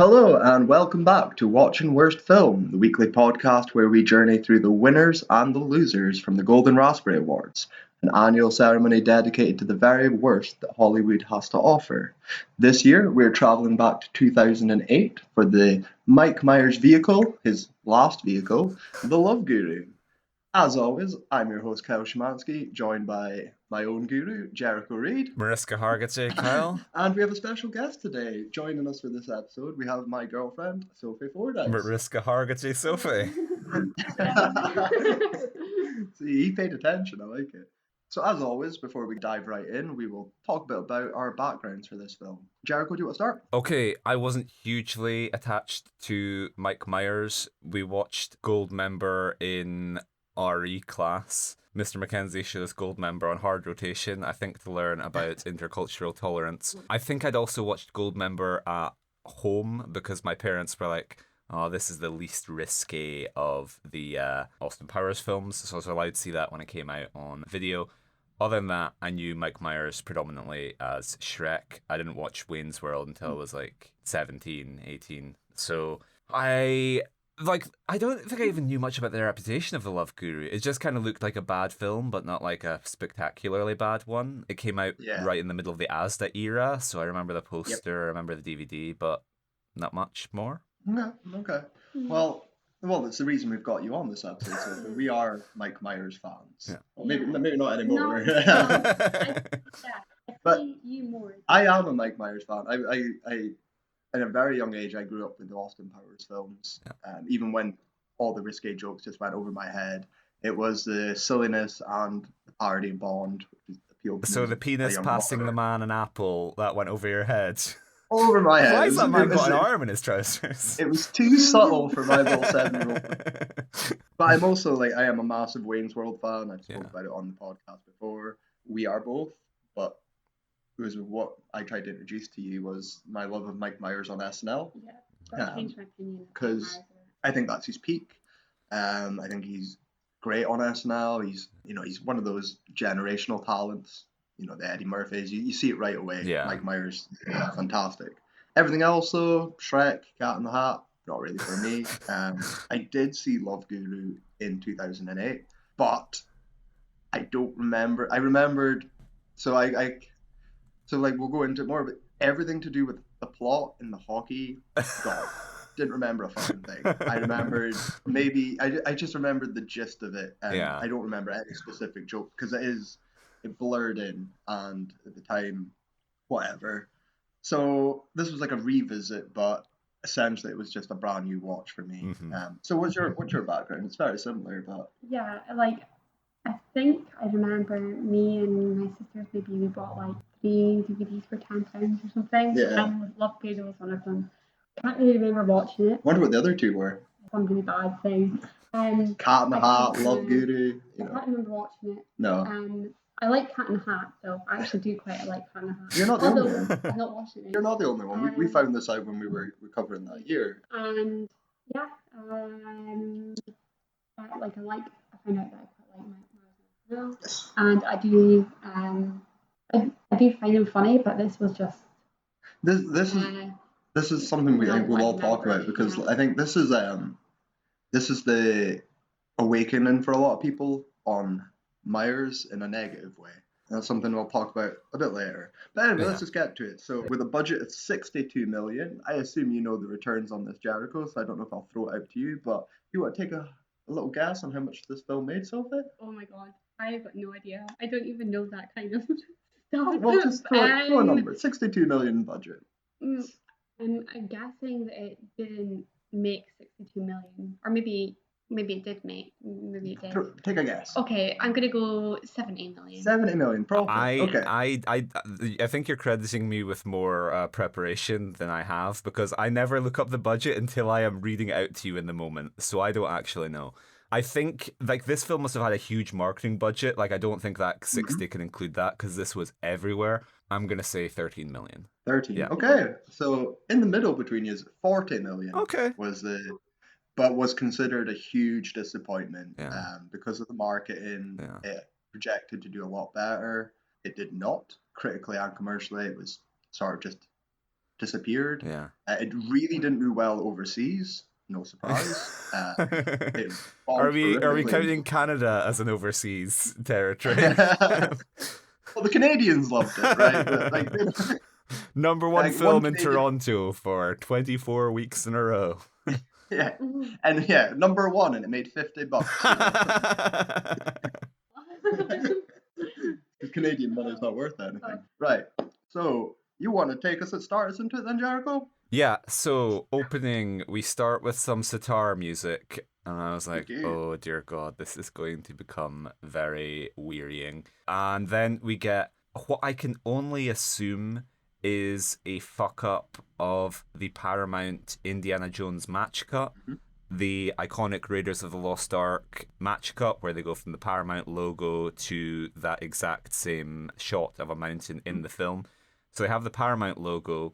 Hello and welcome back to Watching Worst Film, the weekly podcast where we journey through the winners and the losers from the Golden Raspberry Awards, an annual ceremony dedicated to the very worst that Hollywood has to offer. This year we're travelling back to 2008 for the Mike Myers vehicle, his last vehicle, The Love Guru. As always, I'm your host Kyle Szymanski, joined by my own guru, Jericho Reed. Mariska Hargitay, Kyle. And we have a special guest today. Joining us for this episode, we have my girlfriend, Sophie Fordyce. Mariska Hargitay, Sophie. See, he paid attention, I like it. So as always, before we dive right in, we will talk a bit about our backgrounds for this film. Jericho, do you want to start? Okay, I wasn't hugely attached to Mike Myers. We watched Goldmember in RE class. Mr. Mackenzie showed us Goldmember on hard rotation, I think to learn about intercultural tolerance. I think I'd also watched Goldmember at home because my parents were like, oh, this is the least risque of the Austin Powers films, so I was allowed to see that when it came out on video. Other than that, I knew Mike Myers predominantly as Shrek. I didn't watch Wayne's World until I was like 17, 18. So I don't think I even knew much about the reputation of The Love Guru. It just kind of looked like a bad film, but not like a spectacularly bad one. It came out right in the middle of the Asda era, so I remember the poster, I remember the DVD, but not much more. No, okay. Well, that's the reason we've got you on this episode. So we are Mike Myers fans. Yeah. Well, maybe not anymore. But you more. I am a Mike Myers fan. I at a very young age, I grew up with the Austin Powers films. Even when all the risque jokes just went over my head, it was the silliness and the parody of Bond, which appealed to me. So the penis passing the man an apple, that went over your head? Over my head. Why has that man got an arm in his trousers? It was too subtle for my little 7-year-old. But I'm also I am a massive Wayne's World fan. I've spoken about it on the podcast before. We are both, but it was what I tried to introduce to you was my love of Mike Myers on SNL. Yeah, that changed my opinion. Because I think that's his peak. I think he's great on SNL. He's one of those generational talents. The Eddie Murphys. You see it right away. Yeah. Mike Myers, fantastic. Everything else though, Shrek, Cat in the Hat, not really for me. I did see Love Guru in 2008, but I don't remember. I remembered. So we'll go into it more, but everything to do with the plot in the hockey, God, didn't remember a fucking thing. I remembered I just remembered the gist of it, and I don't remember any specific joke because it blurred in, and at the time, whatever. So this was like a revisit, but essentially it was just a brand new watch for me. Mm-hmm. So what's your background? It's very similar, but yeah, I think I remember me and my sisters, maybe we bought 3 DVDs for £10 or something. Yeah. And Love Guru was one of them. Can't really remember watching it. Wonder what the other two were. Some really bad thing. Cat in the Hat, Love Guru. I can't remember watching it. No. I like Cat in the Hat, so I actually do quite like Cat in the Hat. You're not the only one. I've not watched it. You're not the only one. We found this out when we were covering that year. And yeah, I found out that I quite like Mike Myers as well. Yes. And I do find him funny, but this was just this is something we'll all talk about because I think this is the awakening for a lot of people on Myers in a negative way. And that's something we'll talk about a bit later. But anyway, let's just get to it. So with a budget of $62 million, I assume you know the returns on this, Jericho, so I don't know if I'll throw it out to you, but you want to take a little guess on how much this film made, Sophie? Oh my god, I've got no idea. I don't even know that kind of stuff. Well, just throw a number. $62 million budget. I'm guessing that it didn't make 62 million, or maybe it did make. Maybe it did. Take a guess. Okay, I'm gonna go 70 million. 70 million profit. Okay. I think you're crediting me with more preparation than I have because I never look up the budget until I am reading it out to you in the moment, so I don't actually know. I think this film must have had a huge marketing budget. I don't think that 60 can include that because this was everywhere. I'm gonna say 13 million. 13. Yeah. Okay. So in the middle between you is 40 million. Okay. But was considered a huge disappointment because of the marketing. Yeah. It projected to do a lot better. It did not critically and commercially. It was sort of just disappeared. Yeah. It really didn't do well overseas. No surprise. It Are bombed we horrifically. counting Canada as an overseas territory? Well, the Canadians loved it, right? But, like, Number one like, film one in Canadian- Toronto for 24 weeks in a row. Yeah, and yeah, number one, and it made $50. The Canadian money's not worth anything. Right. So you want to take us into it then, Jericho? Yeah, so opening, we start with some sitar music, and I was like, Okay. oh dear God, this is going to become very wearying. And then we get what I can only assume is a fuck up of the Paramount Indiana Jones match cut. Mm-hmm. The iconic Raiders of the Lost Ark match cut, where they go from the Paramount logo to that exact same shot of a mountain in the film. So they have the Paramount logo,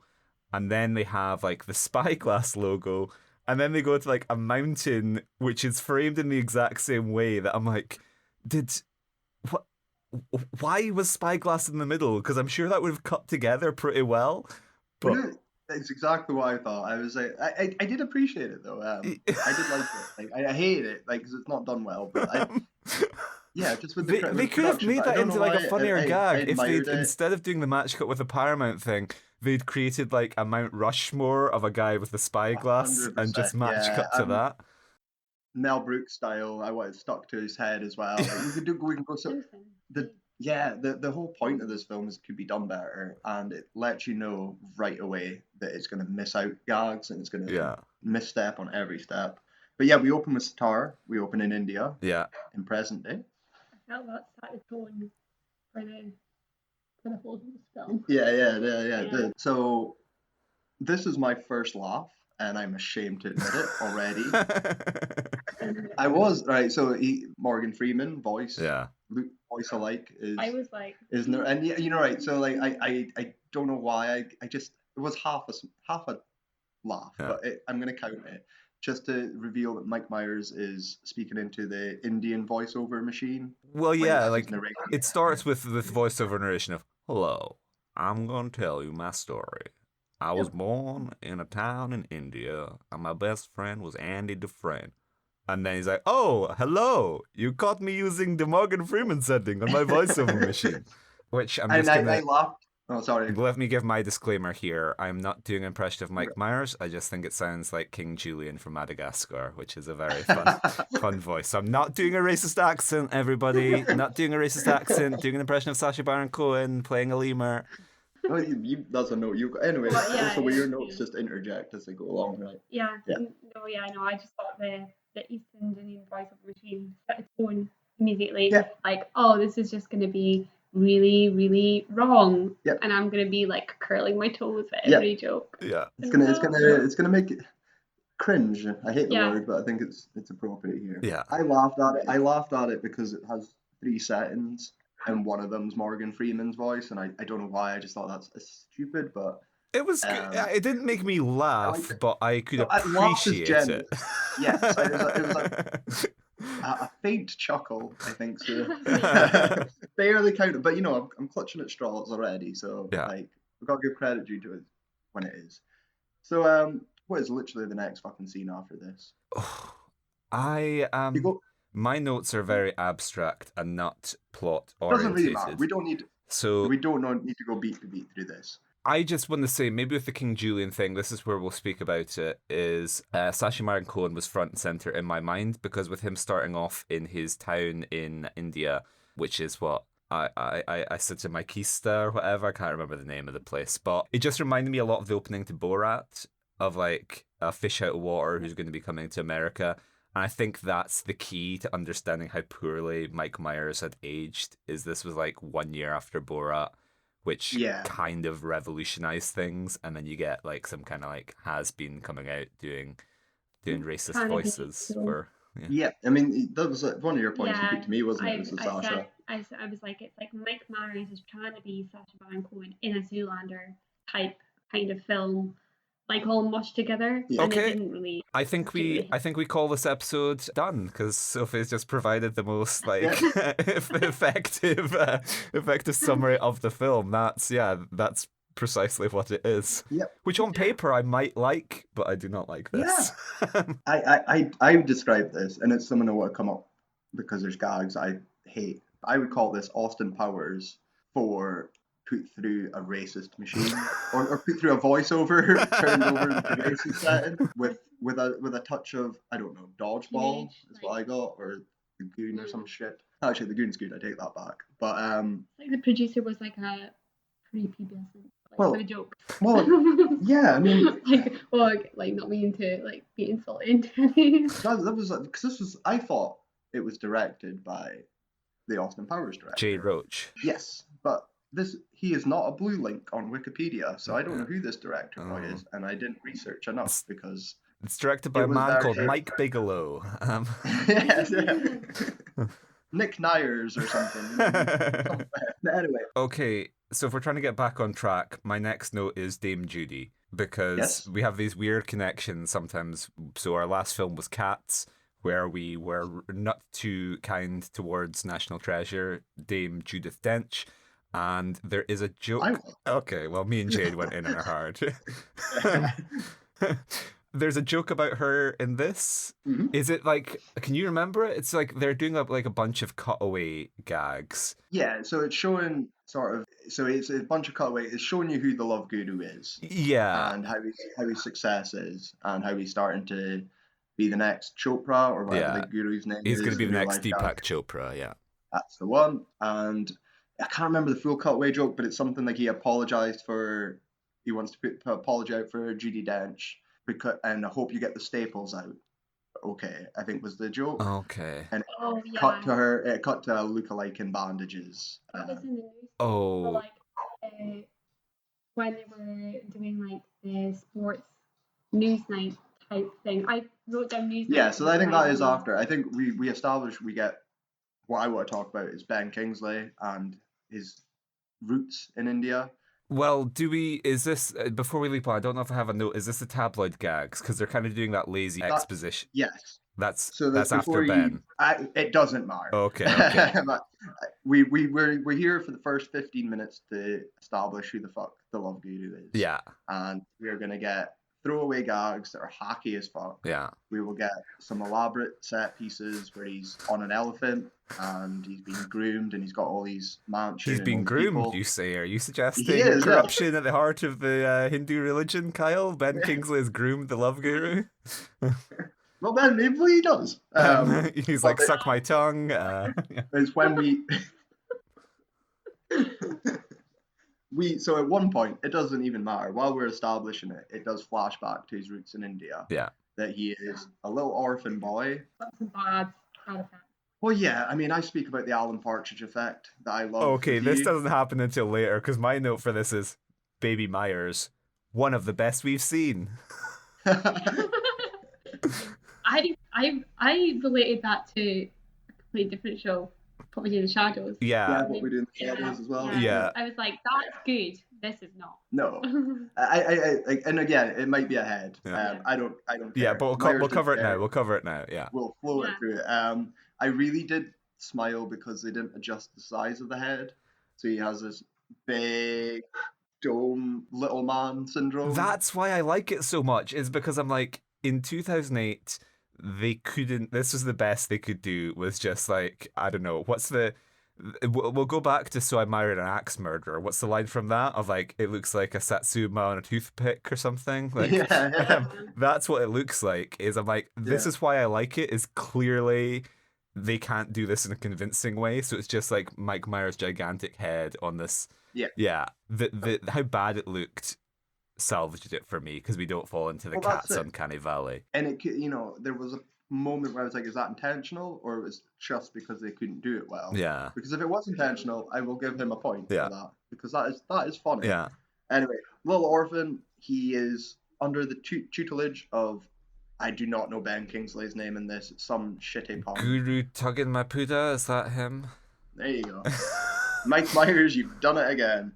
and then they have like the Spyglass logo, and then they go to like a mountain which is framed in the exact same way that I'm like, why was Spyglass in the middle? Because I'm sure that would have cut together pretty well. But Yeah, that's exactly what I thought. I was like, I did appreciate it though. I did like it. Like, I hate it, like, because it's not done well. But yeah, just with they could have production, made I that don't into know like why a funnier I gag if admired they'd, it. instead of doing the match cut with a Paramount thing, they'd created like a Mount Rushmore of a guy with a spyglass and just 100%, match cut to that. Mel Brooks style. I want it stuck to his head as well. Like, we can go so the whole point of this film is it could be done better, and it lets you know right away that it's going to miss out gags and it's going to misstep on every step. But yeah, we open with sitar. We open in India. Yeah. In present day. I felt that set the tone for the whole film. Yeah. So this is my first laugh, and I'm ashamed to admit it already. I was right. So Morgan Freeman voice. Yeah. Voice alike is. I was like. Isn't there? And you know, right. So like, I don't know why I just it was half a laugh, but I'm gonna count it just to reveal that Mike Myers is speaking into the Indian voiceover machine. Well, yeah, like it starts with voiceover narration of, "Hello, I'm gonna tell you my story. I was born in a town in India, and my best friend was Andy Dufresne." And then he's like, "Oh, hello! You caught me using the Morgan Freeman setting on my voiceover machine." Which I'm just gonna. I laughed. Oh, sorry. Let me give my disclaimer here. I'm not doing an impression of Mike Myers. I just think it sounds like King Julian from Madagascar, which is a very fun voice. So I'm not doing a racist accent, everybody. Not doing a racist accent. Doing an impression of Sacha Baron Cohen playing a lemur. Well, that's a note. Anyway, also with your notes, just interject as they go along, right? Yeah. No, I just thought the East Indian voiceover machine set a tone immediately. Yeah. Like, oh, this is just going to be really, really wrong, and I'm going to be like curling my toes at every joke. Yeah, it's gonna make it cringe. I hate the word, but I think it's appropriate here. Yeah, I laughed at it because it has 3 settings, and one of them's Morgan Freeman's voice, and I don't know why. I just thought that's stupid, but. It was. It didn't make me laugh, but I could appreciate it. Yes, it was like a faint chuckle, I think. So barely counted, but I'm clutching at straws already. So like, we've got to give credit due to it when it is. So what is literally the next fucking scene after this? My notes are very abstract and not plot oriented. Doesn't really matter. We don't need to go beat for beat through this. I just want to say, maybe with the King Julian thing, this is where we'll speak about it, is Sacha Baron Cohen was front and center in my mind, because with him starting off in his town in India, which is what I said to my Kista or whatever, I can't remember the name of the place, but it just reminded me a lot of the opening to Borat, of like a fish out of water who's going to be coming to America. And I think that's the key to understanding how poorly Mike Myers had aged, is this was like 1 year after Borat, which kind of revolutionized things, and then you get like some kind of like has-been coming out doing racist voices. I mean, that was one of your points you put to me, wasn't it? Sasha. I was like, it's like Mike Myers is trying to be Sacha Baron Cohen in a Zoolander type kind of film, like all mushed together. Yeah. And Okay. it didn't really. I think we call this episode done, because Sophie's just provided the most like effective summary of the film. That's precisely what it is. Yep. Which on paper I might like, but I do not like this. Yeah. I would describe this, and it's someone who would come up because there's gags I hate. I would call this Austin Powers for put through a racist machine, or put through a voiceover turned over the racist setting with a touch of, I don't know, dodgeball is what I got, or the Goon or some shit. Actually, the Goon's good. I take that back. But like the producer was like a pre-PBS, with a joke. Well, yeah, I mean, like not meaning to like be insulting. that was because this was, I thought it was directed by the Austin Powers director, Jay Roach. Yes, but he is not a blue link on Wikipedia, so I don't know who this director boy is, and I didn't research enough because it's directed by a man called Mike Bigelow. Yes, yeah. Nick Nyers or something. Anyway. Okay, so if we're trying to get back on track, my next note is Dame Judy, because we have these weird connections sometimes. So our last film was Cats, where we were not too kind towards National Treasure, Dame Judith Dench. And there is a joke. Okay, well, me and Jade went in on her hard. There's a joke about her in this. Mm-hmm. Is it like, can you remember it? It's like they're doing a bunch of cutaway gags. Yeah, so it's showing it's a bunch of cutaway. It's showing you who the love guru is. Yeah. And how his success is, and how he's starting to be the next Chopra, or whatever the guru's name is. He's going to be the next Deepak Chopra, yeah. That's the one. And I can't remember the full cutaway joke, but it's something like he wants to put apology out for Judi Dench, and I hope you get the staples out. Okay, I think was the joke. Okay. And cut to her, cut to a lookalike in bandages. That was in the news. Oh. When they were doing like the sports news night type thing. I wrote down news night. Yeah, so I think that is after. I think we established we get what I want to talk about is Ben Kingsley and his roots in India. Well, is this, before we leap on, I don't know if I have a note, is this the tabloid gags? Because they're kind of doing that lazy exposition. Yes. That's after Ben. It doesn't matter. Okay. But we're here for the first 15 minutes to establish who the fuck the love guru is. Yeah. And we're going to get throwaway gags that are hacky as fuck. Yeah. We will get some elaborate set pieces where he's on an elephant and he's being groomed and he's got all these mansions. He's being groomed, you say? Are you suggesting corruption at the heart of the Hindu religion, Kyle? Ben Kingsley has groomed the love guru? Well, then maybe he does. He's like, suck my tongue. It's when so at one point, it doesn't even matter. While we're establishing it, it does flash back to his roots in India. Yeah. That he is a little orphan boy. That's bad. Well, yeah, I mean, I speak about the Alan Partridge effect that I love. Okay, this doesn't happen until later, because my note for this is Baby Myers, one of the best we've seen. I related that to a completely different show, Poverty in the Shadows. Yeah. What we do in the Shadows as well. Yeah. I was like, that's good. This is not. No. I and again, it might be ahead. Yeah. I don't care. Yeah, but we'll cover it now. We'll cover it now. Yeah. We'll flow it through it. I really did smile because they didn't adjust the size of the head, so he has this big dome little man syndrome. That's why I like it so much, is because I'm like, in 2008 this was the best they could do, was just like, I don't know, we'll go back to So I Married an Axe Murderer. What's the line from that? Of like, it looks like a Satsuma on a toothpick or something. Like, that's what it looks like. Is I'm like, this is why I like it, is clearly they can't do this in a convincing way. So it's just like Mike Myers' gigantic head on this. Yeah. The how bad it looked salvaged it for me, because we don't fall into the cat's uncanny valley. And it, there was a moment where I was like, is that intentional, or it was just because they couldn't do it well? Yeah. Because if it was intentional, I will give him a point for that, because that is funny. Yeah. Anyway, Little Orphan, he is under the tutelage of, I do not know Ben Kingsley's name in this, it's some shitty pun. Guru Tuggin Mapuda, is that him? There you go. Mike Myers, you've done it again.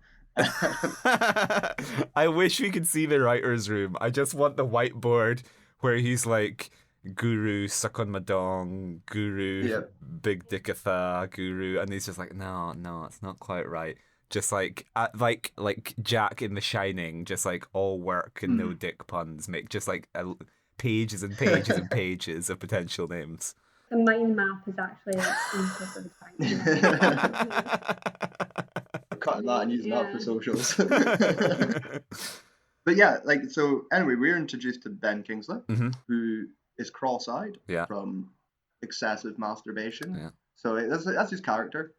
I wish we could see the writer's room. I just want the whiteboard where he's like, Guru, suck on my dong, Guru, big dickatha, Guru, and he's just like, no, it's not quite right. Just like Jack in The Shining, just like all work and no dick puns, make just like pages and pages and pages of potential names. The mind map is actually in cutting that and using that for socials. But yeah, like, so anyway, we're introduced to Ben Kingsley, who is cross-eyed from excessive masturbation. Yeah. So that's his character.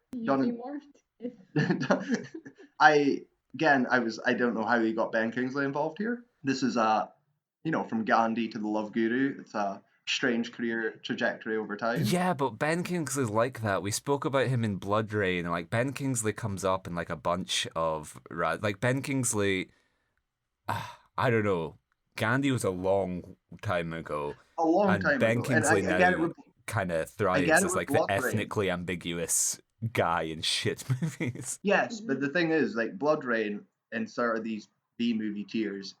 I don't know how he got Ben Kingsley involved here. This is from Gandhi to the Love Guru. It's a strange career trajectory over time. Yeah, but Ben Kingsley's like that. We spoke about him in Blood Rain, and like Ben Kingsley comes up in like a bunch of like Ben Kingsley. I don't know. Gandhi was a long time ago. And Ben Kingsley now kind of thrives as like the ethnically ambiguous guy in shit movies. Yes, but the thing is, like, Blood Rain and sort of these B-movie tiers,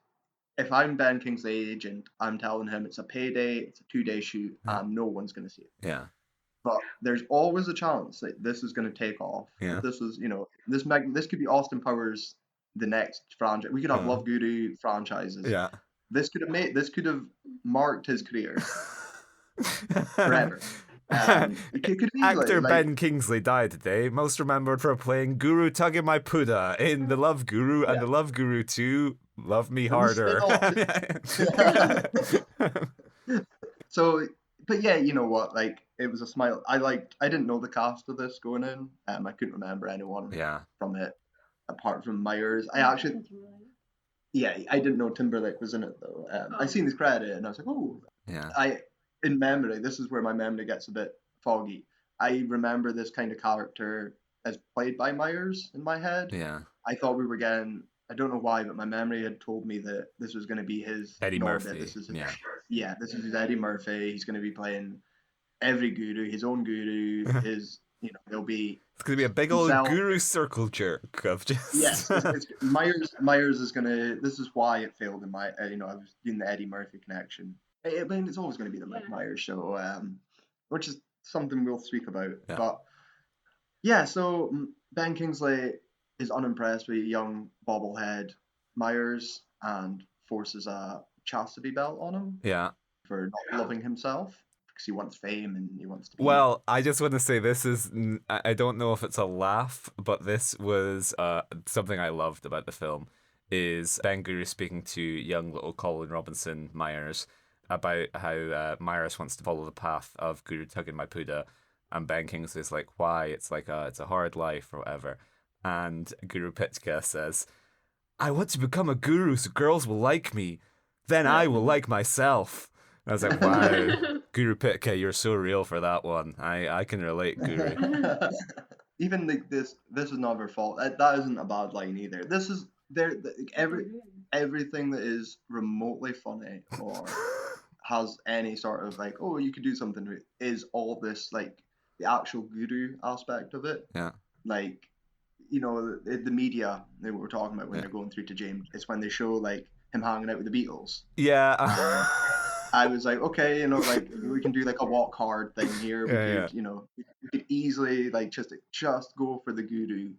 if I'm Ben Kingsley's agent, I'm telling him it's a payday, it's a 2-day shoot, and no one's going to see it. Yeah. But there's always a chance that this is going to take off. Yeah. This is, this could be Austin Powers, the next franchise. We could have Love Guru franchises. Yeah. This could have marked his career forever. Actor Ben Kingsley died today, most remembered for playing Guru Tuggy Puda in The Love Guru and The Love Guru 2, Love Me Harder. So, but yeah, you know what? Like, it was a smile. I didn't know the cast of this going in. I couldn't remember anyone from it apart from Myers. I didn't know Timberlake was in it though. I seen his credit and I was like, oh, yeah. In memory, this is where my memory gets a bit foggy. I remember this kind of character as played by Myers in my head. Yeah. I thought we were getting, I don't know why, but my memory had told me that this was going to be his Eddie Murphy. This is his Eddie Murphy. He's going to be playing every guru, his own guru, there'll be... It's going to be a big old guru circle jerk of just... Yes, Myers is going to... This is why it failed in my... I was doing the Eddie Murphy connection. I mean, it's always going to be the Mike Myers show, which is something we'll speak about. Yeah. But yeah, so Ben Kingsley is unimpressed with young bobblehead Myers and forces a chastity belt on him. Yeah. For not loving himself because he wants fame and he wants to be... Well, I just want to say this is... I don't know if it's a laugh, but this was something I loved about the film is Ben Guru speaking to young little Colin Robinson Myers about how Myers wants to follow the path of Guru Tuggy Puda, and Ben Kingsley's like, why? It's like it's a hard life or whatever. And Guru Pitka says, I want to become a guru so girls will like me. Then I will like myself. And I was like, wow, Guru Pitka, you're so real for that one. I can relate, Guru. Even this is not her fault. That isn't a bad line either. This is everything that is remotely funny or has any sort of like, oh, you could do something is all this like the actual guru aspect of it. Yeah. Like, the media that we were talking about when they're going through to James, it's when they show like him hanging out with the Beatles. Yeah. I was like, okay, like we can do like a walk hard thing here. We could easily like just go for the guru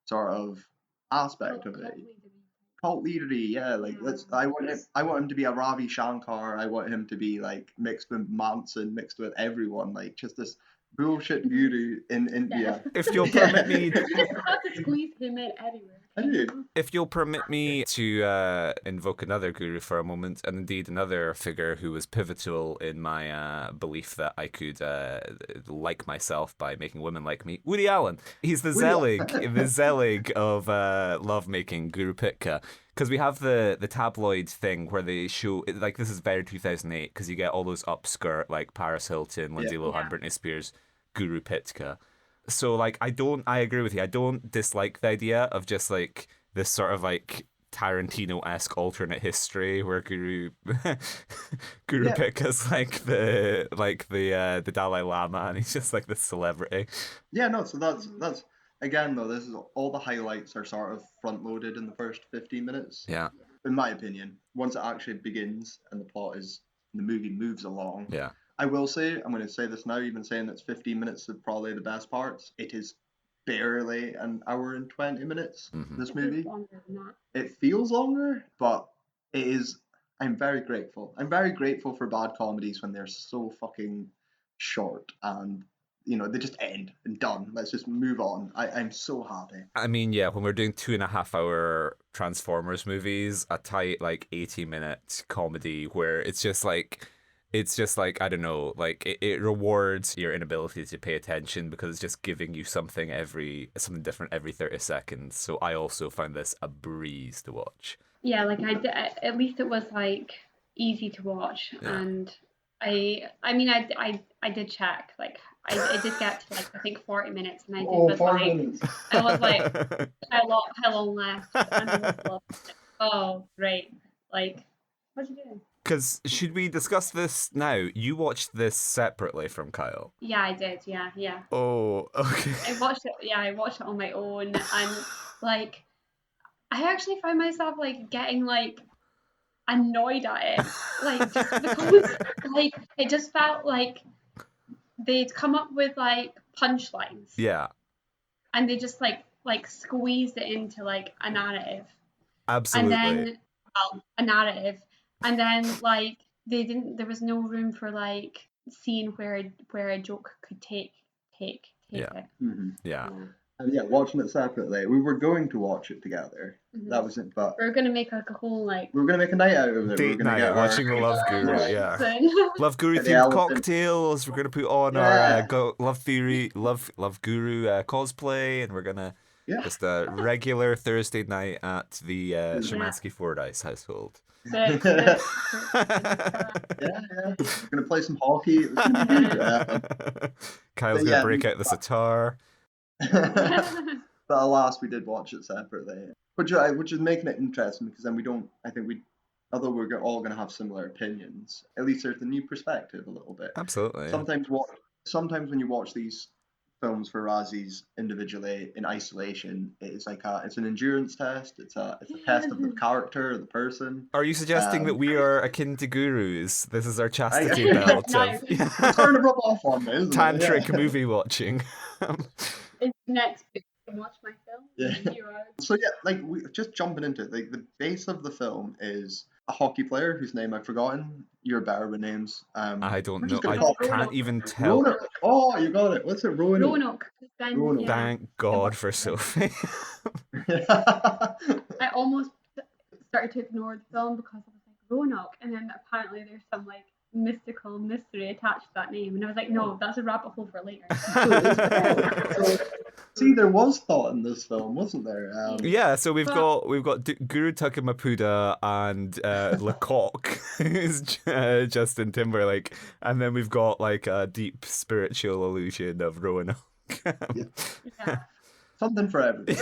sort of aspect of it. Cult leadery, yeah. Like I want him to be a Ravi Shankar. I want him to be like mixed with Manson, mixed with everyone. Like just this bullshit guru in India. If you'll permit me, just have to squeeze him in anywhere. If you'll permit me to invoke another guru for a moment, and indeed another figure who was pivotal in my belief that I could like myself by making women like me, Woody Allen. He's the Zelig of lovemaking, Guru Pitka. Because we have the tabloid thing where they show, like, this is very 2008, because you get all those upskirt, like Paris Hilton, Lindsay Lohan, Britney Spears, Guru Pitka. So, like, I agree with you. I don't dislike the idea of just, like, this sort of, like, Tarantino-esque alternate history where Guru Pitka's, like, the Dalai Lama, and he's just, like, this celebrity. Yeah, no, so that's again, though, this is all the highlights are sort of front-loaded in the first 15 minutes. Yeah. In my opinion. Once it actually begins and the movie moves along. Yeah. I will say, I'm going to say this now, even saying it's 15 minutes of probably the best parts. It is barely an hour and 20 minutes. This It feels movie. longer than that. It feels longer, but it is. I'm very grateful. I'm very grateful for bad comedies when they're so fucking short and they just end and done. Let's just move on. I'm so happy. I mean, yeah, when we're doing 2.5 hour Transformers movies, a tight like 80-minute comedy where it's just like I don't know, like it rewards your inability to pay attention because it's just giving you something different every 30 seconds. So I also found this a breeze to watch. Yeah, like at least it was like easy to watch, and I mean I did check, like I did get to like I think 40 minutes, and I was 40 like minutes. I was like how long left, and I was like, oh great, like what's he doing? Because should we discuss this now? You watched this separately from Kyle. Yeah, I did. Yeah. Oh, okay. I watched it. Yeah, I watched it on my own, and like I actually found myself like getting like annoyed at it, like just because like it just felt like they'd come up with like punchlines, Yeah, and they just like squeezed it into like a narrative, absolutely. and then a narrative, and then like they didn't. There was no room for like seeing where a joke could take Yeah. it. Mm-hmm. Yeah. And yeah, watching it separately. We were going to watch it together. Mhm. That was it. But We're gonna make like a whole like we were gonna make a night out of it. We were Date gonna night get watching the Love Guru. Yeah. Love Guru Get the themed elephant. cocktails. We're gonna put on Yeah. our Love Guru cosplay, and we're gonna just a regular Thursday night at the Szymanski Fordyce household. Yeah. We're gonna play some hockey. It's gonna be good. Kyle's gonna break out the sitar. But alas, we did watch it separately, which is making it interesting because then although we're all going to have similar opinions, at least there's the new perspective a little bit. Absolutely. Sometimes when you watch these films for Razzies individually in isolation, it's like it's an endurance test. It's a test of the character, the person. Are you suggesting that we are akin to gurus? This is our chastity belt of It's starting to rub off on me, isn't tantric it? movie watching. It's next week. Watch my film. Yeah. So yeah, like just jumping into it, like the base of the film is a hockey player whose name I've forgotten. You're better with names. I don't know. I can't even tell. Roanoke. Oh, you got it. What's it? Roanoke. Roanoke. Thank God for Sophie. I almost started to ignore the film because I was like Roanoke, and then apparently there's some like mystical mystery attached to that name, and I was like, no, that's a rabbit hole for later. See, there was thought in this film, wasn't there? Yeah, so we've got Guru Takamapuda and Lecoq, who's Justin Timberlake, and then we've got like a deep spiritual illusion of Roanoke. Yeah. Something for everybody.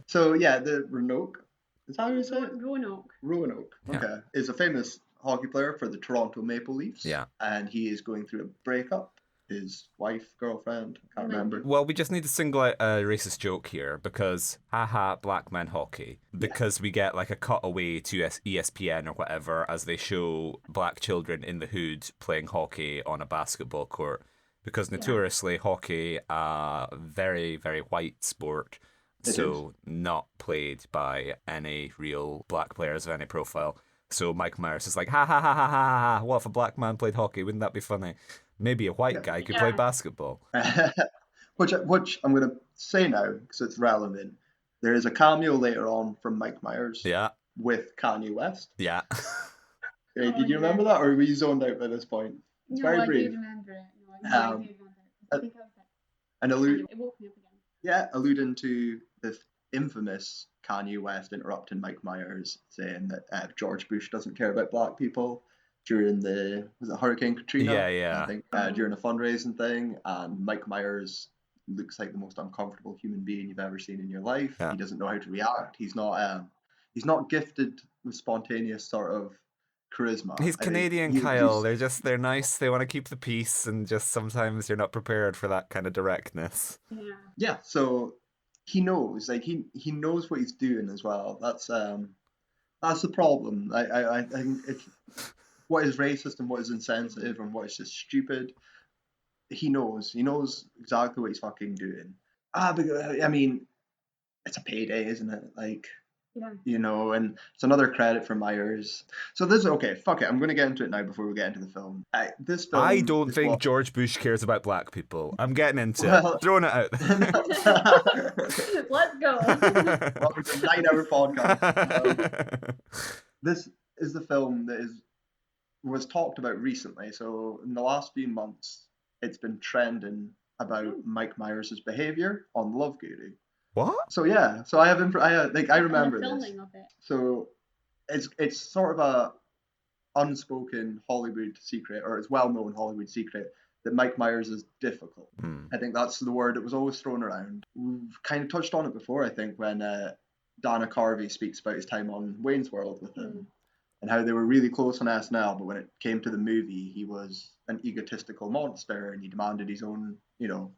So yeah, the Roanoke. Is that how you say it? Roanoke. Roanoke. Okay, is a famous hockey player for the Toronto Maple Leafs. Yeah, and he is going through a breakup. His wife, girlfriend, can't remember. Well, we just need to single out a racist joke here because, haha, black men hockey. Because we get like a cutaway to ESPN or whatever as they show black children in the hood playing hockey on a basketball court. Because notoriously, hockey, very, very white sport. So not played by any real black players of any profile. So Mike Myers is like, ha ha ha ha ha ha, what if a black man played hockey? Wouldn't that be funny? Maybe a white guy could play basketball. Which I'm going to say now, because it's relevant. There is a cameo later on from Mike Myers with Kanye West. Yeah. Did you remember that, or were you zoned out by this point? It's very brief. I do remember it. I think I was and it woke me up again. Yeah, alluding to the infamous Kanye West interrupting Mike Myers, saying that George Bush doesn't care about black people during was it Hurricane Katrina? Yeah. I think during a fundraising thing, and Mike Myers looks like the most uncomfortable human being you've ever seen in your life. Yeah. He doesn't know how to react. He's not gifted with spontaneous sort of charisma. He's Canadian, Kyle. They're nice. They want to keep the peace, and just sometimes you're not prepared for that kind of directness. Yeah. So he knows, like he knows what he's doing as well. That's the problem. I think it's what is racist and what is insensitive and what is just stupid he knows exactly what he's fucking doing. I mean, it's a payday, isn't it? Like, and it's another credit for Myers. So this, okay, fuck it. I'm going to get into it now before we get into the film. This film. I don't think George Bush cares about black people. I'm getting into it. Throwing it out. Let's go. Welcome to 9-hour podcast. This is the film that was talked about recently. So in the last few months, it's been trending about Mike Myers' behavior on Love Guru. What? So yeah, so I remember the this. Filming of it. So it's sort of a unspoken Hollywood secret, or it's well-known Hollywood secret, that Mike Myers is difficult. I think that's the word that was always thrown around. We've kind of touched on it before, I think, when Dana Carvey speaks about his time on Wayne's World with him, and how they were really close on SNL, but when it came to the movie, he was an egotistical monster, and he demanded his own,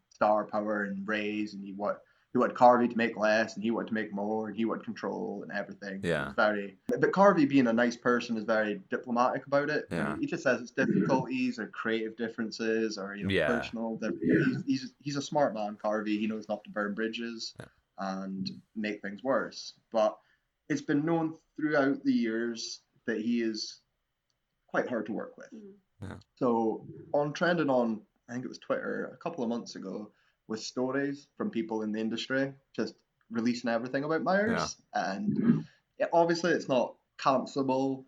star power and raise, and he wanted Carvey to make less, and he wanted to make more, and he wanted control and everything. Yeah. But Carvey, being a nice person, is very diplomatic about it. Yeah. He just says it's difficulties or creative differences or personal differences. He's a smart man, Carvey. He knows not to burn bridges and make things worse. But it's been known throughout the years that he is quite hard to work with. Yeah. So trending on, I think it was Twitter a couple of months ago, with stories from people in the industry just releasing everything about Myers. And obviously it's not cancelable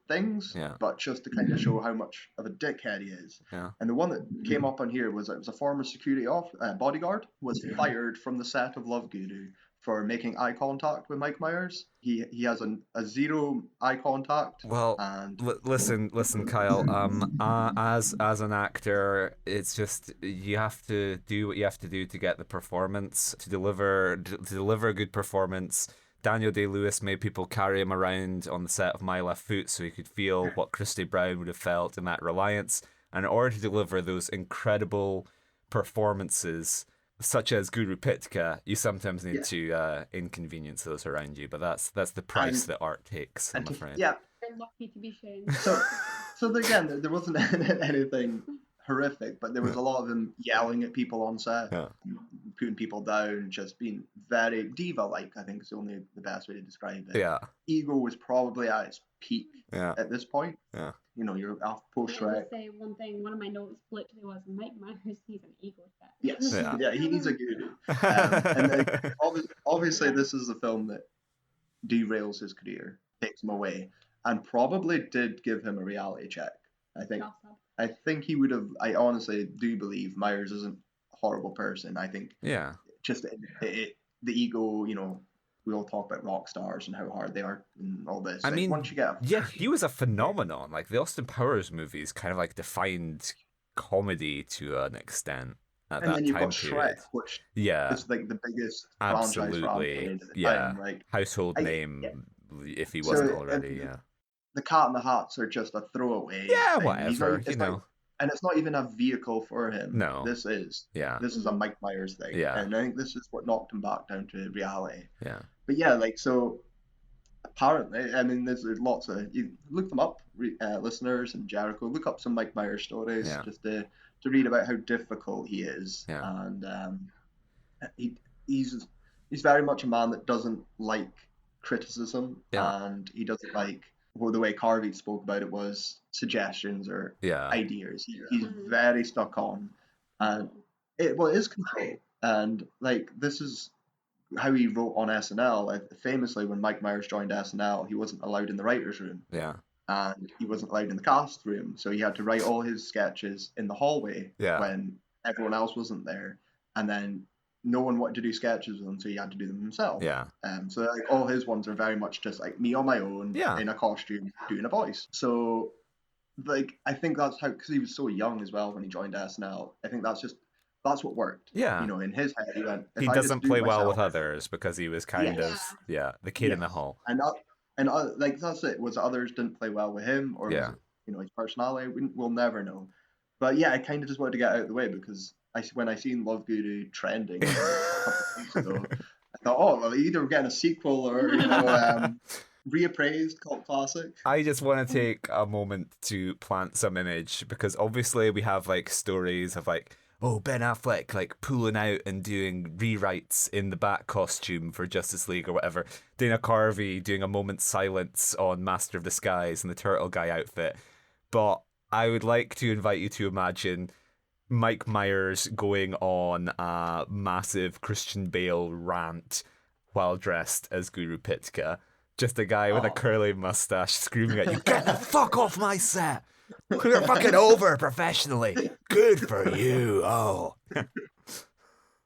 things, but just to kind of show how much of a dickhead he is. And the one that came up on here was, it was a former security bodyguard was fired from the set of Love Guru for making eye contact with Mike Myers. He has a zero eye contact. Well, and listen, Kyle. As an actor, it's just you have to do what you have to do to get the performance, to deliver a good performance. Daniel Day-Lewis made people carry him around on the set of My Left Foot so he could feel what Christy Brown would have felt in that reliance. And in order to deliver those incredible performances, such as Guru Pitka, you sometimes need to inconvenience those around you, but that's the price that art takes, I'm afraid. You're lucky to be shown. So again, there wasn't anything horrific, but there was a lot of him yelling at people on set, putting people down, just being very diva-like, I think is only the best way to describe it. Yeah. Ego was probably at its peak at this point. Yeah. You're off post-Shrek. I say one thing, one of my notes literally was, Mike Myers, he's an ego set. Yes, he needs a guru. And obviously this is the film that derails his career, takes him away, and probably did give him a reality check. I think he would have. I honestly do believe Myers isn't a horrible person. I think just the ego, we all talk about rock stars and how hard they are and all this. I mean, once you get he was a phenomenon. Like the Austin Powers movies kind of like defined comedy to an extent at that time period. And then you've got Shrek, which is like the biggest franchise at the time. Like, household name if he wasn't already. The Cat in the Hats are just a throwaway. Yeah, thing. whatever. And it's not even a vehicle for him. No. This is a Mike Myers thing. Yeah. And I think this is what knocked him back down to reality. Yeah. But so apparently, I mean, there's lots of, you look them up, listeners and Jericho, look up some Mike Myers stories just to read about how difficult he is. Yeah. And he's very much a man that doesn't like criticism, and he doesn't like, well, the way Carvey spoke about it was suggestions or ideas. He's very stuck on, and it is control. And like, this is how he wrote on SNL. Famously, when Mike Myers joined SNL, he wasn't allowed in the writers' room. Yeah. And he wasn't allowed in the cast room, so he had to write all his sketches in the hallway when everyone else wasn't there. And then no one wanted to do sketches with him, so he had to do them himself. Yeah. So like, all his ones are very much just like me on my own in a costume doing a voice. So like, I think that's how, because he was so young as well when he joined SNL. I think that's what worked. Yeah. In his head, he went, he doesn't play well with others because he was kind of the kid in the hall. And like, that's it. Was others didn't play well with him, or was it, his personality? We'll never know. But I kind of just wanted to get out of the way, because when I seen Love Guru trending a couple of weeks ago, I thought, well, either we're getting a sequel or reappraised cult classic. I just want to take a moment to plant some image, because obviously we have like stories of like, oh, Ben Affleck like pulling out and doing rewrites in the Bat costume for Justice League or whatever. Dana Carvey doing a moment's silence on Master of Disguise in the Turtle Guy outfit. But I would like to invite you to imagine Mike Myers going on a massive Christian Bale rant while dressed as Guru Pitka. Just a guy with a curly mustache screaming at you, "Get the fuck off my set! We're fucking over professionally. Good for you, oh."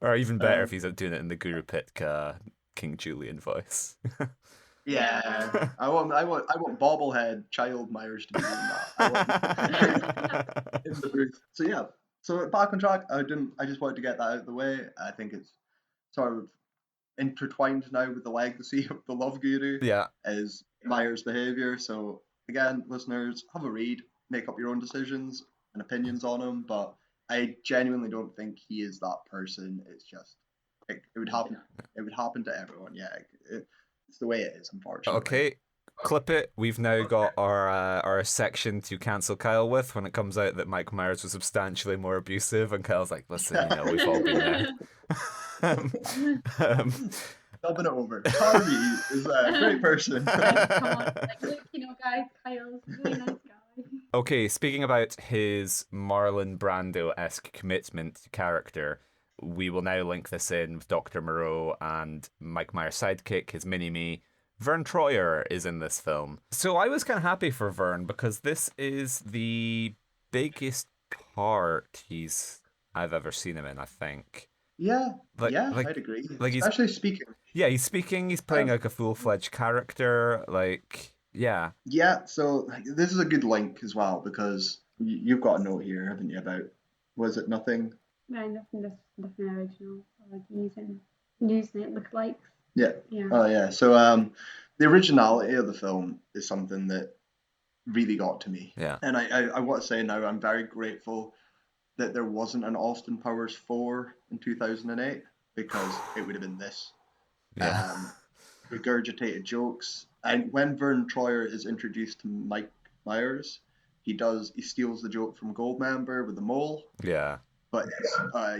Or even better if he's doing it in the Guru Pitka King Julian voice. Yeah, I want bobblehead child Myers to be doing that. In the booth. So yeah, so back on track. I just wanted to get that out of the way. I think it's sort of intertwined now with the legacy of the Love Guru. Yeah, is Myers' behavior. So again, listeners, have a read, make up your own decisions and opinions on him. But I genuinely don't think he is that person. It's just it would happen. It would happen to everyone. Yeah. It's the way it is, unfortunately. Okay, clip it. We've now got our section to cancel Kyle with when it comes out that Mike Myers was substantially more abusive, and Kyle's like, "Listen, we've all been there." Dubbing it over. Harvey is a great person. Come on, like, look, guys, Kyle's a really nice guy. Okay, speaking about his Marlon Brando-esque commitment to character, we will now link this in with Dr. Moreau and Mike Myers' sidekick, his mini-me. Vern Troyer is in this film. So I was kind of happy for Vern, because this is the biggest part I've ever seen him in, I think. Yeah, I'd agree. Like especially speaking. Yeah, he's speaking. He's playing like a full-fledged character. Like, yeah. Yeah, so this is a good link as well, because you've got a note here, haven't you, about, was it nothing? No, nothing original. Like using it lookalikes. Yeah. Oh yeah. So the originality of the film is something that really got to me. Yeah. And I want to say now I'm very grateful that there wasn't an Austin Powers 4 in 2008, because it would have been this. Yeah. Regurgitated jokes. And when Vern Troyer is introduced to Mike Myers, he steals the joke from Goldmember with the mole. Yeah. But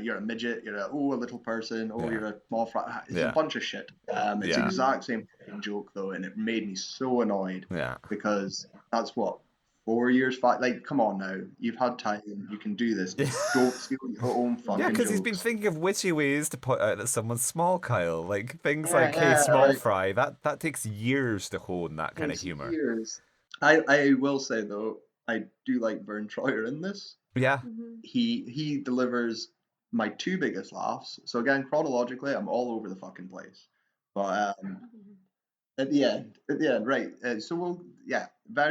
you're a midget, you're a little person, you're a small frat. It's a bunch of shit. It's the exact same joke though, and it made me so annoyed. Yeah. Because that's what, 4 years, 5, like, come on now, you've had time, you can do this. Don't steal your own fucking Yeah, because he's been thinking of witty ways to point out that someone's small, Kyle. Like things like, hey, small fry, that takes years to hone that kind of humor. Years. I will say though, I do like Vern Troyer in this. Yeah. Mm-hmm. He delivers my 2 biggest laughs. So again, chronologically, I'm all over the fucking place. But at the end, right.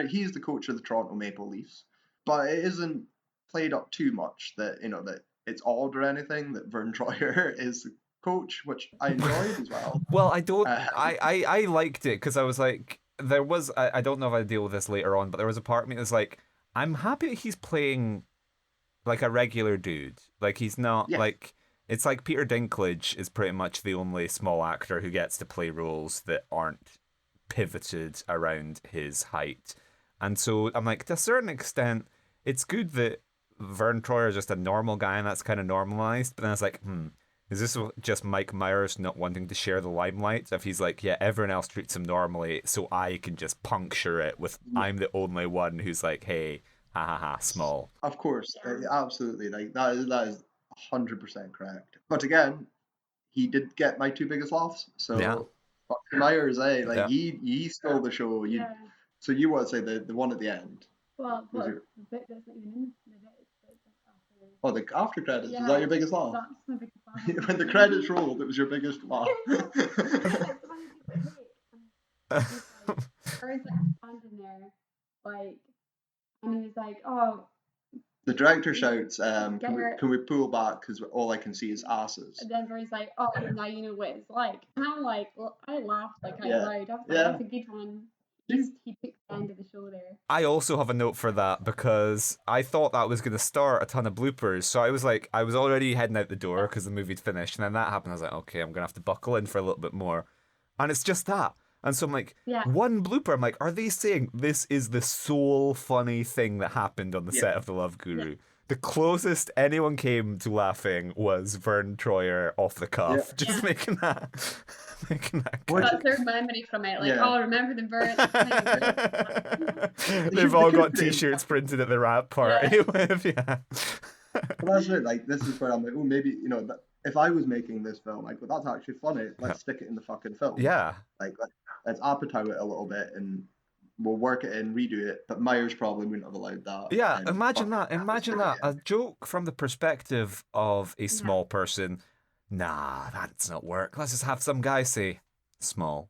He's the coach of the Toronto Maple Leafs, but it isn't played up too much that that it's odd or anything that Vern Troyer is the coach, which I enjoyed as well. Well, I don't. I liked it because I was like, there was. I don't know if I deal with this later on, but there was a part of me that was like, I'm happy that he's playing like a regular dude. Like he's not like. It's like Peter Dinklage is pretty much the only small actor who gets to play roles that aren't pivoted around his height. And so I'm like, to a certain extent, it's good that Vern Troyer is just a normal guy and that's kind of normalized. But then I was like, is this just Mike Myers not wanting to share the limelight? If he's like, yeah, everyone else treats him normally, so I can just puncture it with, I'm the only one who's like, hey, ha ha ha, small. Of course, absolutely. Like that is 100% correct. But again, he did get my 2 biggest laughs. So fuck Myers, he stole the show. So you want to say the one at the end? Well, the bit that's not even in the bit. Oh, the after credits. Is that your biggest laugh? That's my biggest laugh. When the credits rolled, it was your biggest laugh. Or is standing there, like, and he was like, oh. The director shouts, can we pull back because all I can see is asses. And then he's like, oh, now you know what it's like. And I'm like, well, I laughed like out loud. I was like, that's a good one. He took the end of the show there. I also have a note for that because I thought that was going to start a ton of bloopers. So I was like, I was already heading out the door because the movie'd finished. And then that happened. I was like, okay, I'm going to have to buckle in for a little bit more. And it's just that. And so I'm like, one blooper, I'm like, are they saying this is the sole funny thing that happened on the set of The Love Guru? Yeah. The closest anyone came to laughing was Vern Troyer off the cuff, just making that. That's their memory from it. Like, oh, remember the Vern. They've all got T-shirts printed at the rap party with, Well, that's it. Like, this is where I'm like, oh, maybe, you know, if I was making this film, like, well, that's actually funny. Let's stick it in the fucking film. Yeah. Like, let's apatow it a little bit and we'll work it in, redo it. But Myers probably wouldn't have allowed that. Yeah, imagine that. Imagine that. A joke from the perspective of a small person. Nah, that's not work. Let's just have some guy say, small.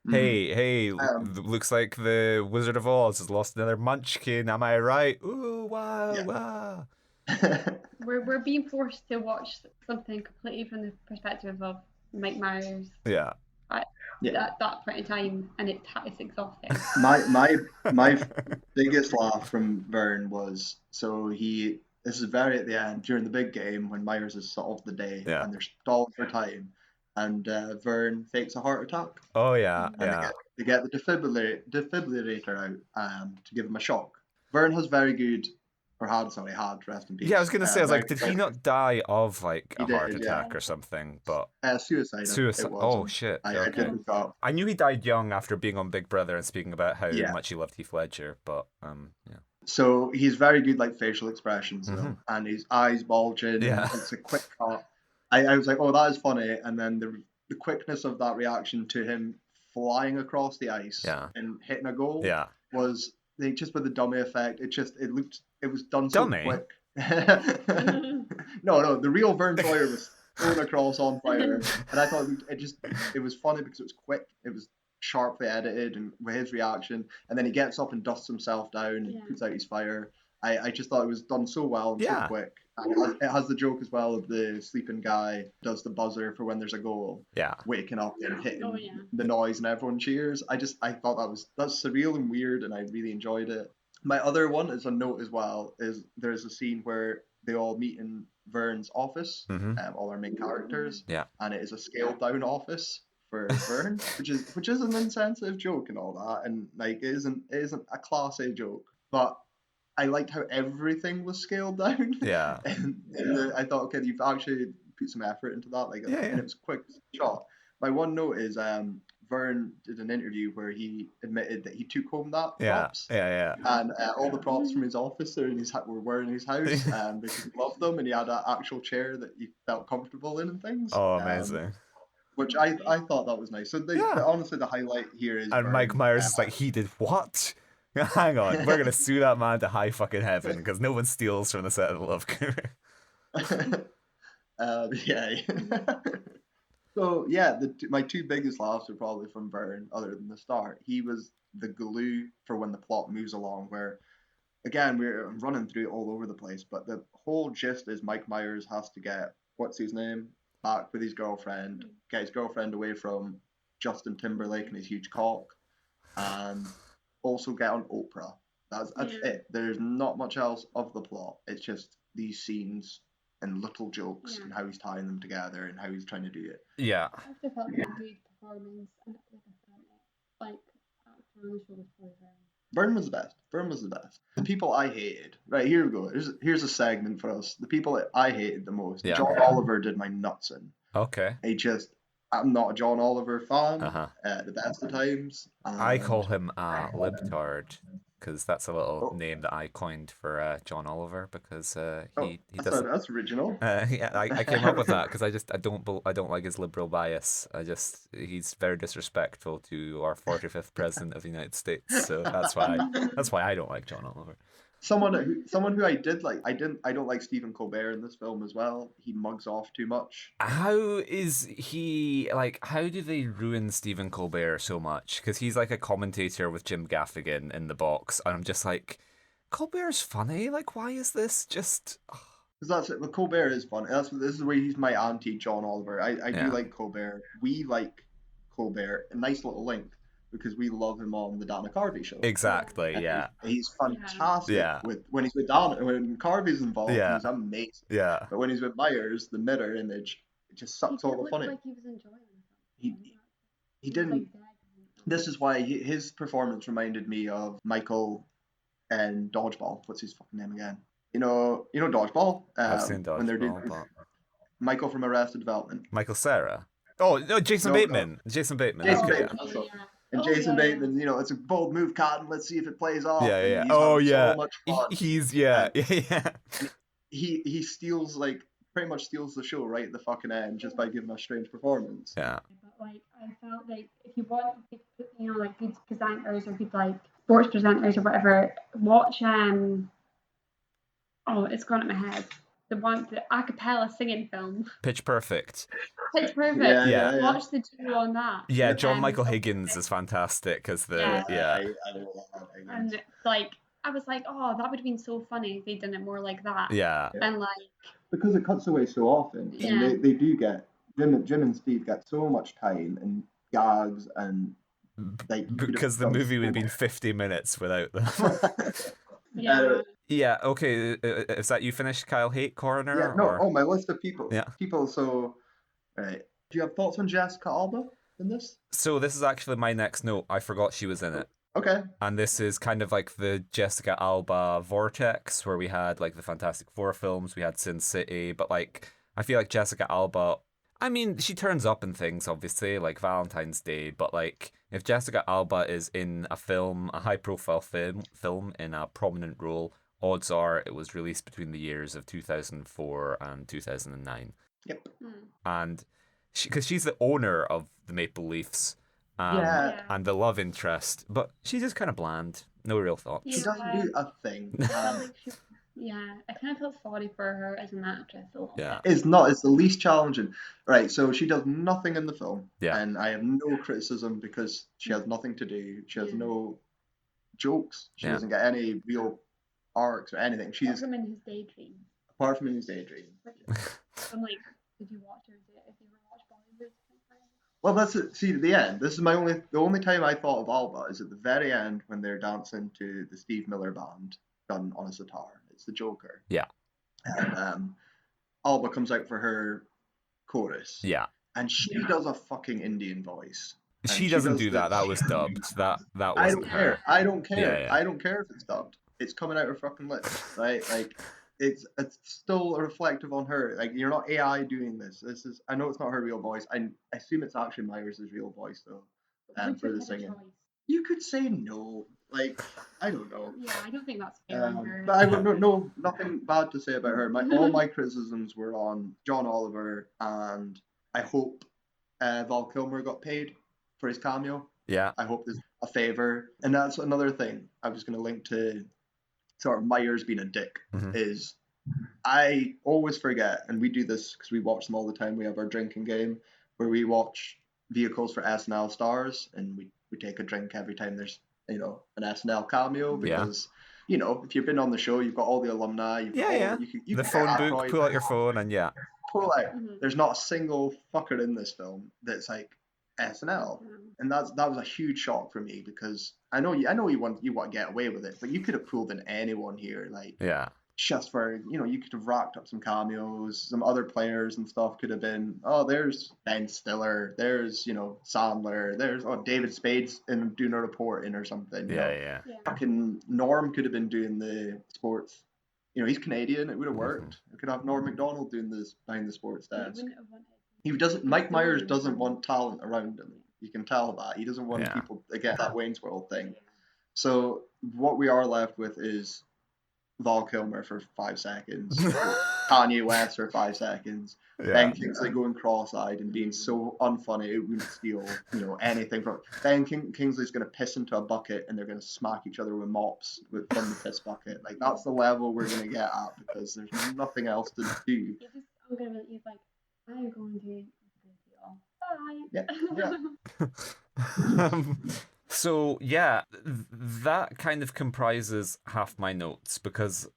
Hey, looks like the Wizard of Oz has lost another munchkin. Am I right? Ooh, wow. We're being forced to watch something completely from the perspective of Mike Myers. Yeah. At that point in time, and it's exhausting. My biggest laugh from Vern was this is very at the end during the big game when Myers has solved the day and they're stalled for time, and Vern fakes a heart attack. Oh yeah, They get the defibrillator out to give him a shock. Vern has very good. Had rest in peace. Yeah, I was gonna say, I was like, did he not die of like a heart attack or something? But suicide. Oh shit! I knew he died young after being on Big Brother and speaking about how much he loved Heath Ledger. But So he's very good, like facial expressions, and his eyes bulging. Yeah, it's a quick cut. I was like, oh, that is funny, and then the quickness of that reaction to him flying across the ice and hitting a goal was. Just with the dummy effect, it was done so quick. No, the real Vern Troyer was thrown across on fire, and I thought it was funny because it was quick, it was sharply edited, and with his reaction, and then he gets up and dusts himself down and puts out his fire. I just thought it was done so well and so quick. And it has the joke as well of the sleeping guy does the buzzer for when there's a goal. Yeah. Waking up and hitting the noise and everyone cheers. I thought that's surreal and weird, and I really enjoyed it. My other one is a note as well, is there's a scene where they all meet in Vern's office, all our main characters. Yeah. And it is a scaled down office for Vern, which is an insensitive joke and all that, and like it isn't a class A joke. But I liked how everything was scaled down. Yeah. and I thought, okay, you've actually put some effort into that. Like, and it was a quick shot. My one note is Vern did an interview where he admitted that he took home that props. Yeah. And all the props from his office were wearing in his house because he loved them, and he had an actual chair that he felt comfortable in and things. Oh, amazing. Which I thought that was nice. So honestly, the highlight here is. And Vern, Mike Myers is like, he did what? Hang on, we're gonna sue that man to high fucking heaven because no one steals from the set of The Love Guru. So my two biggest laughs are probably from Vern, other than the start. He was the glue for when the plot moves along. Where, again, we're running through it all over the place, but the whole gist is Mike Myers has to get what's his name back with his girlfriend, get his girlfriend away from Justin Timberlake and his huge cock, and also get on Oprah. That's it. There's not much else of the plot. It's just these scenes and little jokes and how he's tying them together and how he's trying to do it. Yeah. I also felt like a good performance, and like actor on the show was probably Vern was the best. The people I hated. Right, here we go. Here's a segment for us. The people that I hated the most. Yeah. John Oliver did my nuts in. Okay. I'm not a John Oliver fan at the best of times. I call him a libtard because that's a little name that I coined for John Oliver because he doesn't. That's original. I came up with that because I don't like his liberal bias. He's very disrespectful to our 45th president of the United States. So that's why I don't like John Oliver. Someone who I did like. I don't like Stephen Colbert in this film as well. He mugs off too much. How is he like? How do they ruin Stephen Colbert so much? Because he's like a commentator with Jim Gaffigan in the box, and I'm just like, Colbert's funny. Like, why is this just? Because that's it. But Colbert is funny. This is where he's my anti John Oliver. I do like Colbert. We like Colbert. A nice little link. Because we love him on the Dana Carvey show. Exactly, yeah. He's fantastic when he's with Dana. When Carvey's involved, he's amazing. Yeah. But when he's with Myers, the mirror image, it just sucks all the funny. Like he was enjoying it. He didn't. This is why his performance reminded me of Michael in Dodgeball. What's his fucking name again? Dodgeball. I've seen When they're doing Dodgeball, but Michael from Arrested Development. Michael Cera. Oh no, Jason No, Bateman. Jason Bateman. Jason Okay. Bateman. That's And Jason Bateman, it's a bold move, Cotton. Let's see if it plays off. Yeah, yeah. And he's Oh having yeah. so much fun. He's yeah. He steals pretty much steals the show right at the fucking end just by giving a strange performance. Yeah. But I felt like if you want good presenters or good sports presenters or whatever, watch it's gone at my head. The a cappella singing film. Pitch Perfect. Pitch Perfect. Yeah. Watch the duo on that. Yeah, John Michael Higgins is fantastic as the I don't love Higgins. And I was like, oh, that would have been so funny if they'd done it more like that. Yeah. And because it cuts away so often, and they do get Jim and Steve get so much time and gags and because the movie would have been 50 minutes without them. Yeah. Yeah, okay. Is that you finished, Kyle Hate Coroner? Yeah, no, my list of people. Yeah. People, so, right. Do you have thoughts on Jessica Alba in this? So this is actually my next note. I forgot she was in it. Okay. And this is kind of like the Jessica Alba vortex, where we had the Fantastic Four films, we had Sin City, but I feel like Jessica Alba, I mean, she turns up in things, obviously, like Valentine's Day, but if Jessica Alba is in a film, a high-profile film in a prominent role, odds are it was released between the years of 2004 and 2009. Yep. And because she's the owner of the Maple Leafs and the love interest, but she's just kind of bland. No real thoughts. She doesn't do a thing. I kind of felt sorry for her as an actress a little bit. It's the least challenging. Right, so she does nothing in the film. Yeah. And I have no criticism because she has nothing to do. She has no jokes. She doesn't get any real arcs or anything. Apart from in his daydream. I'm like, did you watch her? If you ever watched Bollywood? Well, that's it. See, at the end, this is the only time I thought of Alba is at the very end when they're dancing to the Steve Miller Band done on a sitar. It's the Joker. Yeah. And Alba comes out for her chorus. Yeah. And she does a fucking Indian voice. She doesn't do that. That was dubbed. That wasn't her. I don't care. Yeah. I don't care if it's dubbed. It's coming out her fucking lips, right? It's still reflective on her. You're not AI doing this. This is. I know it's not her real voice. I assume it's actually Myers' real voice though. For the singing. You could say no. I don't know. Yeah, I don't think that's fair on her. But I would no nothing bad to say about her. All my criticisms were on John Oliver, and I hope Val Kilmer got paid for his cameo. Yeah. I hope there's a favor, and that's another thing I was going to link to. Sort of Myers being a dick is I always forget, and we do this because we watch them all the time. We have our drinking game where we watch vehicles for SNL stars, and we take a drink every time there's an SNL cameo because if you've been on the show, you've got all the alumni. You the can phone book. Pull out your phone and pull out. There's not a single fucker in this film that's like SNL, and that was a huge shock for me because I know you want to get away with it, but you could have pulled in anyone here, just for you could have racked up some cameos, some other players and stuff could have been. Oh, there's Ben Stiller, there's Sandler, there's David Spade's in doing a reporting or something. Fucking Norm could have been doing the sports. He's Canadian. It would have worked. We could have Norm Macdonald doing this behind the sports desk. He doesn't. Mike Myers doesn't want talent around him. You can tell that he doesn't want people to get that Wayne's World thing. So what we are left with is Val Kilmer for 5 seconds, Kanye West for 5 seconds, Ben Kingsley going cross-eyed and being so unfunny it wouldn't steal anything from. Ben Kingsley's going to piss into a bucket and they're going to smack each other with mops from the piss bucket. That's the level we're going to get at because there's nothing else to do. I'm going to bye. So that kind of comprises half my notes because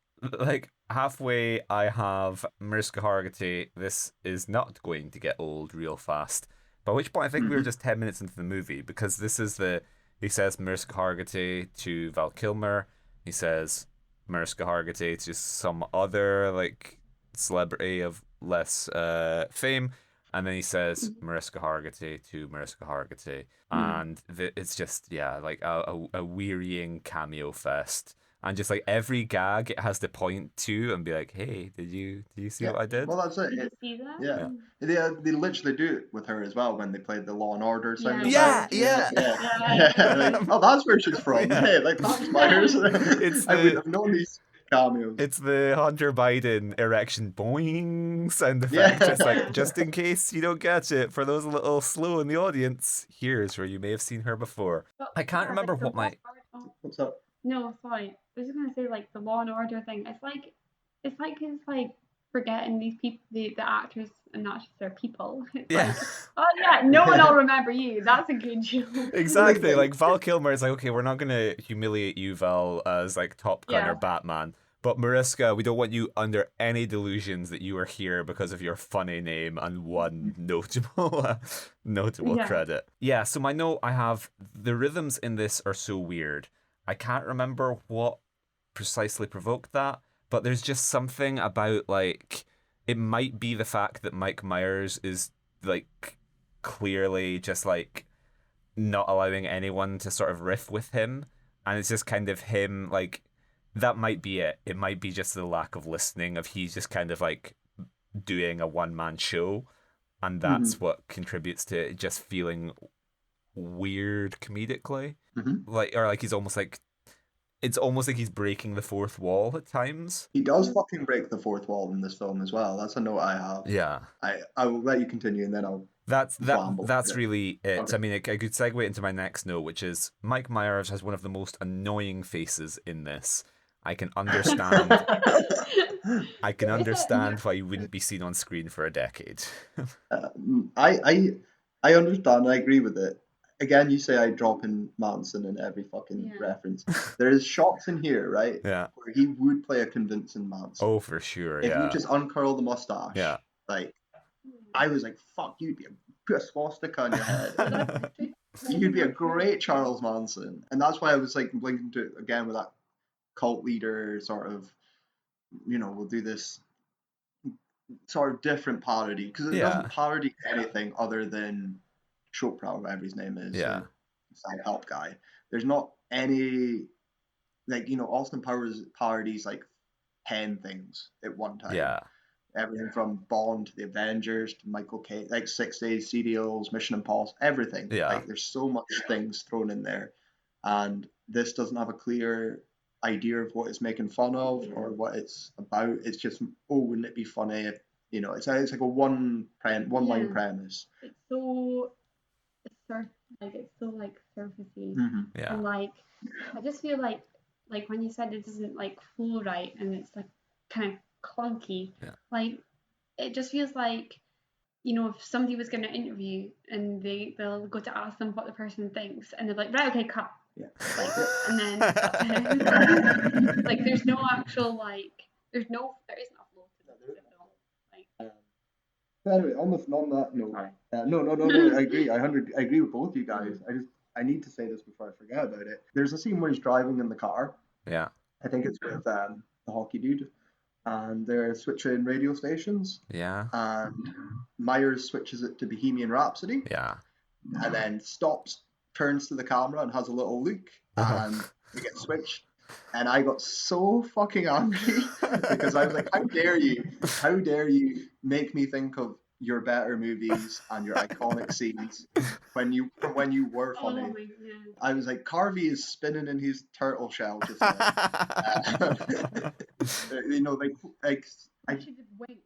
halfway I have Mariska Hargitay, this is not going to get old real fast. By which point I think we were just 10 minutes into the movie because this is he says Mariska Hargitay to Val Kilmer, he says Mariska Hargitay to some other celebrity of less fame, And then he says Mariska Hargitay to Mariska Hargitay, and it's just like a wearying cameo fest. And just like every gag, it has to point to and be like, "Hey, did you see what I did?" Well, that's it. Did you see that? Yeah. They literally do it with her as well when they played the Law and Order sound Yeah. Like, oh, that's where she's from. Hey, like that's Myers. I've known these cameos. It's the Hunter Biden erection boing sound effect, just in case you don't catch it. For those a little slow in the audience, here's where you may have seen her before. I can't remember what my. What's up? No, sorry. I was just gonna say like the Law and Order thing. It's like forgetting these people, the actors, and not just their people. It's like, oh yeah, no one will remember you. That's a good joke. Exactly. Like Val Kilmer is like, okay, we're not gonna humiliate you, Val, as like Top Gun or Batman. But Mariska, we don't want you under any delusions that you are here because of your funny name and one notable credit. Yeah, so my note I have, the rhythms in this are so weird. I can't remember what precisely provoked that, but there's just something about, like, it might be the fact that Mike Myers is, like, clearly just, like, not allowing anyone to sort of riff with him, and it's just kind of him, like, that might be it. It might be just the lack of listening of he's just kind of, like, doing a one-man show, and that's what contributes to it just feeling weird comedically. Like he's almost like, it's almost like he's breaking the fourth wall at times. He does fucking break the fourth wall in this film as well. That's a note I have. Yeah. I will let you continue and then I'll That's really it. Okay. I mean, I could segue into my next note, which is Mike Myers has one of the most annoying faces in this. I can understand. I can understand why he wouldn't be seen on screen for a decade. I understand. I agree with it. Again, you say I drop in Manson in every fucking reference. There is shots in here, right? Yeah. Where he would play a convincing Manson. Oh, for sure. If you just uncurl the mustache. Yeah. Like, I was like, fuck, you'd put a swastika on your head. You'd be a great Charles Manson. And that's why I was like linking to it again with that cult leader sort of, we'll do this sort of different parody. Because it doesn't parody anything other than Chopra, whatever his name is, side help guy. There's not any, like, Austin Powers parodies like 10 things at one time. Yeah. Everything from Bond to the Avengers to Michael Caine, like 6 Days, Serials, Mission Impossible, everything. Yeah. Like, there's so much things thrown in there. And this doesn't have a clear idea of what it's making fun of or what it's about. It's just, wouldn't it be funny if, it's like a one-line premise. It's so surfacey, and like I just feel like when you said it doesn't like flow right and it's like kind of clunky, like it just feels like if somebody was going to interview and they'll go to ask them what the person thinks and they're like, right, okay, cut, and then like there's no actual there isn't a flow to the film. Anyway, on that note, no, I agree. I agree with both you guys. I need to say this before I forget about it. There's a scene where he's driving in the car. Yeah. I think it's with the hockey dude, and they're switching radio stations. Yeah. And Myers switches it to Bohemian Rhapsody. Yeah. And then stops, turns to the camera, and has a little look, and it gets switched. And I got so fucking angry because I was like, how dare you make me think of your better movies and your iconic scenes when you were funny. Oh my God. I was like, Carvey is spinning in his turtle shell just now. I should just wait.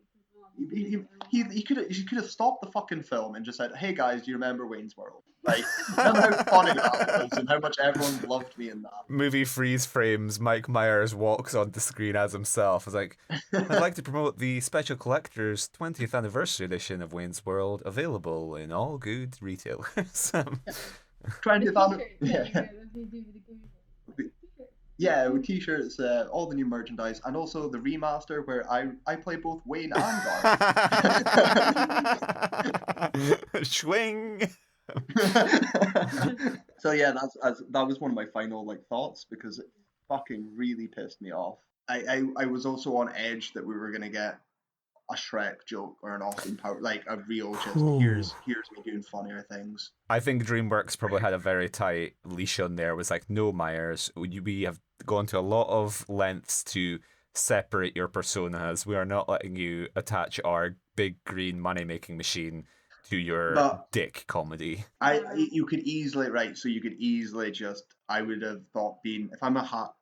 He could have stopped the fucking film and just said, "Hey guys, do you remember Wayne's World? Like, remember how funny that was and how much everyone loved me in that." Movie freeze frames. Mike Myers walks onto screen as himself. It's like, I'd like to promote the special collector's 20th anniversary edition of Wayne's World, available in all good retailers. 20th anniversary. Yeah, with t-shirts, all the new merchandise, and also the remaster where I play both Wayne and Garth. Swing. So yeah, that was one of my final thoughts because it fucking really pissed me off. I was also on edge that we were gonna get a Shrek joke or an Austin Power, like a real just here's me doing funnier things. I think DreamWorks probably had a very tight leash on there. It was like, no, Myers, we have gone to a lot of lengths to separate your personas. We are not letting you attach our big green money making machine to your dick comedy. You could easily, right, so you could easily just, I would have thought, if I'm a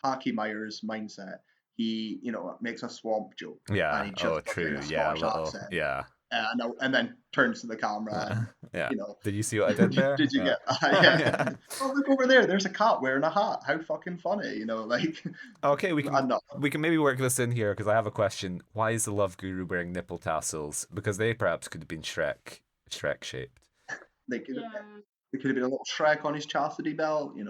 Hacky Myers mindset, he, makes a swamp joke. Yeah. And he just true. Yeah. accent. Yeah. And then turns to the camera. And, Did you see what I did there? Did you get that? Yeah. Oh, look over there. There's a cat wearing a hat. How fucking funny, like. Okay, we can maybe work this in here because I have a question. Why is the Love Guru wearing nipple tassels? Because they perhaps could have been Shrek shaped. They could have. There could have been a little Shrek on his chastity belt, He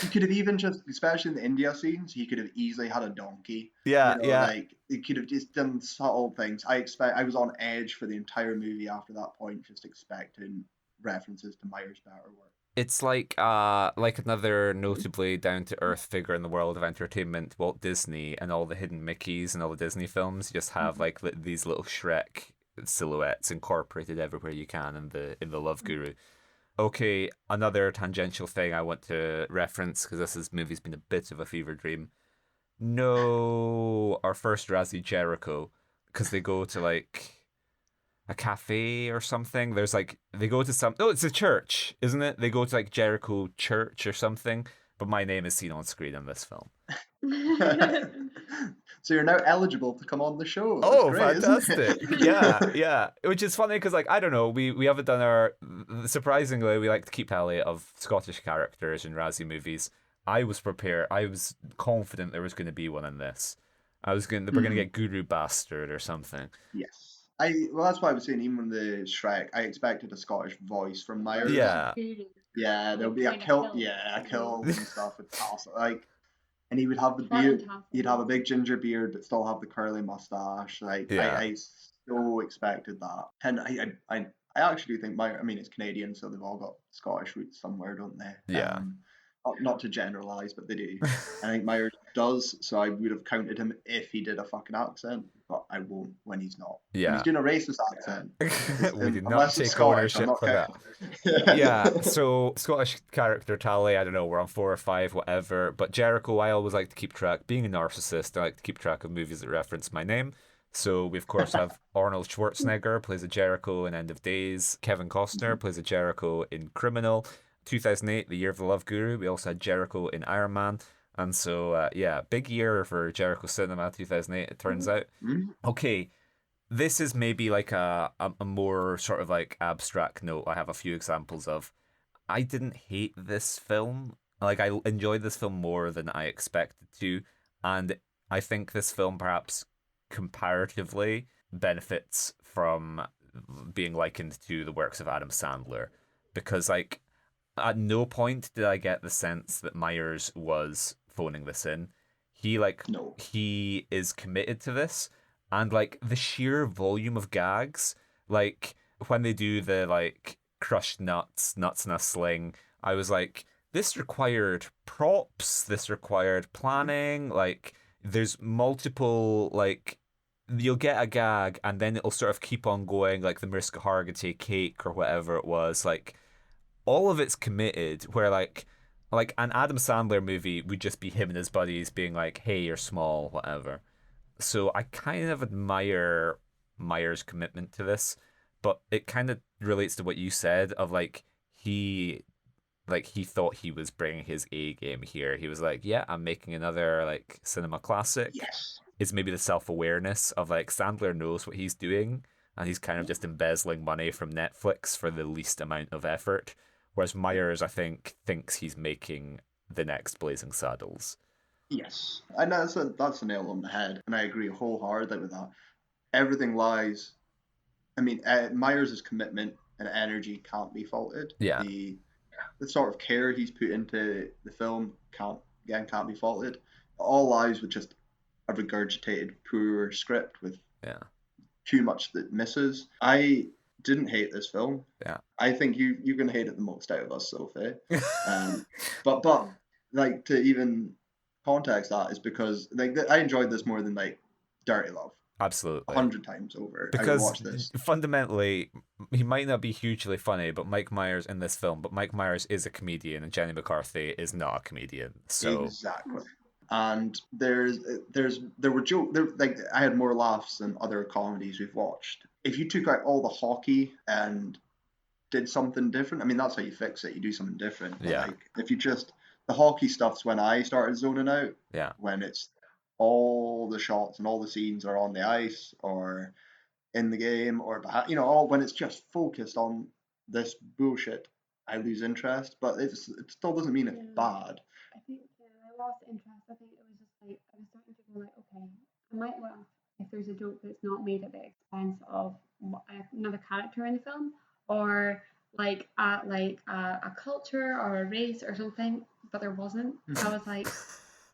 could have even just, especially in the India scenes, he could have easily had a donkey. Yeah. Like, he could have just done subtle things. I was on edge for the entire movie after that point, just expecting references to Myers' better work. It's like another notably down-to-earth figure in the world of entertainment, Walt Disney, and all the hidden Mickeys and all the Disney films just have like these little Shrek silhouettes incorporated everywhere you can in the Love Guru. Okay, another tangential thing I want to reference because this movie's been a bit of a fever dream. No, our first Razzie Jericho, because they go to like a cafe or something. There's like they go to it's a church, isn't it? They go to like Jericho Church or something. But my name is seen on screen in this film. So you're now eligible to come on the show. That's great, fantastic. Yeah. Which is funny because, like, I don't know, we haven't done surprisingly, we like to keep tally of Scottish characters in Razzie movies. I was prepared. I was confident there was going to be one in this. We're going to get Guru Bastard or something. Yes. That's why I was saying, even in the Shrek, I expected a Scottish voice from Myers. Yeah. Yeah, there'll be a kilt and stuff with tassel, and he would have the beard. He'd have a big ginger beard, but still have the curly mustache. I so expected that, and I actually think it's Canadian, so they've all got Scottish roots somewhere, don't they? Yeah. Not to generalize, but they do. I think Myers does, so I would have counted him if he did a fucking accent, but I won't when he's not. Yeah. When he's doing a racist accent. We did not take ownership for that. Yeah, so Scottish character tally, I don't know, we're on 4 or 5, whatever, but Jericho, I always like to keep track. Being a narcissist, I like to keep track of movies that reference my name. So we, of course, have Arnold Schwarzenegger, plays a Jericho in End of Days. Kevin Costner plays a Jericho in Criminal. 2008, the year of the Love Guru, we also had Jericho in Iron Man. And so, big year for Jericho cinema, 2008, it turns out. Okay, this is maybe like a more sort of like abstract note I have a few examples of. I didn't hate this film. Like, I enjoyed this film more than I expected to. And I think this film perhaps comparatively benefits from being likened to the works of Adam Sandler. Because, like, at no point did I get the sense that Myers was phoning this in. He is committed to this, and like the sheer volume of gags, like when they do the like crushed nuts in a sling, I was like, this required props, this required planning. Like, there's multiple, like, you'll get a gag and then it'll sort of keep on going, like the Mariska Hargitay cake or whatever it was. Like, all of it's committed, where like an Adam Sandler movie would just be him and his buddies being like, hey, you're small, whatever. So I kind of admire Myers' commitment to this, but it kind of relates to what you said of like he thought he was bringing his A game here. He was like, yeah, I'm making another like cinema classic. Yes. It's maybe the self-awareness of like Sandler knows what he's doing and he's kind of just embezzling money from Netflix for the least amount of effort. Whereas Myers, I think, thinks he's making the next Blazing Saddles. Yes. And that's a nail on the head. And I agree wholeheartedly with that. Everything lies... Myers' commitment and energy can't be faulted. Yeah. The sort of care he's put into the film can't be faulted. It all lies with just a regurgitated poor script with too much that misses. I didn't hate this film. Yeah. I think you're gonna hate it the most out of us, Sophie. But like, to even context that is because like I enjoyed this more than like Dirty Love. Absolutely. 100 times over. I would Because watch this. fundamentally, he might not be hugely funny, but Mike Myers in this film, but Mike Myers is a comedian, and Jenny McCarthy is not a comedian. So Exactly. And there were jokes, like, I had more laughs than other comedies we've watched. If you took out all the hockey and did something different, I mean, that's how you fix it. You do something different. But Yeah. like, if you just, the hockey stuff's when I started zoning out. Yeah. When it's all the shots and all the scenes are on the ice or in the game or behind, all when it's just focused on this bullshit, I lose interest. But it still doesn't mean it's bad. I think I lost interest. I think it was just like I was starting to go like, okay, I might laugh if there's a joke that's not made at the expense of another character in the film, or like a culture or a race or something. But there wasn't. So I was like,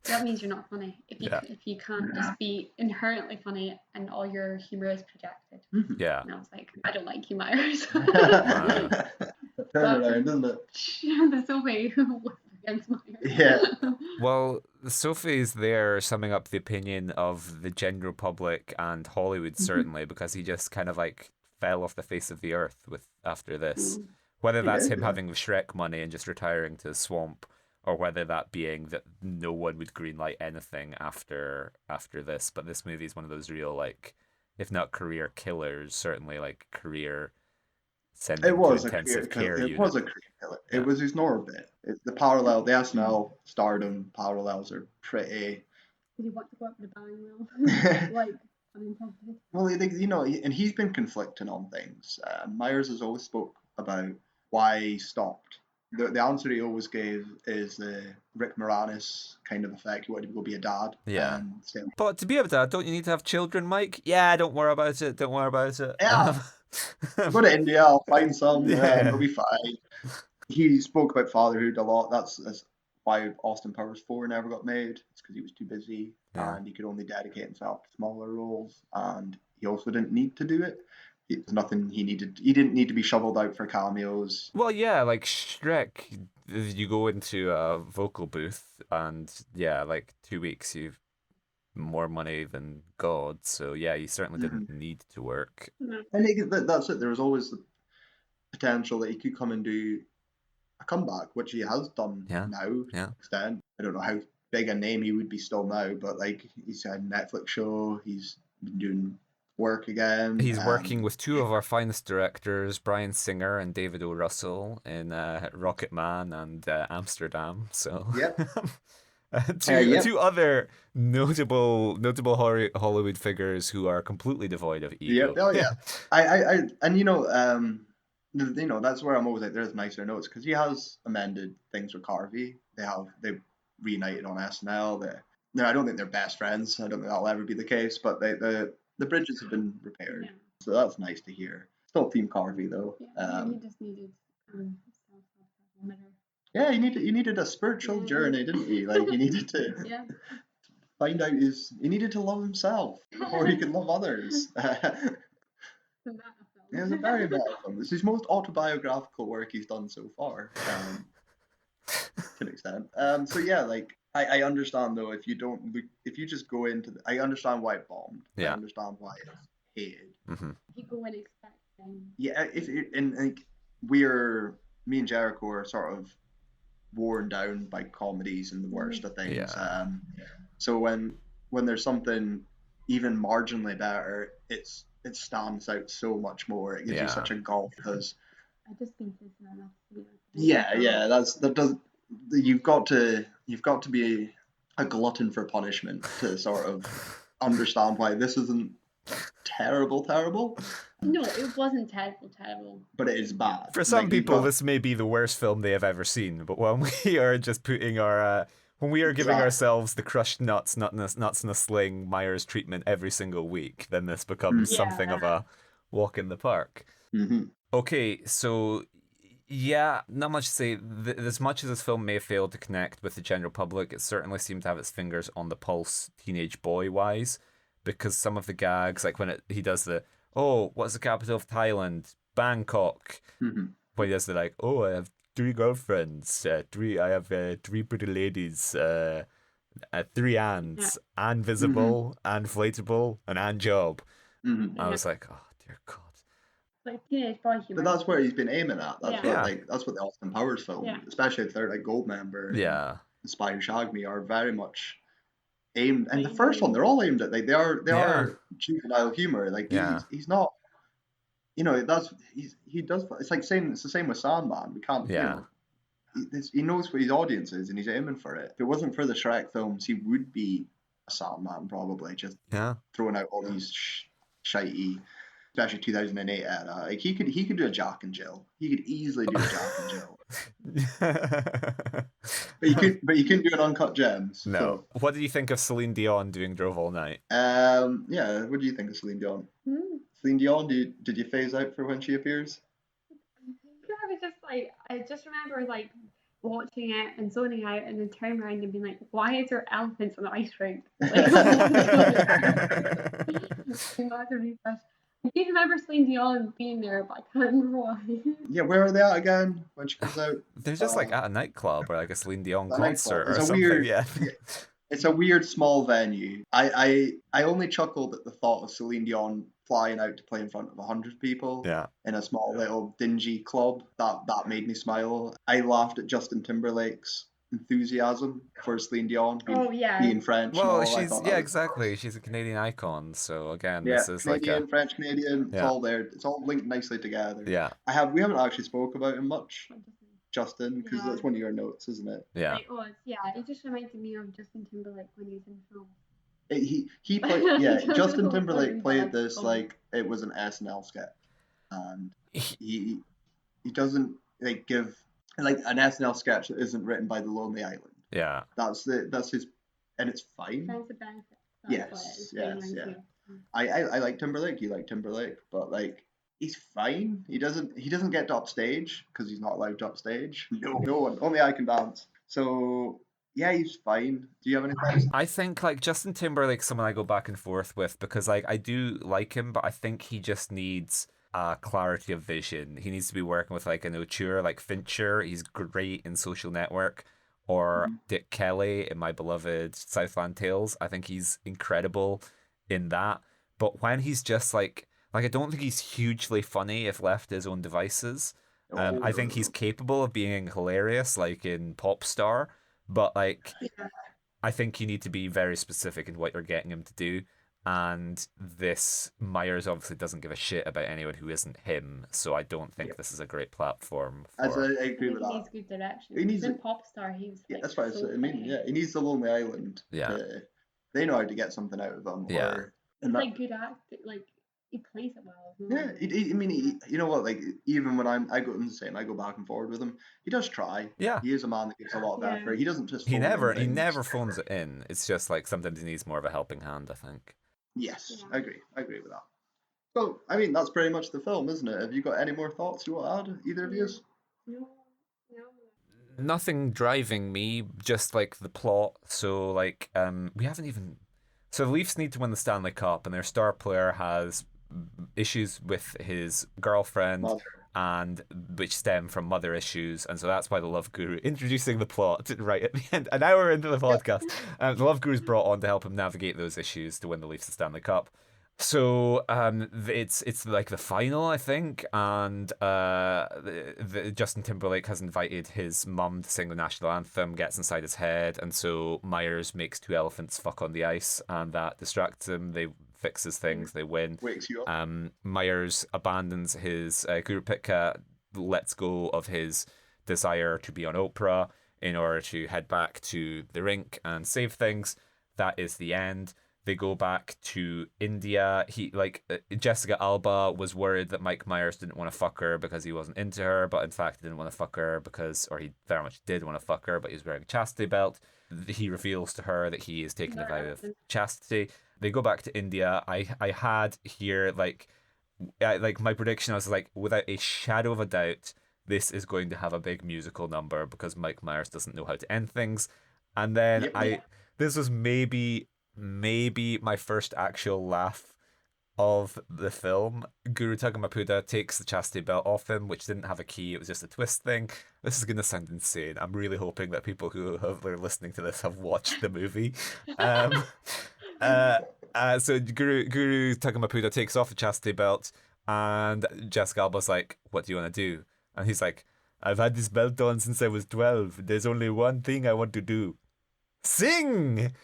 that means you're not funny if you can't just be inherently funny and all your humor is projected. Yeah. And I was like, I don't like you, Myers. Turn around, isn't it? The Sophie who was against Myers. Yeah. Well, Sophie's there summing up the opinion of the general public and Hollywood, certainly, because he just kind of like fell off the face of the earth after this. Whether that's him having the Shrek money and just retiring to the swamp, or whether that being that no one would greenlight anything after this. But this movie is one of those real, like, if not career killers, certainly like career sending to intensive care unit. It was a career killer. It was his normal bit. The SNL stardom parallels are pretty. Did he want to go up the bang though? Like, unintended. Well, and he's been conflicting on things. Myers has always spoke about why he stopped. The answer he always gave is the Rick Moranis kind of effect. He wanted to go be a dad. Yeah. But to be a dad, don't you need to have children, Mike? Yeah, don't worry about it. Don't worry about it. Yeah. Go to India, I'll find some. It'll be fine. He spoke about fatherhood a lot. That's why Austin Powers 4 never got made. It's because he was too busy and he could only dedicate himself to smaller roles. And he also didn't need to do it. It's nothing he needed. He didn't need to be shoveled out for cameos. Well, yeah, like Shrek, you go into a vocal booth and like 2 weeks you've more money than God. So yeah, you certainly didn't need to work. And that's it. There was always the potential that he could come and do a comeback, which he has done now. Yeah. Extent. I don't know how big a name he would be still now, but like he's had a Netflix show. He's been doing work again. He's working with two of our finest directors, Bryan Singer and David O. Russell, in Rocket Man and Amsterdam. So two other notable Hollywood figures who are completely devoid of ego. Yeah, oh yeah. I and that's where I'm always like, there's nicer notes, because he has amended things with Carvey. They've reunited on SNL. I don't think they're best friends. I don't think that'll ever be the case, but the bridges have been repaired, so that's nice to hear. Still Team Carvey though. He just needed yeah, he needed a spiritual journey, didn't he? Like he needed to find out he needed to love himself before he could love others. It was a very bad film. It's his most autobiographical work he's done so far, to an extent. So yeah, like I understand though, if you just go into I understand why it bombed. Yeah. I understand why it's hated. Mm-hmm. You go and expect things. Yeah, me and Jericho are sort of worn down by comedies and the worst of things. Yeah. So when there's something even marginally better, it stands out so much more. It gives you such a gulf, because I just think it's enough. You've got to be a glutton for punishment to sort of understand why this isn't terrible. No, it wasn't terrible. But it is bad. For some people, this may be the worst film they have ever seen. But when we are just putting when we are giving ourselves the crushed nuts in a sling Myers treatment every single week, then this becomes something of a walk in the park. Mm-hmm. Okay, so yeah, not much to say. As much as this film may have failed to connect with the general public, it certainly seemed to have its fingers on the pulse teenage boy-wise, because some of the gags, like when he does the, what's the capital of Thailand? Bangkok. Mm-hmm. When he does the, like, I have 3 girlfriends, I have 3 pretty ladies, Three ands, and visible, and inflatable, and job. I was like, oh dear God. Like teenage boy humor. But that's where he's been aiming at. That's Yeah. what that's what the Austin Powers film, especially if they're like Goldmember and Spy Shag Me, are very much aimed. And the first one, they're all aimed at, like, they are juvenile humor. Like he's not, he does. It's like saying it's the same with Sandman. We can't. He knows what his audience is, and he's aiming for it. If it wasn't for the Shrek films, he would be a Sandman probably, just throwing out all these shitey, especially 2008 era. Like he could do a Jack and Jill. He could easily do a Jack and Jill. but you couldn't do an Uncut Gems. No. So. What did you think of Celine Dion doing Drove All Night? Yeah. What do you think of Celine Dion? Celine Dion, did you phase out for when she appears? I was just like, I just remember like watching it and zoning out, and then turning around and being like, why is there elephants on the ice rink? Like, I do remember Celine Dion being there, but I can't remember why. Yeah, where are they at again when she comes out? They're just like at a nightclub or like a Celine Dion concert or something. It's a weird small venue. I only chuckled at the thought of Celine Dion flying out to play in front of 100 people in a small little dingy club. That made me smile. I laughed at Justin Timberlake's enthusiasm for Celine Dion being French. Well, exactly. She's a Canadian icon. So again, this is Canadian, like French Canadian. It's all there. It's all linked nicely together. Yeah. We haven't actually spoke about him much, Justin, because that's one of your notes, isn't it? Yeah. It was. Yeah. It just reminded me of Justin Timberlake when he was in film. He played. Justin Timberlake played this like it was an SNL sketch, and he doesn't like give like an SNL sketch that isn't written by The Lonely Island. Yeah, that's his, and it's fine. That's the benefit. Yes. I like Timberlake. You like Timberlake, but like he's fine. He doesn't get to upstage because he's not allowed to upstage. No one. Only I can dance. So. Yeah, he's fine. Do you have any thoughts? I think like Justin Timberlake's someone I go back and forth with because like I do like him, but I think he just needs clarity of vision. He needs to be working with like an auteur like Fincher. He's great in Social Network, or Dick Kelly in My Beloved Southland Tales. I think he's incredible in that. But when he's just like I don't think he's hugely funny if left to his own devices. I think he's capable of being hilarious, like in Pop Star. But like, I think you need to be very specific in what you're getting him to do. And this Myers obviously doesn't give a shit about anyone who isn't him. So I don't think this is a great platform. I agree with that. He needs good direction. He needs in Pop Star. He was that's right. So, I mean, he needs The Lonely Island. Yeah, they know how to get something out of him. Yeah, it's like good acting. Like. He plays it well. Yeah, you know what? Like even when I go the same, I go back and forward with him. He does try. Yeah, he is a man that gives a lot of effort. He doesn't just. He never phones it in. It's just like sometimes he needs more of a helping hand, I think. Yes, I agree with that. So I mean, that's pretty much the film, isn't it? Have you got any more thoughts you want to add? Either of you? No. Nothing driving me, just like the plot. So like, we haven't even. So the Leafs need to win the Stanley Cup, and their star player has issues with his girlfriend, and which stem from mother issues, and so that's why the Love Guru, introducing the plot right at the end, an hour into the podcast, the Love Guru is brought on to help him navigate those issues to win the Leafs the Stanley Cup. So it's like the final, I think, and Justin Timberlake has invited his mum to sing the national anthem, gets inside his head, and so Myers makes two elephants fuck on the ice, and that distracts him. They fixes things, they win. Wakes you up. Myers abandons his Guru Pitka, lets go of his desire to be on Oprah in order to head back to the rink and save things. That is the end. They go back to India. Jessica Alba was worried that Mike Myers didn't want to fuck her because he wasn't into her, but in fact he didn't want to fuck her or he very much did want to fuck her, but he was wearing a chastity belt. He reveals to her that he is taking a vow of chastity. They go back to India. I had here like my prediction. I was like, without a shadow of a doubt, this is going to have a big musical number because Mike Myers doesn't know how to end things. And then this was maybe my first actual laugh of the film, Guru Tagamapuda takes the chastity belt off him, which didn't have a key, it was just a twist thing. This is going to sound insane. I'm really hoping that people who are listening to this have watched the movie. So Guru Tagamapuda takes off the chastity belt, and Jessica Alba's like, "What do you want to do?" And he's like, "I've had this belt on since I was 12. There's only one thing I want to do. Sing!"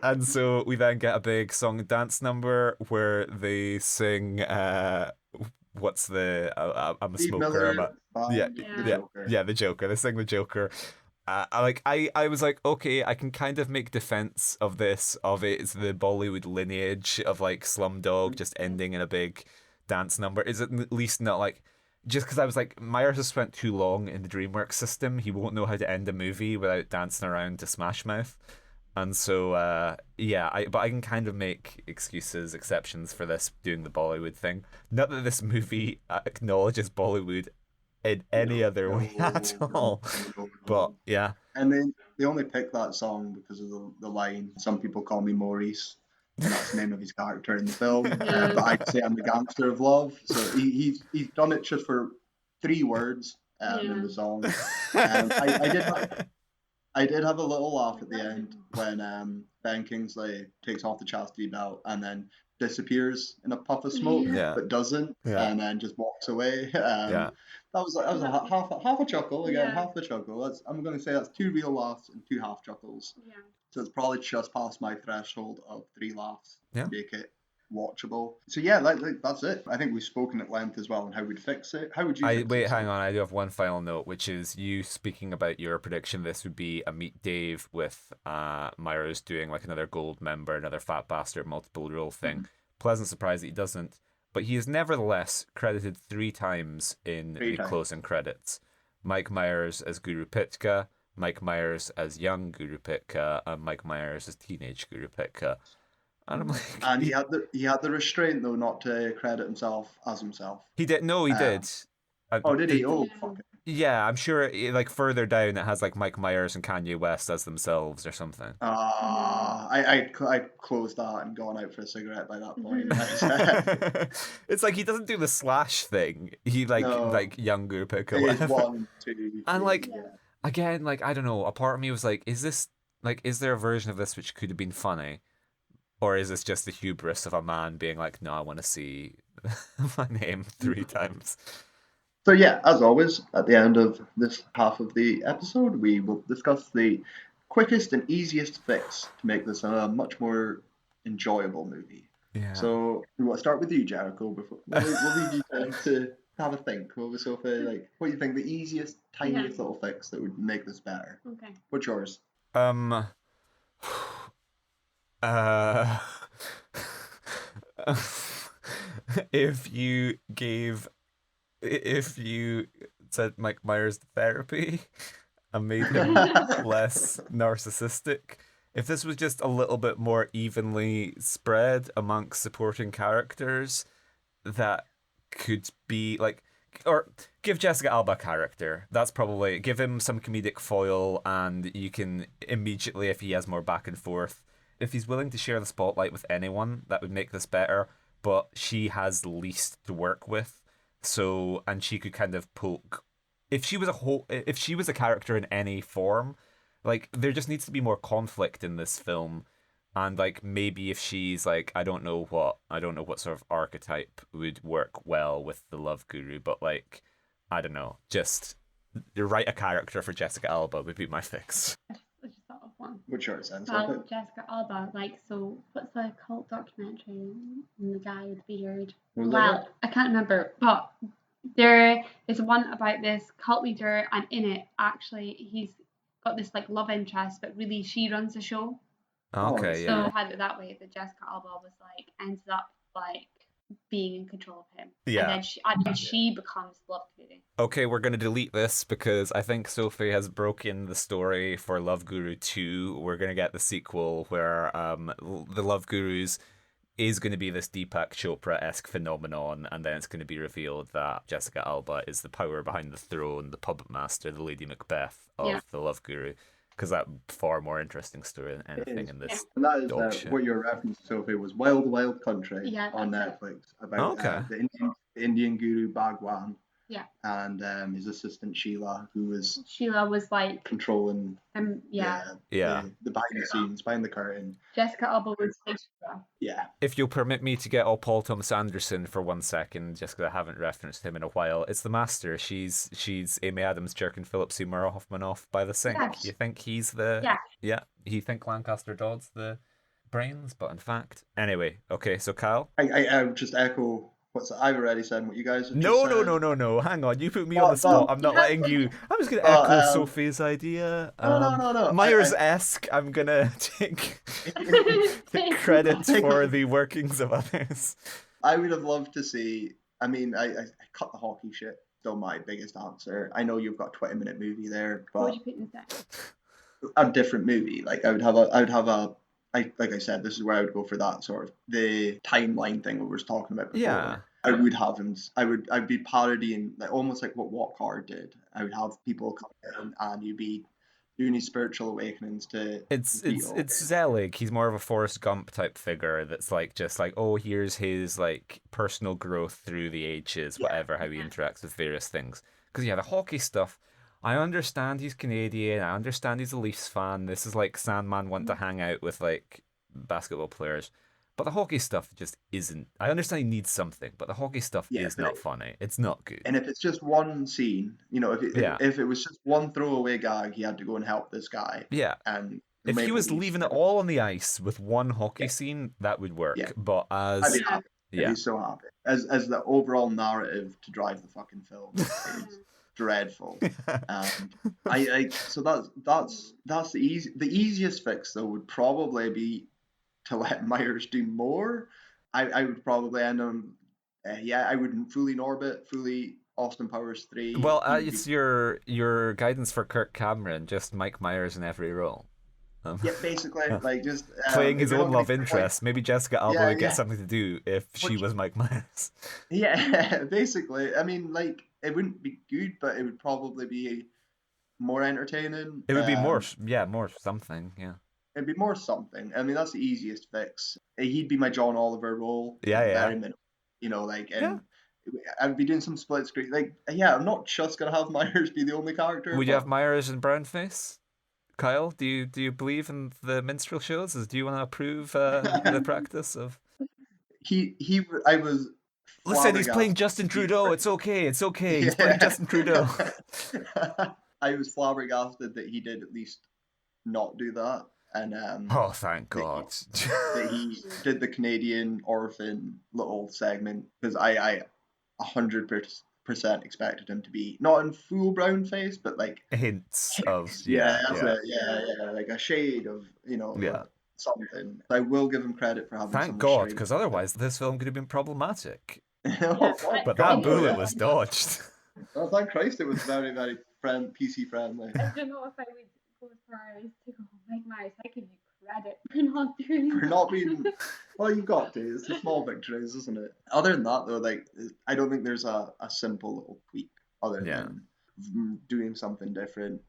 And so we then get a big song and dance number where they sing what's the I'm a Steve smoker. Miller, The Joker. They sing the Joker. I was like, okay, I can kind of make defense of this, of it's the Bollywood lineage of like Slumdog just ending in a big dance number. Is it at least not like, just because I was like, Myers has spent too long in the DreamWorks system, he won't know how to end a movie without dancing around to Smash Mouth. And so, but I can kind of make exceptions for this doing the Bollywood thing. Not that this movie acknowledges Bollywood in any other way at all. But yeah. And then they only picked that song because of the line, "Some people call me Maurice." And that's the name of his character in the film. But I'd say I'm the gangster of love. So he's done it just for 3 words in the song. I did have a little laugh at the end when Ben Kingsley takes off the chastity belt and then disappears in a puff of smoke, but doesn't, and then just walks away. That was half a chuckle again, half a chuckle. I'm going to say that's 2 real laughs and 2 half chuckles. Yeah. So it's probably just past my threshold of 3 laughs to make it watchable. So yeah, that's it. I think we've spoken at length as well on how we'd fix it. How would you hang on, I do have one final note, which is you speaking about your prediction this would be a Meet Dave with Myers doing like another gold member, another fat bastard multiple role thing. Pleasant surprise that he doesn't, but he is nevertheless credited 3 times in the closing credits. Mike Myers as Guru Pitka, Mike Myers as young Guru Pitka, and Mike Myers as teenage Guru Pitka. And I'm like, and he had the restraint though not to credit himself as himself. He did. No, he did. Did he? Oh, fuck it. Yeah, I'm sure. Like further down, it has like Mike Myers and Kanye West as themselves or something. I closed that and gone out for a cigarette by that point. It's like he doesn't do the slash thing. He like young Guru Pitka. It is 1, 2, and like again, like I don't know. A part of me was like, is there a version of this which could have been funny? Or is this just the hubris of a man being like, no, I want to see my name 3 times? So yeah, as always, at the end of this half of the episode, we will discuss the quickest and easiest fix to make this a much more enjoyable movie. Yeah. So we want to start with you, Jericho. Before we'll leave you to have a think. Sophie, like, what do you think the easiest, tiniest little fix that would make this better? Okay. What's yours? If you said Mike Myers therapy and made him less narcissistic, if this was just a little bit more evenly spread amongst supporting characters, that could be like, or give Jessica Alba a character. That's probably, give him some comedic foil, and you can immediately, if he has more back and forth, if he's willing to share the spotlight with anyone, that would make this better. But she has the least to work with, so, and she could kind of poke. If she was a character in any form, like, there just needs to be more conflict in this film, and like maybe if she's like, I don't know what sort of archetype would work well with the love guru, but like, I don't know, just write a character for Jessica Alba would be my fix. One. What's yours, then? Well, Jessica Alba, so what's the cult documentary and the guy with the beard? Well, I can't remember, but there is one about this cult leader, and in it, actually, he's got this like love interest, but really she runs the show. Okay, so I had it that way that Jessica Alba was like ends up like being in control of him. Yeah. And then she becomes Love Guru. Okay, we're going to delete this because I think Sophie has broken the story for Love Guru 2. We're going to get the sequel where the Love Gurus is going to be this Deepak Chopra-esque phenomenon, and then it's going to be revealed that Jessica Alba is the power behind the throne, the puppet master, the Lady Macbeth of the Love Guru. because that's far more interesting story than anything in this. And that is dog shit. what your reference, Sophie, was Wild Wild Country on that's Netflix about the Indian guru Bhagwan. Yeah. And his assistant Sheila was like controlling the behind the scenes, behind the curtain. Jessica Alba was like Sheila. Yeah. If you'll permit me to get all Paul Thomas Anderson for 1 second, just because I haven't referenced him in a while, it's the Master. She's Amy Adams jerking Philip Seymour Hoffman off by the sink. Yes. You think he's the... Yeah. You think Lancaster Dodd's the brains, but in fact... Anyway, okay, so Kyle? I would just echo... I've already said what you guys have No. Hang on, you put me on the spot. I'm not letting you. I'm just going to echo Sophie's idea. No. Myers-esque. I'm going to take credit for the workings of others. I would have loved to see. I mean, I cut the hockey shit. Still my biggest answer. I know you've got a 20-minute movie there, but what would you put instead? A different movie. Like I would have a. Like I said, this is where I would go for that sort of the timeline thing we were talking about before. Yeah. I would have him. I'd be parodying almost like what Walk Hard did. I would have people come in and you'd be doing these spiritual awakenings to. It's Zelig. He's more of a Forrest Gump type figure. That's like just like, oh, here's his like personal growth through the ages, whatever, how he interacts with various things. Because the hockey stuff. I understand he's Canadian. I understand he's a Leafs fan. This is like Sandman wanting to hang out with like basketball players. But the hockey stuff just isn't. I understand he needs something, but the hockey stuff is not funny. It's not good. And if it's just one scene, if it was just one throwaway gag, he had to go and help this guy. Yeah. And if he was leaving it all on the ice with one hockey scene, that would work. Yeah. But as I'd be happy. I'd be so happy. As the overall narrative to drive the fucking film is dreadful. And so that's the easiest fix though would probably be to let Myers do more. I would probably end on I wouldn't fully Norbit, fully Austin Powers 3. Well, it's your guidance for Kirk Cameron, just Mike Myers in every role. Yeah, basically, like just playing his own love interest. Maybe Jessica Alba would get something to do if she was Mike Myers. Yeah, basically. I mean, like it wouldn't be good, but it would probably be more entertaining. It would be more something. Yeah. It'd be more something. I mean, that's the easiest fix. He'd be my John Oliver role. Yeah. Very minimal, I would be doing some split screen. I'm not just gonna have Myers be the only character. Would you have Myers in brownface? Kyle, do you believe in the minstrel shows? Do you want to approve the practice of? I was. Listen, he's playing Justin Trudeau. It's okay. He's playing Justin Trudeau. I was flabbergasted that he did at least not do that. And oh, thank God that he did the Canadian orphan little segment, because I 100% expected him to be not in full brown face, but like hints of like a shade of something. I will give him credit for having. Thank God, because otherwise this film could have been problematic. But that bullet was dodged. Oh, thank Christ, it was very, very PC friendly. I don't know if I would go as far as to go, Mike Myers, I give you credit for not doing For not being... Well, you've got to. It's the small victories, isn't it? Other than that, though, like, I don't think there's a simple little tweak other than doing something different.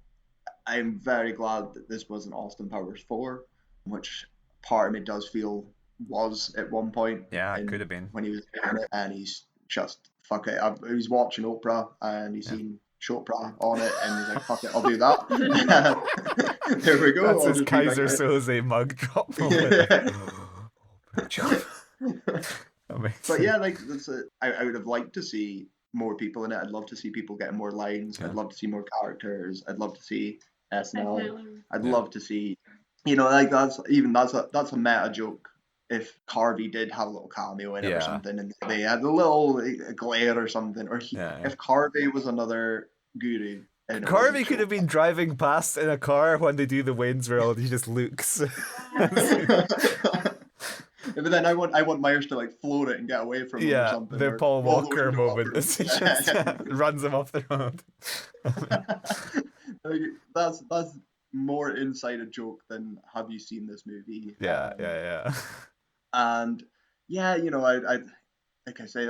I'm very glad that this wasn't Austin Powers 4, which part of me does feel was at one point. Yeah, it could have been. When he was doing it, and he's just, fuck it. He was watching Oprah, and he's seen Chopra on it, and he's like, fuck it, I'll do that. There we go. That's his Kaiser Soze mug drop moment. But yeah, like I would have liked to see more people in it. I'd love to see people getting more lines. I'd love to see more characters. I'd love to see SNL. I'd love to see, like that's a meta joke. If Carvey did have a little cameo in it or something, and they had a little glare or something, or if Carvey was another guru. Carvey could have been driving past in a car when they do the Wayne's World. He just looks. But then I want Myers to like float it and get away from him or something. The Paul Walker moment. He just runs him off the road. That's more inside a joke than have you seen this movie? Yeah. And I like I say,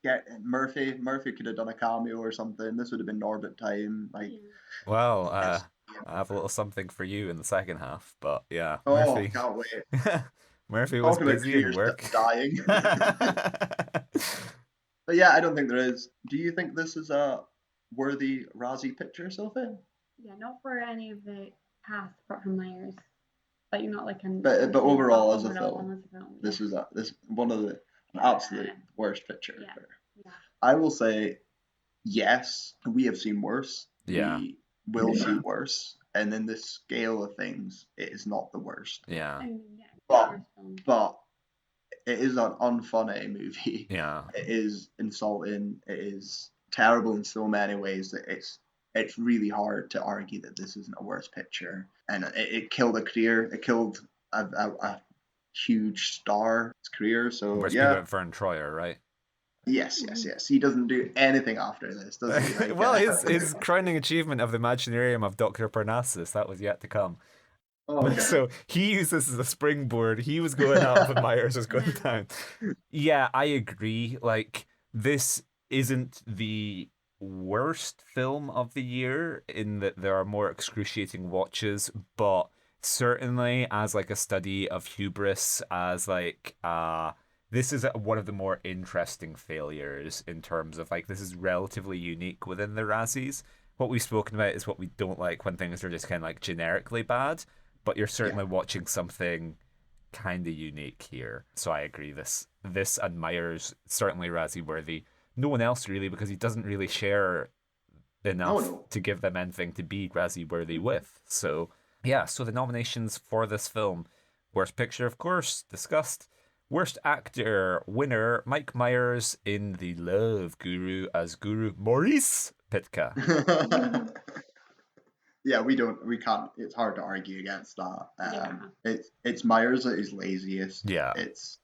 get Murphy. Murphy could have done a cameo or something. This would have been Norbit time. Like, I have a little something for you in the second half, but yeah, Oh, Murphy. can't wait. Murphy was Talking about busy in careers work. dying. But yeah, I don't think there is. Do you think this is a worthy Razzie picture, Sophie? Yeah, not for any of the cast apart from Myers. Like not like an. But overall, as a overall film, as a film. this is one of the absolute worst picture. Yeah. Yeah. I will say, yes, we have seen worse. Yeah. We will see worse, and in this scale of things, it is not the worst. Yeah. I mean, yeah, it's the worst film. But it is an unfunny movie. Yeah. It is insulting. It is terrible in so many ways that it's really hard to argue that this isn't a worse picture. And it killed a career. It killed a huge star's career. So We're speaking about Vern Troyer, right? Yes. He doesn't do anything after this, does he? Like, well, his crowning achievement of the Imaginarium of Dr. Parnassus, that was yet to come. Oh, okay. So he used this as a springboard. He was going up and Myers was going down. Yeah, I agree. Like, this isn't the worst film of the year in that there are more excruciating watches, but certainly as like a study of hubris, as like this is one of the more interesting failures in terms of like this is relatively unique within the Razzies. What we've spoken about is what we don't like when things are just kind of like generically bad, but you're certainly watching something kind of unique here. So I agree. This and Myers certainly Razzie worthy. No one else really, because he doesn't really share enough to give them anything to be Razzie worthy with. So yeah, so the nominations for this film: Worst Picture, of course, discussed. Worst Actor winner Mike Myers in The Love Guru as Guru Maurice Pitka. Yeah, we can't. It's hard to argue against that. It's Myers at his laziest. Yeah,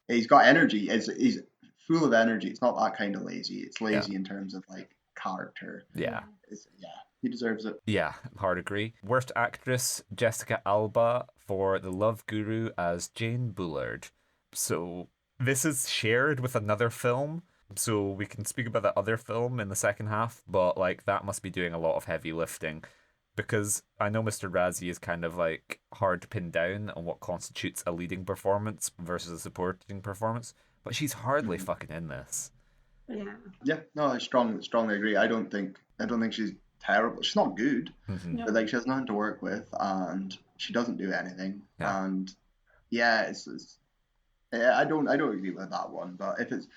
he's got energy. He's full of energy. It's not that kind of lazy. It's lazy in terms of like character. Yeah. He deserves it. Yeah, hard agree. Worst Actress Jessica Alba for The Love Guru as Jane Bullard. So this is shared with another film, so we can speak about that other film in the second half, but like that must be doing a lot of heavy lifting, because I know Mr. Razzie is kind of like hard to pin down on what constitutes a leading performance versus a supporting performance, but she's hardly fucking in this. Yeah, no, I strongly agree. I don't think she's terrible. She's not good, but like she has nothing to work with, and she doesn't do anything. Yeah. And I don't agree with that one. But if it's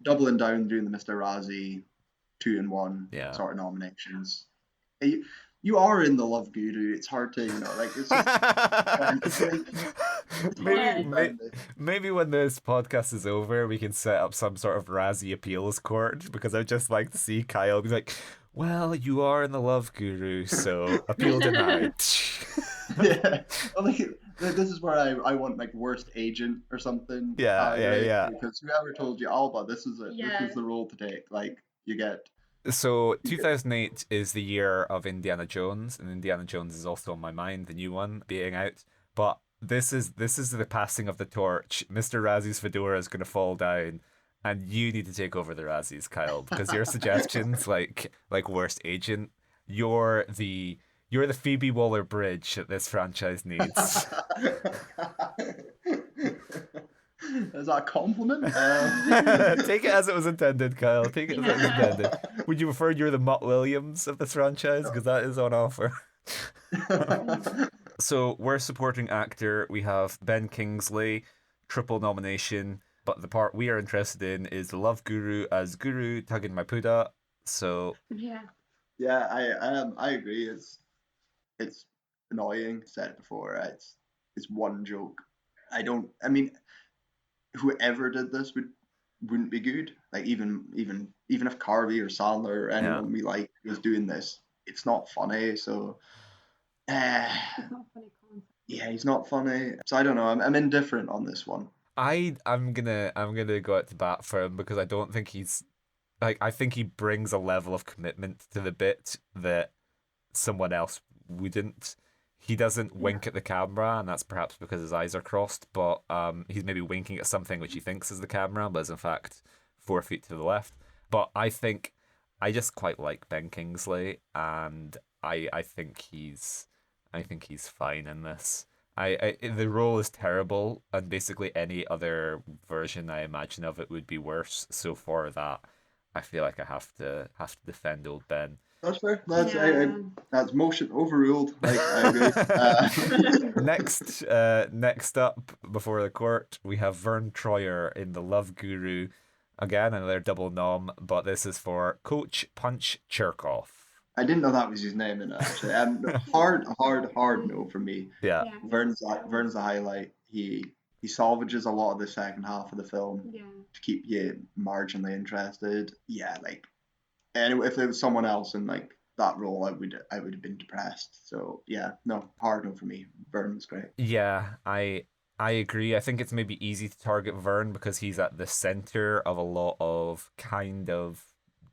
doubling down doing the Mr. Razzie 2-in-1 sort of nominations, you are in The Love Guru. It's hard to like. It's just, maybe when this podcast is over, we can set up some sort of Razzie appeals court, because I'd just like to see Kyle be like, well, you are in The Love Guru, so appeal denied. Yeah, well, like, this is where I want like worst agent or something. Yeah. Because whoever told you, Alba, this is the role to take. Like you get. So 2008 is the year of Indiana Jones, and Indiana Jones is also on my mind, the new one being out. But this is the passing of the torch. Mr. Razzie's fedora is going to fall down, and you need to take over the Razzies, Kyle, because your suggestions, like worst agent, you're the Phoebe Waller-Bridge that this franchise needs. Is that a compliment? Take it as it was intended, Kyle. Take it as it was intended. Would you prefer you're the Mutt Williams of this franchise? Because that is on offer. So, worst supporting actor, we have Ben Kingsley, triple nomination. But the part we are interested in is The Love Guru as Guru Tugin Mapuda. So I agree. It's annoying. Said it before. It's one joke. I mean, whoever did this wouldn't be good. Like even if Carvey or Sandler or anyone we like was doing this, it's not funny. So it's not funny concept. Yeah, he's not funny. So I don't know. I'm indifferent on this one. I'm gonna go out to bat for him, because I don't think he's like, I think he brings a level of commitment to the bit that someone else wouldn't. He doesn't wink at the camera, and that's perhaps because his eyes are crossed, but he's maybe winking at something which he thinks is the camera, but is in fact 4 feet to the left. But I think I just quite like Ben Kingsley, and I think he's I think he's fine in this. The role is terrible, and basically any other version I imagine of it would be worse. So for that, I feel like I have to defend old Ben. That's fair. That's motion overruled. Like, I agree. Next up before the court, we have Vern Troyer in The Love Guru. Again, another double nom, but this is for Coach Punch Cherkov. I didn't know that was his name in it, actually. Hard no for me. Yeah. Vern's the highlight. He salvages a lot of the second half of the film to keep you marginally interested. Yeah, like, and if it was someone else in like that role, I would have been depressed. So yeah, no, hard no for me. Vern was great. Yeah, I agree. I think it's maybe easy to target Vern because he's at the center of a lot of kind of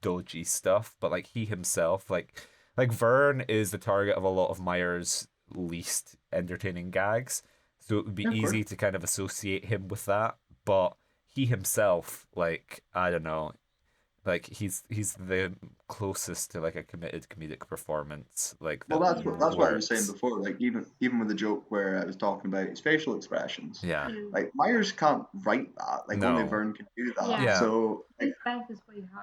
dodgy stuff, but like he himself, like Vern is the target of a lot of Meyer's least entertaining gags, so it would be easy to kind of associate him with that. But he himself, like, I don't know, like he's the closest to like a committed comedic performance. Like, well, that's what I was saying before. Like even with the joke where I was talking about his facial expressions. Yeah. Like Myers can't write that. Like only Vern can do that. Yeah. So like,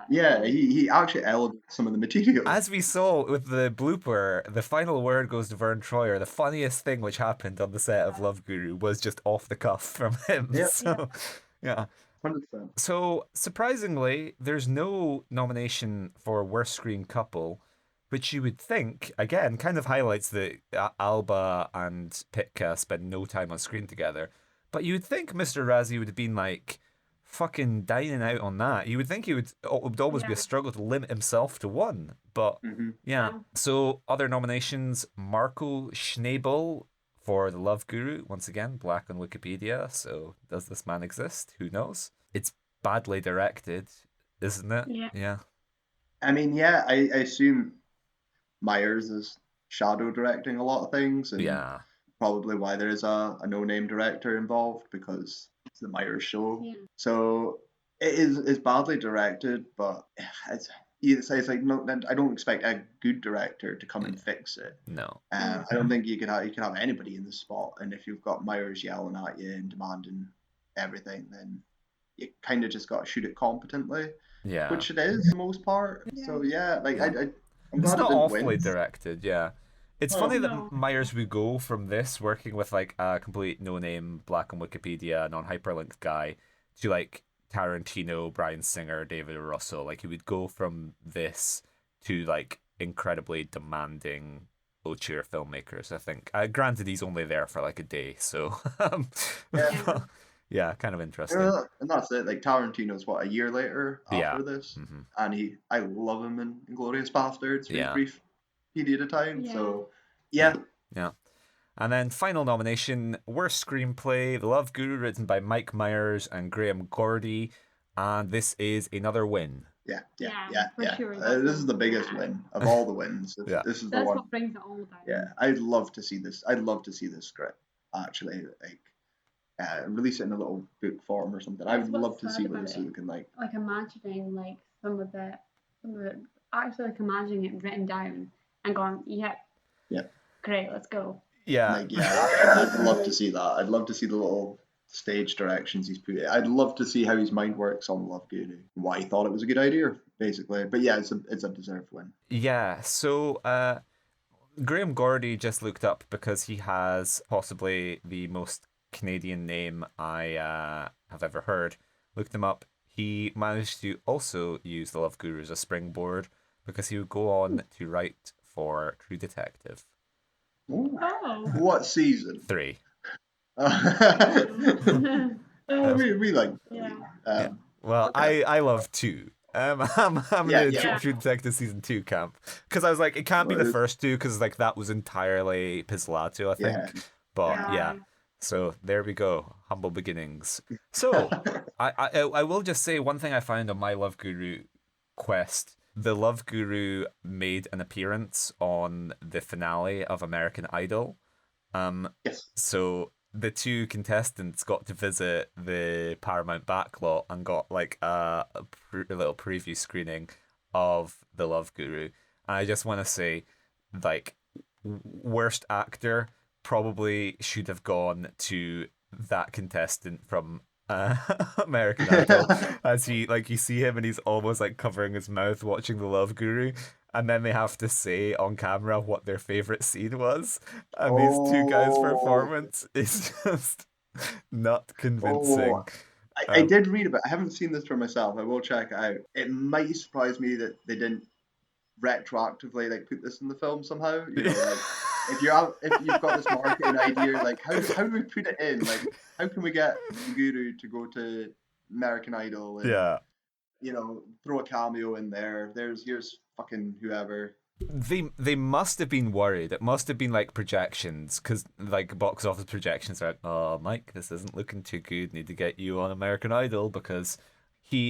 yeah, he actually elevates some of the material. As we saw with the blooper, the final word goes to Vern Troyer. The funniest thing which happened on the set of Love Guru was just off the cuff from him. Yeah. So, yeah. 100%. So, surprisingly, there's no nomination for Worst Screen Couple, which you would think, again, kind of highlights that Alba and Pitka spend no time on screen together. But you would think Mr. Razzie would have been like fucking dining out on that. You would think it would always be a struggle to limit himself to one. But yeah. So, other nominations: Marco Schnabel for The Love Guru, once again, black on Wikipedia, so does this man exist? Who knows? It's badly directed, isn't it? Yeah. I mean, yeah, I assume Myers is shadow directing a lot of things, and probably why there is a no-name director involved, because it's the Myers show. Yeah. So it is badly directed, but it's like, no, I don't expect a good director to come and fix it. No. I don't think you could have anybody in the spot, and if you've got Myers yelling at you and demanding everything, then you kind of just got to shoot it competently. Yeah. Which it is, for the most part. Yeah. So yeah, like I'm glad it's not awfully win. Directed, yeah. It's funny that Myers would go from this, working with like a complete no-name black on Wikipedia non-hyperlinked guy, to like Tarantino, Bryan Singer, David Russell. Like he would go from this to like incredibly demanding auteur filmmakers, I think. Granted, he's only there for like a day, so yeah, kind of interesting. And that's it. Like Tarantino's a year later after this, and I love him in Inglourious Basterds for a brief period of time. Yeah. So yeah. And then final nomination, Worst Screenplay, The Love Guru, written by Mike Myers and Graham Gordy, and this is another win. Yeah. Sure, this is the biggest win of all the wins. This is the one. That's what brings it all down. Yeah, I'd love to see this. I'd love to see this script actually, like release it in a little book form or something. I would love to see what this is looking like. Like imagining like some of the actually like imagining it written down and going, yeah, great, let's go. Yeah. I'd love to see that. I'd love to see the little stage directions he's put. I'd love to see how his mind works on Love Guru, why he thought it was a good idea, basically. But yeah, it's a deserved win. Yeah. So Graham Gordy just looked up because he has possibly the most Canadian name I have ever heard. Looked him up. He managed to also use The Love Guru as a springboard because he would go on to write for True Detective. Ooh. Oh. What season? 3. We like. Yeah. Well, I love 2. I'm in True Detective season 2 camp because I was like, it can't be the first 2 because like that was entirely Pizzolatto, I think. But so there we go, humble beginnings. So I will just say one thing I found on my Love Guru quest. The Love Guru made an appearance on the finale of American Idol. Yes. So the 2 contestants got to visit the Paramount backlot and got like a little preview screening of The Love Guru. And I just want to say, like, worst actor probably should have gone to that contestant from American Idol, as he, like, you see him and he's almost like covering his mouth watching the Love Guru, and then they have to say on camera what their favorite scene was, and these two guys' performance is just not convincing. I did read about it. I haven't seen this for myself. I will check it out. It might surprise me that they didn't retroactively like put this in the film somehow. You know, like if you've got this marketing idea, like how do we put it in? Like how can we get the Guru to go to American Idol and you know, throw a cameo in there. Here's fucking whoever. They must have been worried. It must have been like projections, because like box office projections are like, oh, Mike, this isn't looking too good. Need to get you on American Idol, because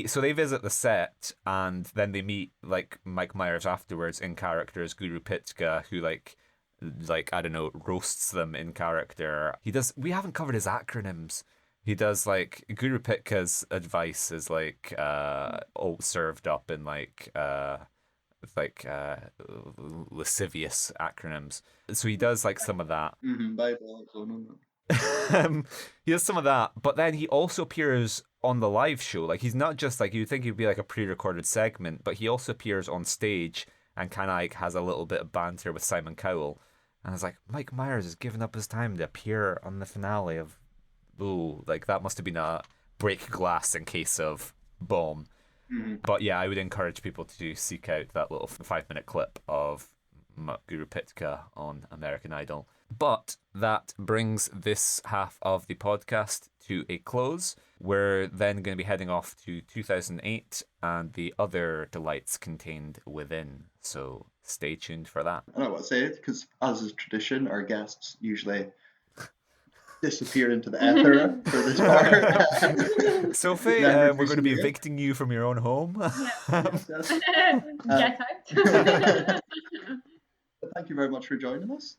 so they visit the set and then they meet like Mike Myers afterwards in character as Guru Pitka, who like I don't know, roasts them in character. We haven't covered his acronyms. He does like Guru Pitka's advice is like all served up in like lascivious acronyms. So he does like some of that. Bible. He does some of that, but then he also appears on the live show. Like he's not just like, you'd think he'd be like a pre-recorded segment, but he also appears on stage and kind of like has a little bit of banter with Simon Cowell. And I was like, Mike Myers has given up his time to appear on the finale of. Ooh, like that must have been a break glass in case of bomb. But yeah, I would encourage people to seek out that little 5-minute clip of Guru Pitka on American Idol. But that brings this half of the podcast to a close. We're then going to be heading off to 2008 and the other delights contained within. So stay tuned for that. I don't know what to say, because as is tradition, our guests usually disappear into the ether for this part. Sophie, we're going to be evicting you from your own home. Get out. Thank you very much for joining us.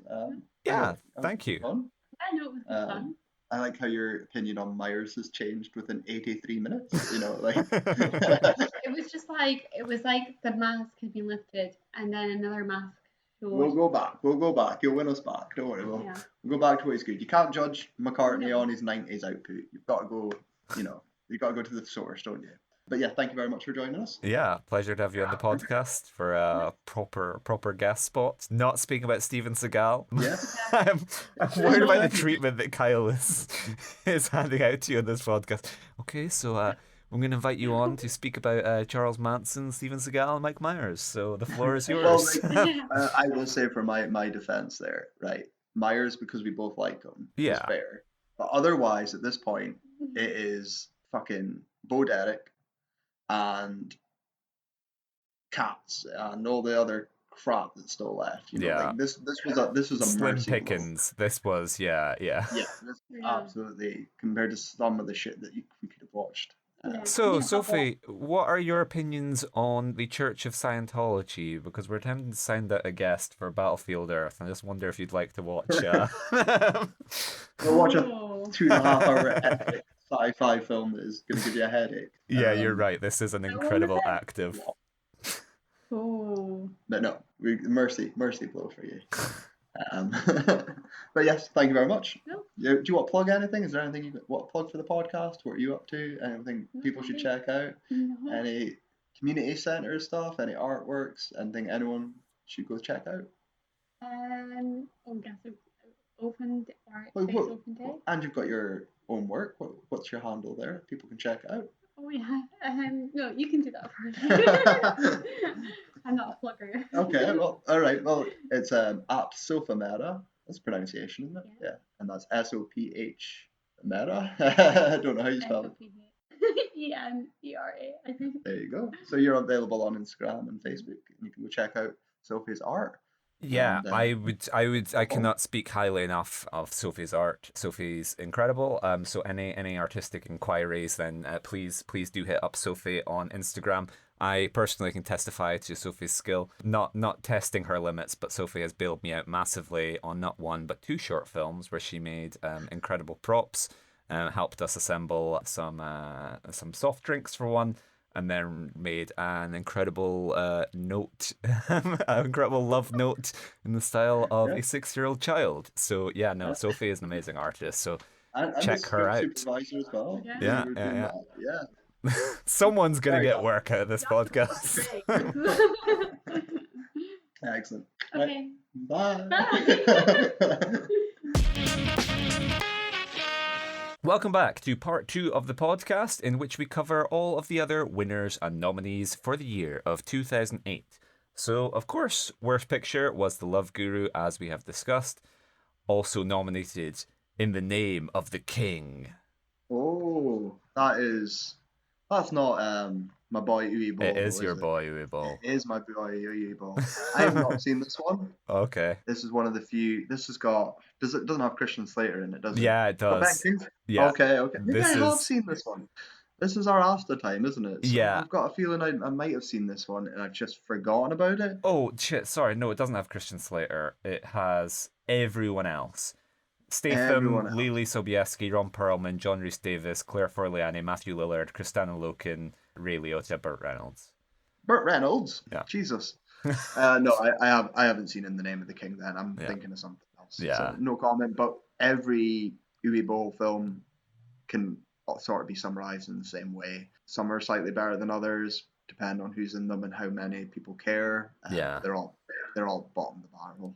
Thank you. Fun. I know it was fun. I like how your opinion on Myers has changed within 83 minutes. You know, like it was like the mask had been lifted, and then another mask. We'll go back. You'll win us back. Don't worry. We'll go back to what he's good. You can't judge McCartney on his 90s output. You've got to go, you've got to go to the source, don't you? But yeah, thank you very much for joining us. Yeah, pleasure to have you on the podcast for a proper guest spot. Not speaking about Steven Seagal. Yes. I'm worried about the treatment that Kyle is handing out to you on this podcast. Okay, so I'm going to invite you on to speak about Charles Manson, Steven Seagal, and Mike Myers. So the floor is yours. I will say for my defense there, right? Myers, because we both like him, is fair. But otherwise, at this point, it is fucking Bo Derek and Cats and all the other crap that's still left. You know, like this was a slim pickings. This was absolutely, compared to some of the shit that we could have watched. So, Sophie, what are your opinions on the Church of Scientology? Because we're attempting to sign out a guest for Battlefield Earth. I just wonder if you'd like to watch. We'll watch a 2.5-hour epic sci-fi film that is going to give you a headache. Yeah, you're right. This is an incredible active. But no, mercy blow for you. But yes, thank you very much. No. Do you want to plug anything? Is there anything you want to plug for the podcast? What are you up to? Anything people should check out? No. Any community center stuff? Any artworks? Anything anyone should go check out? Open day. And you've got your own work. What's your handle there? People can check it out. Oh yeah. No, you can do that for me. I'm not a plugger. Okay, well, all right. Well, it's at Sophomera. That's pronunciation, isn't it? Yeah. And that's SOPH Mera. I don't know how you spell it. EMERA, I think. There you go. So you're available on Instagram and Facebook, and you can go check out Sophie's art. Yeah, and, I cannot speak highly enough of Sophie's art. Sophie's incredible. So any artistic inquiries, then please do hit up Sophie on Instagram. I personally can testify to Sophie's skill. Not testing her limits, but Sophie has bailed me out massively on not one but two short films where she made incredible props, helped us assemble some soft drinks for one. and then made an incredible note, an incredible love note in the style of a 6-year-old child. So yeah, no, Sophie is an amazing artist. So and the check her script out. supervisor as well. Yeah. Someone's gonna get work out of this podcast. Excellent. Okay. Bye. Welcome back to part 2 of the podcast, in which we cover all of the other winners and nominees for the year of 2008. So, of course, Worst Picture was The Love Guru, as we have discussed. Also nominated In the Name of the King. Oh, that's not my boy Uwe Boll. It is your boy Uwe Boll. It is my boy Uwe Boll. I have not seen this one. Okay. This is one of the few. This has got. Doesn't have Christian Slater in it, does it? Yeah, it does. Yeah. Okay. Maybe I have seen this one. This is our after time, isn't it? So yeah. I've got a feeling I might have seen this one and I've just forgotten about it. Oh shit! Sorry, no, it doesn't have Christian Slater. It has everyone else. Statham, Lily Sobieski, Ron Perlman, John Rhys Davis, Claire Forlani, Matthew Lillard, Kristanna Loken, Ray Liotta, Burt Reynolds. Burt Reynolds? Yeah. Jesus. No, I haven't seen In the Name of the King then. I'm thinking of something else. Yeah. So no comment, but every Uwe Boll film can sort of be summarized in the same way. Some are slightly better than others, depending on who's in them and how many people care. They're all bottom of the barrel.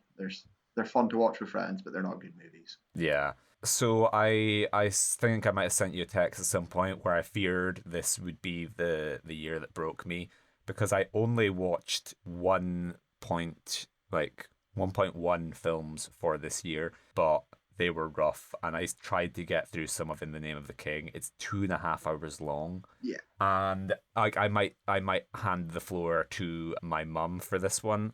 They're fun to watch with friends, but they're not good movies. Yeah. So I think I might have sent you a text at some point where I feared this would be the year that broke me, because I only watched 1.1 films for this year, but they were rough, and I tried to get through some of In the Name of the King. It's 2.5 hours long. Yeah. And I might hand the floor to my mum for this one.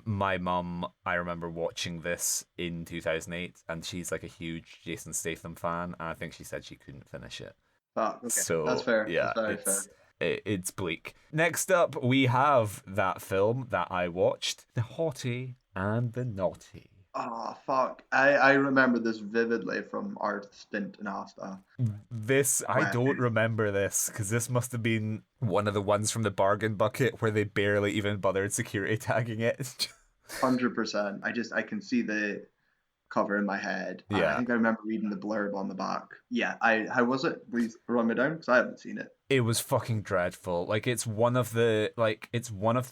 My mum, I remember watching this in 2008, and she's like a huge Jason Statham fan, and I think she said she couldn't finish it. Okay. So that's fair. Yeah, that's fair. It's bleak. Next up, we have that film that I watched, The Haughty and the Naughty. Oh, fuck. I remember this vividly from our stint in Asta. I don't remember this, because this must have been one of the ones from the bargain bucket where they barely even bothered security tagging it. 100%. I can see the cover in my head. Yeah. I think I remember reading the blurb on the back. Yeah. How was it? Please run me down, because I haven't seen it. It was fucking dreadful. Like, it's one of the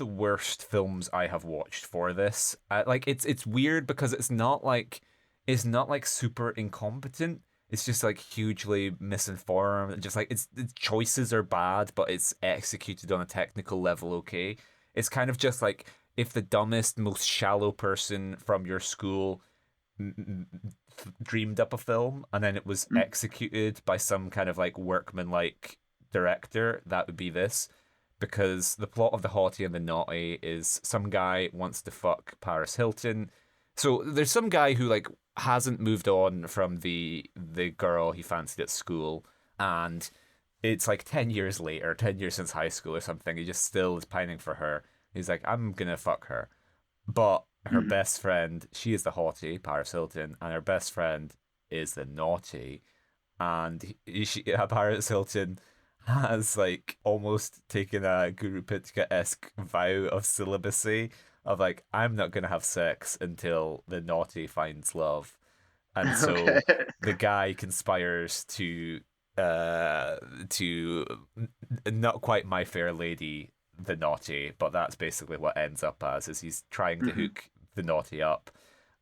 worst films I have watched for this. It's weird because it's not like super incompetent. It's just like hugely misinformed. Just like its choices are bad, but it's executed on a technical level okay. It's kind of just like if the dumbest, most shallow person from your school dreamed up a film and then it was executed by some kind of like workman-like director, that would be this. Because the plot of The Haughty and the Naughty is some guy wants to fuck Paris Hilton. So there's some guy who like hasn't moved on from the girl he fancied at school, and it's like 10 years later, 10 years since high school or something. He just still is pining for her. He's like, I'm gonna fuck her. But her best friend, she is the haughty, Paris Hilton, and her best friend is the naughty. And Paris Hilton has like almost taken a Guru Pitka-esque vow of celibacy, of like, I'm not gonna have sex until the naughty finds love. And so the guy conspires to not quite My Fair Lady the naughty, but that's basically what ends up as, is he's trying to hook the naughty up,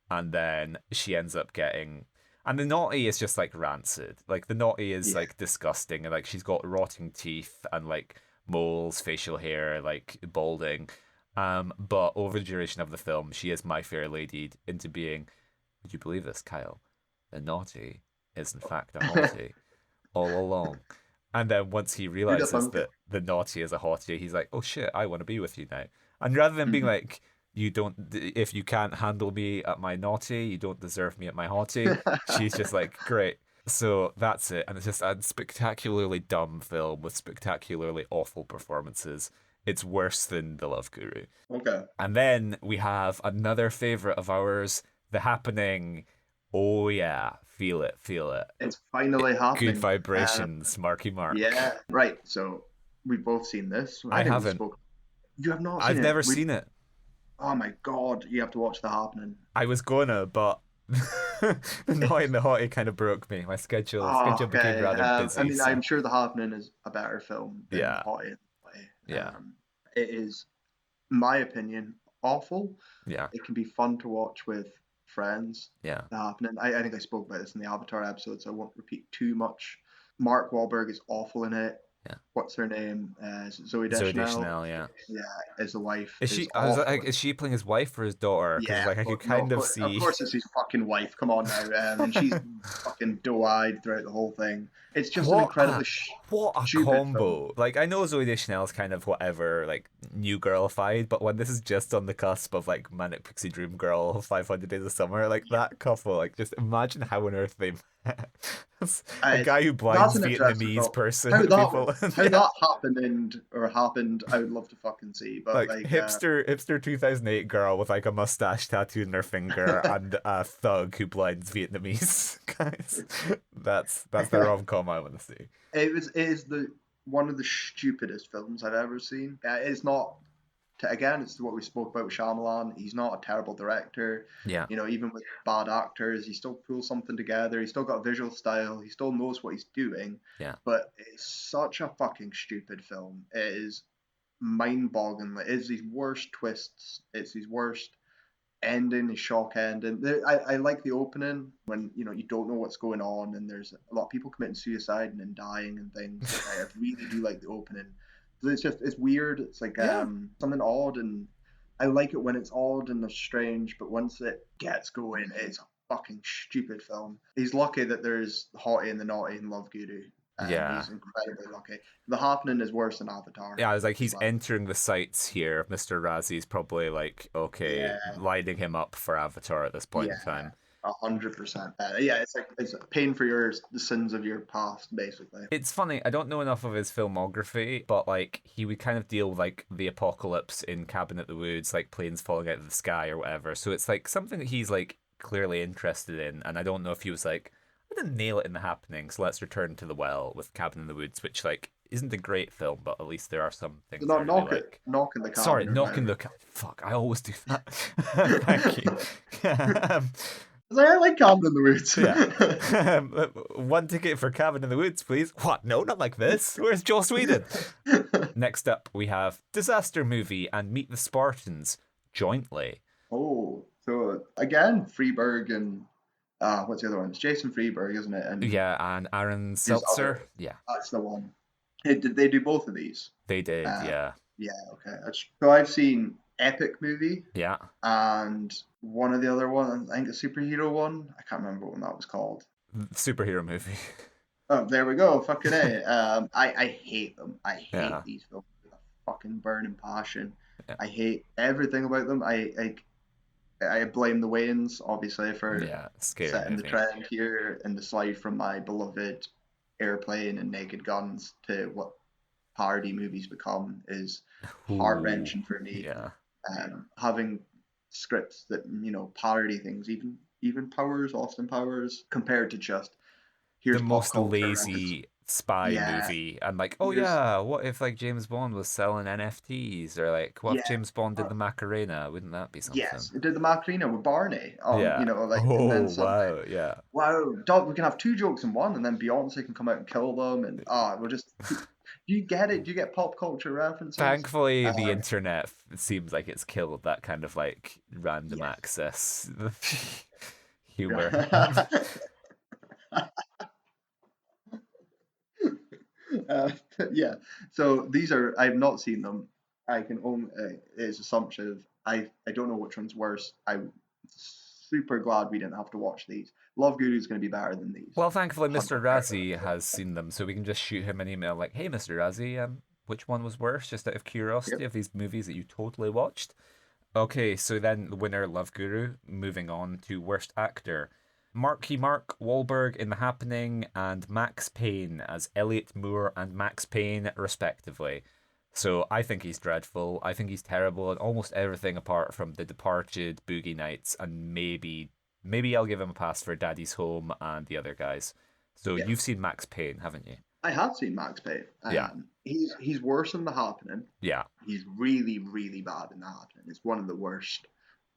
and then she ends up getting, and the naughty is just like rancid. Like the naughty is like disgusting, and like she's got rotting teeth and like moles, facial hair, like balding. But over the duration of the film, she is My Fair Lady into being, would you believe this, Kyle? The naughty is in fact a haughty all along. And then once he realizes that the naughty is a haughty, he's like, oh shit, I want to be with you now. And rather than being like, if you can't handle me at my naughty, you don't deserve me at my haughty, she's just like, great. So that's it. And it's just a spectacularly dumb film with spectacularly awful performances. It's worse than The Love Guru. Okay. And then we have another favorite of ours, The Happening. Oh yeah, feel it. It's finally happening. Good vibrations, Marky Mark. Yeah, right. So we've both seen this. I think we haven't. spoke. You have not seen I've it. never seen it. Oh my god, you have to watch The Happening. I was gonna, but the Naughty and the Hottie kind of broke me. My schedule became rather busy. I mean, I'm sure The Happening is a better film than Yeah. Hottie and the Hottie. Yeah. It is, in my opinion, awful. Yeah. It can be fun to watch with friends. Yeah. The Happening. I think I spoke about this in the Avatar episode, so I won't repeat too much. Mark Wahlberg is awful in it. Yeah. What's her name? Is it Zooey Zoe Deschanel? Deschanel, yeah. Yeah, as the wife. Is she? I was like, is she playing his wife or his daughter? Because Yeah, I could kind of see. Of course, it's his fucking wife. Come on now, and she's fucking doe-eyed throughout the whole thing. It's just an incredibly what a stupid combo. film. Like, I know Zoe Deschanel's kind of whatever, like new girlified, but when this is just on the cusp of like Manic Pixie Dream Girl, 500 Days of Summer, like that couple, like just imagine how on earth they met. A guy who blinds Vietnamese person. How that happened, I would love to fucking see. But like hipster 2008 girl with like a mustache tattooed in her finger and a thug who blinds Vietnamese guys. That's the rom-com I want to see. It is one of the stupidest films I've ever seen. It's not. Again, it's what we spoke about with Shyamalan. He's not a terrible director. Yeah. You know, even with bad actors, he still pulls something together. He's still got a visual style. He still knows what he's doing. Yeah. But it's such a fucking stupid film. It is mind-boggling. It's his worst twists. It's his worst ending, his shock ending. I like the opening when, you know, you don't know what's going on and there's a lot of people committing suicide and then dying and things. I really do like the opening. It's weird. It's like something odd, and I like it when it's odd and strange. But once it gets going, it's a fucking stupid film. He's lucky that there's Hottie and the Naughty and Love Guru. Yeah, he's incredibly lucky. The Happening is worse than Avatar. Yeah, I was like, he's entering the sights here. Mr. Razzi's probably like, lining him up for Avatar at this point in time. 100%. Yeah, it's paying for the sins of your past, basically. It's funny, I don't know enough of his filmography, but like he would kind of deal with like the apocalypse in Cabin at the Woods, like planes falling out of the sky or whatever. So it's like something that he's like clearly interested in, and I don't know if he was like, I didn't nail it in The Happening, so let's return to the well with Cabin in the Woods, which like isn't a great film, but at least there are some things. Not knocking the cabin. Sorry, knocking the cabin. Fuck, I always do that. Thank you. I like Cabin in the Woods. Yeah. One ticket for Cabin in the Woods, please. What? No, not like this. Where's Joss Whedon? Next up, we have Disaster Movie and Meet the Spartans jointly. Oh, so again, Freeberg and what's the other one? It's Jason Freeberg, isn't it? And and Aaron Seltzer. Yeah, that's the one. Did they do both of these? They did. Yeah. Yeah. Okay. So I've seen Epic Movie. Yeah. And one of the other ones, I think a superhero one. I can't remember what that was called. Superhero movie. Oh, there we go. Fucking A. I hate them. I hate these films with a fucking burning passion. Yeah. I hate everything about them. I blame the Wayans, obviously, for setting the trend here in the slide from my beloved Airplane and Naked Guns to what parody movies become is heart-wrenching for me. Yeah. Having scripts that, you know, parody things, even Austin Powers, compared to just here's the most lazy spy movie, and like, what if like James Bond was selling NFTs, or like what if James Bond did the Macarena? Wouldn't that be something? Yes, it did the Macarena with Barney. You know, like wow, dog, we can have two jokes in one, and then Beyonce can come out and kill them, and we'll just. Do you get it? Do you get pop culture references? Thankfully, the internet seems like it's killed that kind of like random access humor. So these are, I've not seen them. I can only it's assumption. I don't know which one's worse. I'm super glad we didn't have to watch these. Love Guru is going to be better than these. Well, thankfully, Mr. Razzie has seen them, so we can just shoot him an email like, "Hey, Mr. Razzie, which one was worse?" Just out of curiosity of these movies that you totally watched. Okay, so then the winner, Love Guru. Moving on to worst actor. Mark Wahlberg in The Happening and Max Payne as Elliot Moore and Max Payne, respectively. So I think he's dreadful. I think he's terrible at almost everything apart from The Departed, Boogie Nights, and maybe I'll give him a pass for Daddy's Home and the other guys. So you've seen Max Payne, haven't you? I have seen Max Payne. Yeah. He's worse in The Happening. Yeah. He's really, really bad in The Happening. It's one of the worst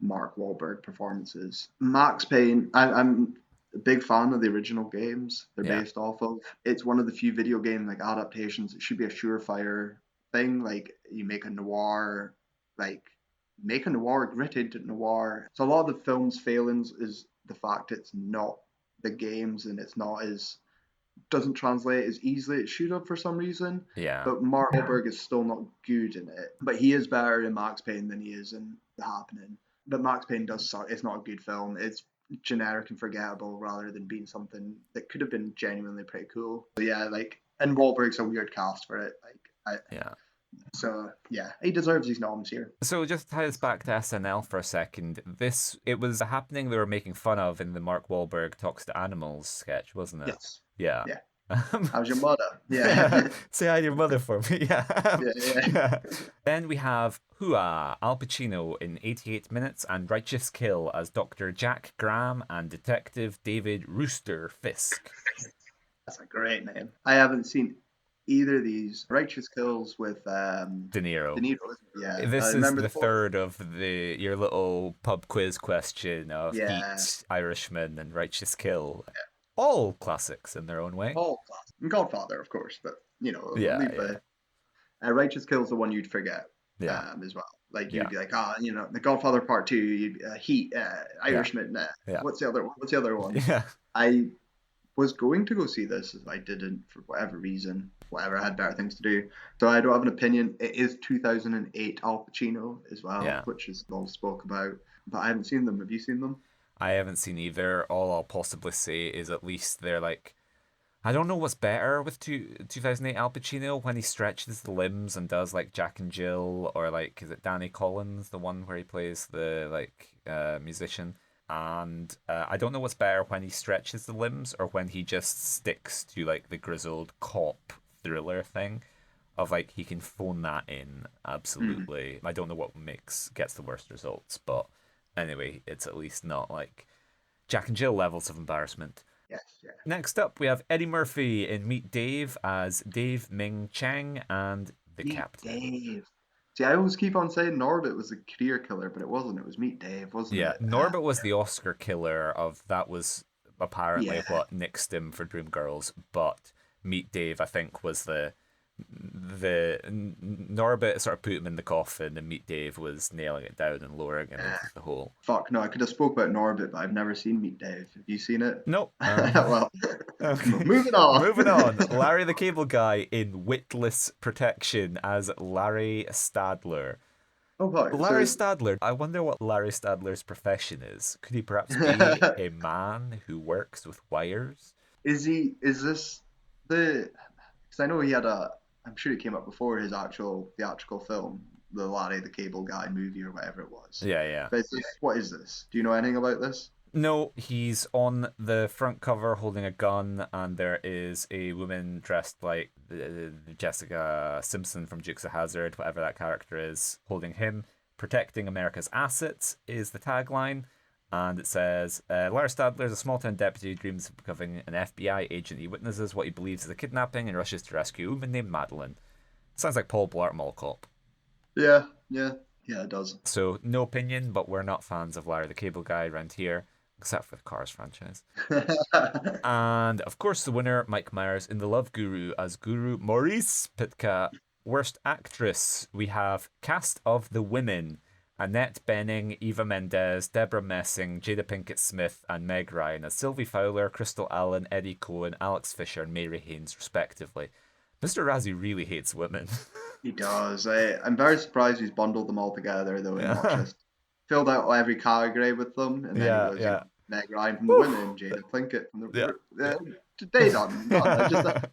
Mark Wahlberg performances. Max Payne, I'm a big fan of the original games they're based off of. It's one of the few video game like adaptations. It should be a surefire thing. Like you make a noir, gritted noir. So a lot of the film's failings is the fact it's not the games and it's not as doesn't translate as easily as it should have for some reason. Yeah. But Mark Wahlberg is still not good in it. But he is better in Max Payne than he is in The Happening. But Max Payne does suck. It's not a good film. It's generic and forgettable rather than being something that could have been genuinely pretty cool. So yeah, and Wahlberg's a weird cast for it. So yeah, he deserves his noms here. So just tie us back to SNL for a second. It was a happening they were making fun of in the Mark Wahlberg Talks to Animals sketch, wasn't it? Yes. Yeah. How's your mother? Yeah. Say hi to your mother for me. Yeah. Yeah. Then we have Hua, Al Pacino in 88 Minutes and Righteous Kill as Dr. Jack Graham and Detective David Rooster Fisk. That's a great name. I haven't seen either of these. Righteous Kills with De Niro. Yeah. This is the third of your little pub quiz question of Heat, Irishman, and Righteous Kill. Yeah. All classics in their own way. All classics. And Godfather, of course, but Righteous Kill is the one you'd forget as well. Like you'd be like, The Godfather Part 2, Heat, Irishman. What's the other one? Yeah. I was going to go see this, I didn't for whatever reason. I had better things to do. So I don't have an opinion. It is 2008 Al Pacino as well, which is all spoke about. But I haven't seen them. Have you seen them? I haven't seen either. All I'll possibly say is at least they're like, I don't know what's better with 2008 Al Pacino when he stretches the limbs and does like Jack and Jill, or like, is it Danny Collins, the one where he plays the musician? And I don't know what's better when he stretches the limbs or when he just sticks to like the grizzled cop thriller thing of like he can phone that in absolutely. I don't know what gets the worst results, but anyway, it's at least not like Jack and Jill levels of embarrassment. Yes, yeah. Next up, we have Eddie Murphy in Meet Dave as Dave Ming Chang and the Captain. Dave. See, I always keep on saying Norbit was a career killer, but it wasn't. It was Meet Dave, wasn't it? Yeah, Norbit was the Oscar killer that was apparently what nixed him for Dreamgirls, but Meet Dave, I think, was the Norbit sort of put him in the coffin, and Meet Dave was nailing it down and lowering him into the hole. Fuck no, I could have spoke about Norbit, but I've never seen Meet Dave. Have you seen it? Nope. Well, moving on. Moving on. Larry the Cable Guy in Witless Protection as Larry Stadler. Oh, boy. Larry Stadler. I wonder what Larry Stadler's profession is. Could he perhaps be a man who works with wires? Is this the? Because I know he had I'm sure it came up before his actual theatrical film, the Larry the Cable Guy movie or whatever it was. Yeah. But what is this? Do you know anything about this? No, he's on the front cover holding a gun, and there is a woman dressed like Jessica Simpson from Dukes of Hazzard, whatever that character is, holding him. Protecting America's assets is the tagline. And it says, Larry Stadler is a small-town deputy who dreams of becoming an FBI agent. He witnesses what he believes is a kidnapping and rushes to rescue a woman named Madeline. Sounds like Paul Blart Mall Cop. Yeah, it does. So, no opinion, but we're not fans of Larry the Cable Guy around here, except for the Cars franchise. And, of course, the winner, Mike Myers in The Love Guru as Guru Maurice Pitka. Worst actress, we have cast of The Women. Annette Bening, Eva Mendes, Deborah Messing, Jada Pinkett Smith, and Meg Ryan as Sylvie Fowler, Crystal Allen, Eddie Cohen, Alex Fisher, and Mary Haynes, respectively. Mr. Razzie really hates women. He does. I'm very surprised he's bundled them all together, though, and not just filled out every category with them. And then he goes, Meg Ryan from The Women, Jada Pinkett from The... They done.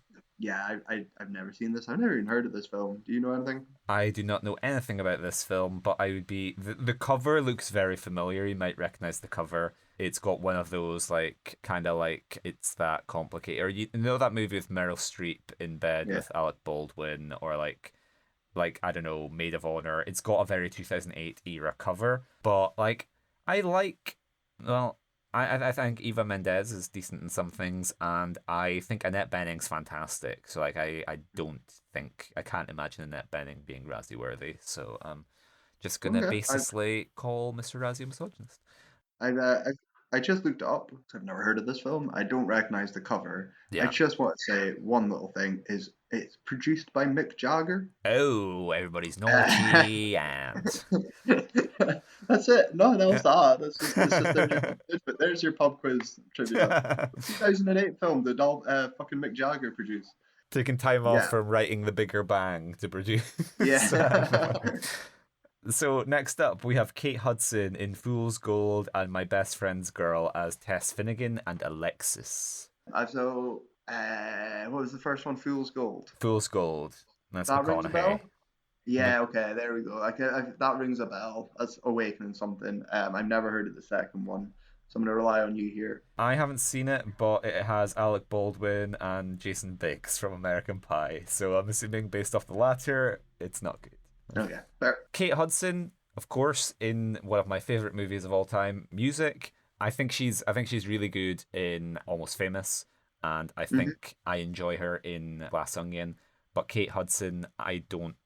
I've never seen this. I've never even heard of this film. Do you know anything? I do not know anything about this film, but I would be... The cover looks very familiar. You might recognize the cover. It's got one of those, kind of like, it's that complicated... Or you know that movie with Meryl Streep in bed with Alec Baldwin, or like, I don't know, Maid of Honor. It's got a very 2008 era cover, but, I like... Well, I think Eva Mendes is decent in some things, and I think Annette Bening's fantastic. So like I can't imagine Annette Bening being Razzie worthy. So I'm just gonna Okay. basically call Mr. Razzie a misogynist. I, uh, I just looked it up 'cause I've never heard of this film. I don't recognize the cover. I Yeah. just want to say one little thing is it's produced by Mick Jagger. Oh, everybody's naughty and That's it. Nothing else to add. It's just there's your but there's your pub quiz trivia. 2008 film that fucking Mick Jagger produced. taking time off Yeah. from writing The Bigger Bang to produce. Yeah. So next up, we have Kate Hudson in Fool's Gold and My Best Friend's Girl as Tess Finnegan and Alexis. So, what was the first one? Fool's Gold. Fool's Gold. That's That rings a bell? McConaughey. Yeah, okay, there we go. That rings a bell. That's Awakening something. I've never heard of the second one, so I'm gonna rely on you here. I haven't seen it, but it has Alec Baldwin and Jason Biggs from American Pie, so I'm assuming based off the latter, it's not good. Okay, fair. Kate Hudson, of course, in one of my favorite movies of all time, Music. I think she's really good in Almost Famous, and I think I enjoy her in Glass Onion. But Kate Hudson, I don't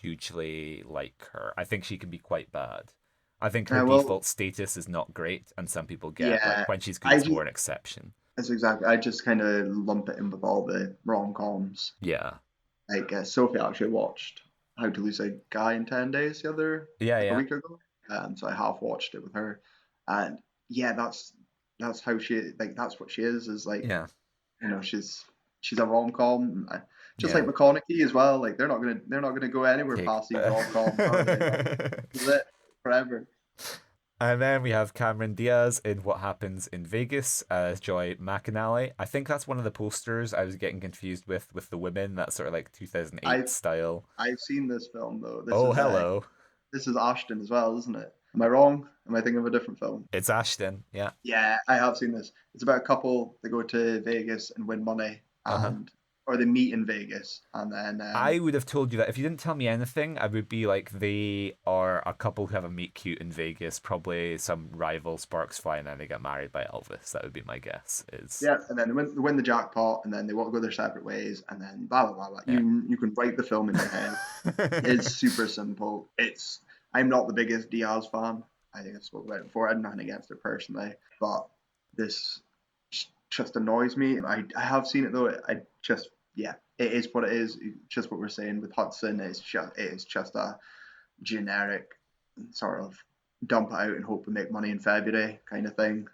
hugely like her. I think she can be quite bad. I think her default status is not great, and some people get like when she's good, it's more an exception. That's exactly. I just kind of lump it in with all the rom-coms. Yeah. Like Sophie actually watched How to Lose a Guy in 10 Days a week ago, so I half watched it with her, and yeah, that's how she that's what she is like, she's a rom-com, just like McConaughey as well. Like they're not gonna go anywhere past these rom-coms, are they? That's it forever. And then we have Cameron Diaz in What Happens in Vegas as Joy McAnally. I think that's one of the posters I was getting confused with the women, that sort of like 2008 style. I've seen this film though. Hello. This is Ashton as well, isn't it? Am I wrong? Am I thinking of a different film? It's Ashton, yeah. Yeah, I have seen this. It's about a couple that go to Vegas and win money, or they meet in Vegas, and then I would have told you that if you didn't tell me anything. I would be like, they are a couple who have a meet cute in Vegas, probably some rival sparks fly, and then they get married by Elvis. That would be my guess. Yeah, and then they win the jackpot, and then they want to go their separate ways, and then blah blah blah blah. Yeah. You can write the film in your head. It's super simple. I'm not the biggest Diaz fan. I think I spoke about it before. I had nothing against it personally, but this just annoys me. I have seen it though. It is what it is. Just what we're saying with Hudson. It is just a generic sort of dump it out and hope we make money in February kind of thing.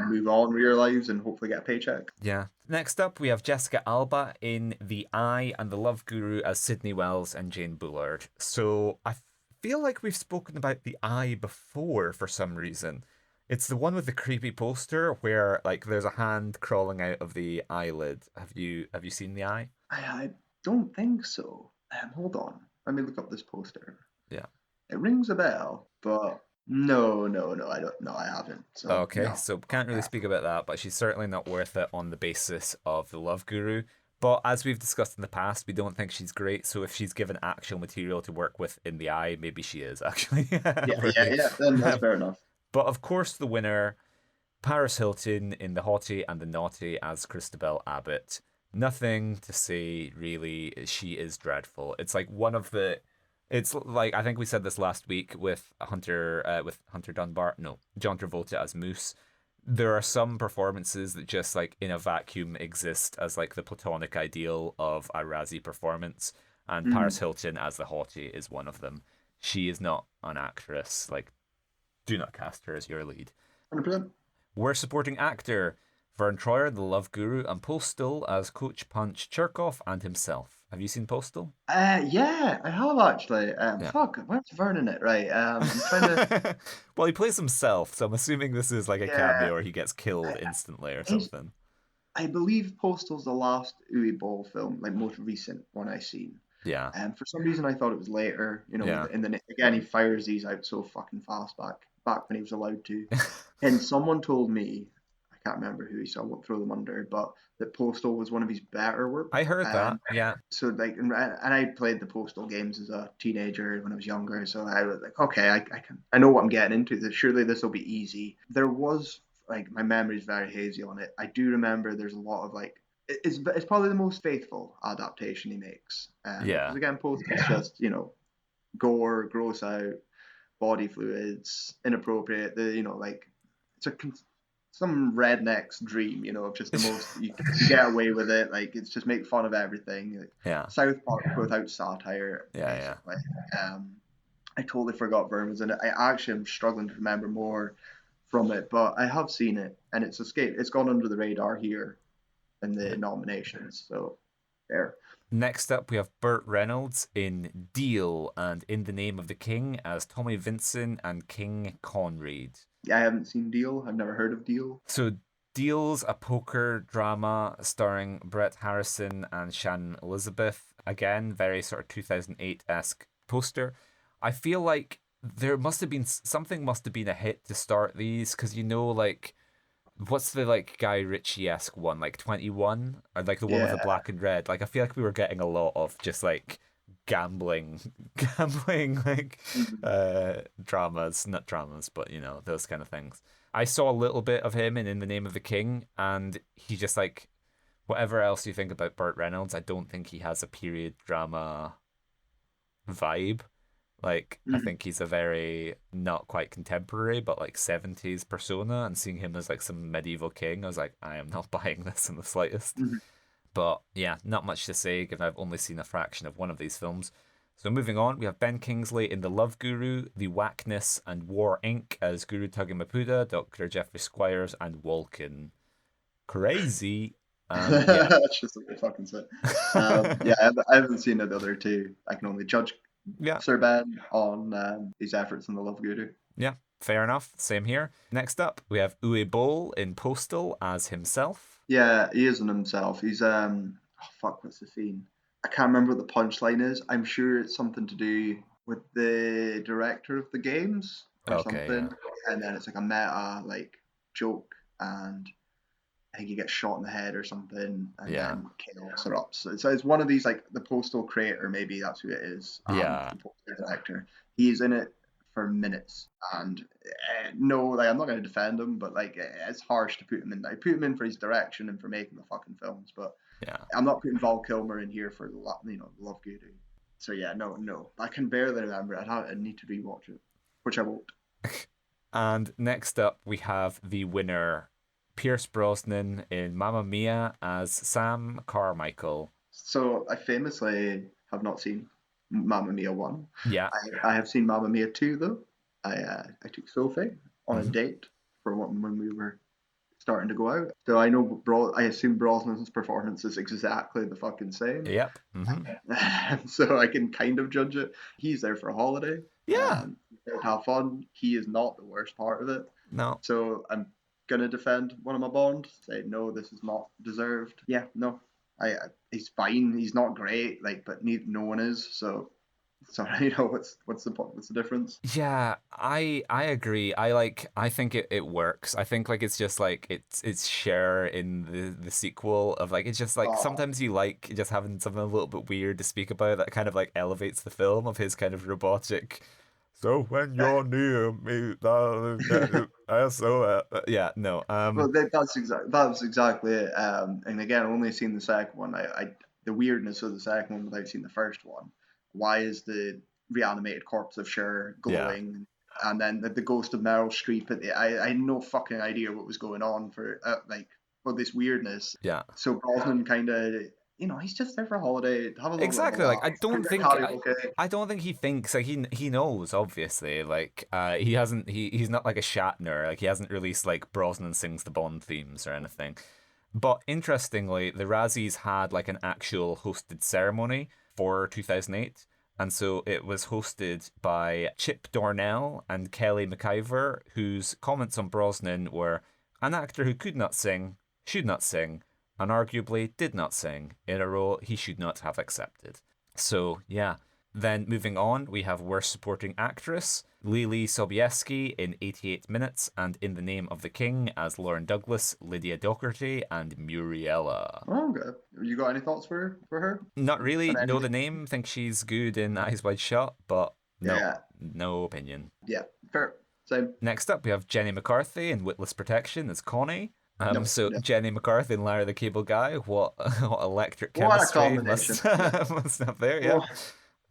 Move on with your lives and hopefully get a paycheck. Yeah. Next up, we have Jessica Alba in The Eye and The Love Guru as Sydney Wells and Jane Bullard. So I feel like we've spoken about The Eye before for some reason. It's the one with the creepy poster where like there's a hand crawling out of the eyelid. Have you seen The Eye? I don't think so. Hold on. Let me look up this poster. Yeah. It rings a bell, but no, I don't. No, I haven't. So, okay, no. So can't really speak about that, but she's certainly not worth it on the basis of The Love Guru. But as we've discussed in the past, we don't think she's great. So if she's given actual material to work with in The Eye, maybe she is actually. yeah. Then that's fair enough. But of course, the winner, Paris Hilton in The Haughty and the Naughty as Christabel Abbott. Nothing to say, really. She is dreadful. It's like one of the... It's like, I think we said this last week with Hunter Dunbar. No, John Travolta as Moose. There are some performances that just like in a vacuum exist as like the platonic ideal of a Razzie performance. And Paris Hilton as the Haughty is one of them. She is not an actress. Like, do not cast her as your lead. 100%. Worst supporting actor: Vern Troyer, the Love Guru, and Postal as Coach Punch Cherkov and himself. Have you seen Postal? Yeah, I have actually. Fuck, where's Vern in it? Right. I'm trying to. Well, he plays himself, so I'm assuming this is like a cameo or he gets killed instantly or something. I believe Postal's the last Uwe Boll film, like most recent one I've seen. Yeah. And for some reason I thought it was later. And then again he fires these out so fucking fast back when he was allowed to. And someone told me, I can't remember who, so I won't throw them under, but that Postal was one of his better work. I heard that, yeah. So like, and I played the Postal games as a teenager when I was younger, so I was like, okay, I know what I'm getting into. Surely this will be easy. There was like my memory's very hazy on it. I do remember there's a lot of like it's probably the most faithful adaptation he makes. Because again, post is just gore, gross out, body fluids, inappropriate. Like it's some redneck's dream, of just the most you get away with it. Like it's just make fun of everything. South Park without satire. Basically. I totally forgot Vern was in it. I actually am struggling to remember more from it, but I have seen it and it's escaped. It's gone under the radar here in the nominations. So there. Next up, we have Burt Reynolds in Deal and In the Name of the King as Tommy Vincent and King Conrad. Yeah, I haven't seen Deal. I've never heard of Deal. So Deal's a poker drama starring Brett Harrison and Shannon Elizabeth. Again, very sort of 2008-esque poster. I feel like something must have been a hit to start these, because like what's the like Guy Ritchie-esque one, like 21, or like the one with the black and red? Like I feel like we were getting a lot of just like gambling like dramas, not dramas, but those kind of things. I saw a little bit of him in the Name of the King, and he just like, whatever else you think about Burt Reynolds, I don't think he has a period drama vibe. Like, I think he's a very not quite contemporary, but like 70s persona, and seeing him as like some medieval king, I was like, I am not buying this in the slightest. But yeah, not much to say, given I've only seen a fraction of one of these films. So moving on, we have Ben Kingsley in The Love Guru, The Whackness, and War Inc. as Guru Tugamapuda, Dr. Jeffrey Squires, and Walken. Crazy. That's just what they fucking said. I haven't seen the other two. I can only judge Sir Ben on his efforts in The Love Guru. Yeah, fair enough. Same here. Next up, we have Uwe Boll in Postal as himself. Yeah, he is in himself. He's what's the scene? I can't remember what the punchline is. I'm sure it's something to do with the director of the games or something. Yeah. And then it's like a meta like joke, and I think he gets shot in the head or something, and then chaos erupts. So it's one of these, like the Postal creator, maybe that's who it is. The Postal director. He's in it for minutes, and no, like I'm not going to defend him, but like it's harsh to put him in. I put him in for his direction and for making the fucking films, but I'm not putting Val Kilmer in here for the Love Guru. So yeah, no, I can barely remember it. I need to rewatch it, which I won't. And next up, we have the winner, Pierce Brosnan in Mamma Mia as Sam Carmichael. So I famously have not seen Mamma Mia 1. Yeah. I have seen Mamma Mia 2 though. I took Sophie on a date for when we were starting to go out. So I know I assume Brosnan's performance is exactly the fucking same. Yep. So I can kind of judge it. He's there for a holiday. Yeah. To have fun. He is not the worst part of it. No. So I'm gonna defend one of my Bond. Say no, this is not deserved. Yeah, no. He's fine. He's not great. Like, but no one is. So. Sorry, what's the difference? Yeah, I agree. I think it works. I think like it's just like it's Cher in the sequel of like, it's just like sometimes you like just having something a little bit weird to speak about that kind of like elevates the film, of his kind of robotic. So when you're near me, yeah, no. Well, that's exactly it. And again, I've only seen the second one. The weirdness of the second one without seeing the first one. Why is the reanimated corpse of Cher glowing? Yeah. And then the ghost of Meryl Streep I had no fucking idea what was going on for this weirdness. Yeah. So Brosnan kind of, he's just there for a holiday. Have a little exactly. Like I don't think he thinks, like he knows, obviously, like he's not like a Shatner, like he hasn't released like Brosnan Sings the Bond themes or anything. But interestingly, the Razzies had like an actual hosted ceremony for 2008, and so it was hosted by Chip Dornell and Kelly McIver, whose comments on Brosnan were an actor who could not sing, should not sing, and arguably did not sing in a role he should not have accepted. So yeah. Then moving on, we have Worst Supporting Actress, Lily Sobieski in 88 Minutes and In the Name of the King as Lauren Douglas, Lydia Docherty, and Muriella. Oh, okay. You got any thoughts for her? Not really. Know the name, think she's good in Eyes Wide Shut, but no opinion. Yeah, fair. Same. Next up, we have Jenny McCarthy in Witless Protection as Connie. So No. Jenny McCarthy and Larry the Cable Guy, what electric What a chemistry combination. must have there, yeah.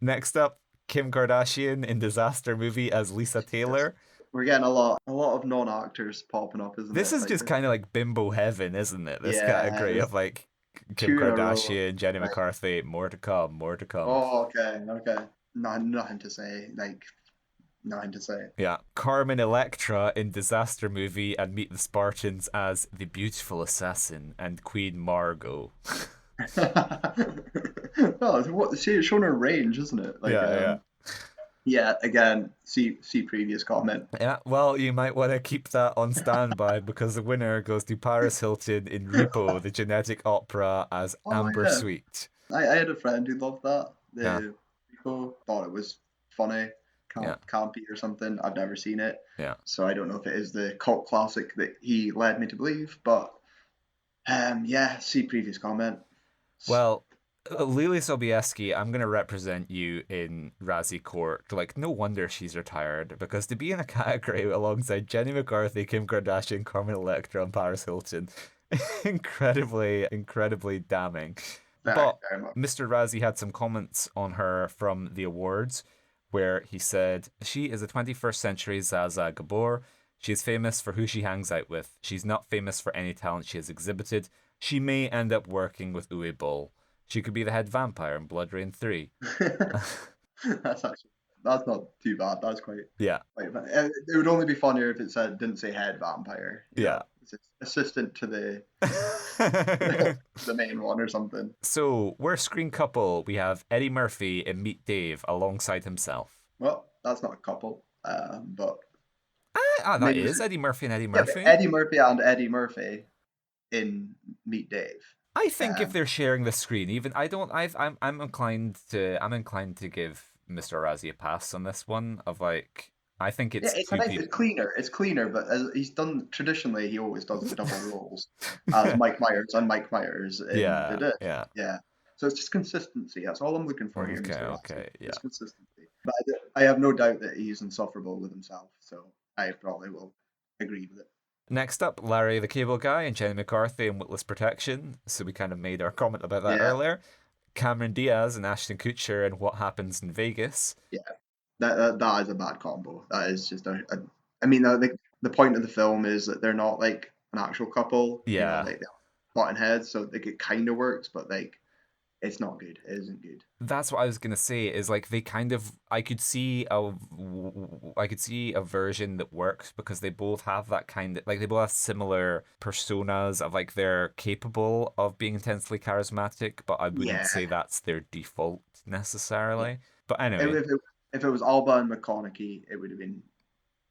Next up, Kim Kardashian in Disaster Movie as Lisa Taylor. We're getting a lot of non-actors popping up, isn't it? This is just kind of like bimbo heaven, isn't it? This Yeah, category of like Kim two in a row. Kardashian, Jenny Right. McCarthy, more to come. Oh, okay. Nothing to say. Like, nothing to say. Yeah. Carmen Electra in Disaster Movie and Meet the Spartans as the beautiful assassin and Queen Margot. Oh, it's showing her range, isn't it? Like, yeah. Yeah, again, see previous comment. Yeah, well, you might want to keep that on standby because the winner goes to Paris Hilton in Repo, the genetic opera as Amber Sweet. I had a friend who loved that. Repo thought it was funny, campy or something. I've never seen it. Yeah. So I don't know if it is the cult classic that he led me to believe, but see previous comment. Well, Lily Sobieski, I'm going to represent you in Razzie Court. Like, no wonder she's retired, because to be in a category alongside Jenny McCarthy, Kim Kardashian, Carmen Electra, and Paris Hilton, incredibly damning. But Mr. Razzie had some comments on her from the awards, where he said, "She is a 21st century Zaza Gabor. She is famous for who she hangs out with. She's not famous for any talent she has exhibited. She may end up working with Uwe Boll. She could be the head vampire in Blood Rain 3. That's not too bad. That's quite. Yeah. It would only be funnier if it didn't say head vampire. Yeah. It's assistant to the the main one or something. So, we're screen couple. We have Eddie Murphy in Meet Dave alongside himself. Well, that's not a couple, but. That is Eddie Murphy and Eddie Murphy. Yeah, Eddie Murphy and Eddie Murphy in Meet Dave. I think if they're sharing the screen, I'm inclined to give Mr. Razzie a pass on this one. Of like, I think it's cleaner. It's cleaner, but as he's done traditionally, he always does the double roles as Mike Myers and Mike Myers. Yeah. So it's just consistency. That's all I'm looking for here, Mr. Razzie. Yeah. It's consistency. But I have no doubt that he's insufferable with himself, so I probably will agree with it. Next up, Larry the Cable Guy and Jenny McCarthy in Witless Protection. So we kind of made our comment about that earlier. Cameron Diaz and Ashton Kutcher in What Happens in Vegas. Yeah, that is a bad combo. That is just the point of the film is that they're not like an actual couple. Yeah. They're button heads, so like it kind of works, but like it's not good. It isn't good. That's what I was gonna say. Is like they kind of I could see a version that works because they both have that kind of like they both have similar personas of like they're capable of being intensely charismatic, but I wouldn't say that's their default necessarily. But anyway, if it was Alba and McConaughey, it would have been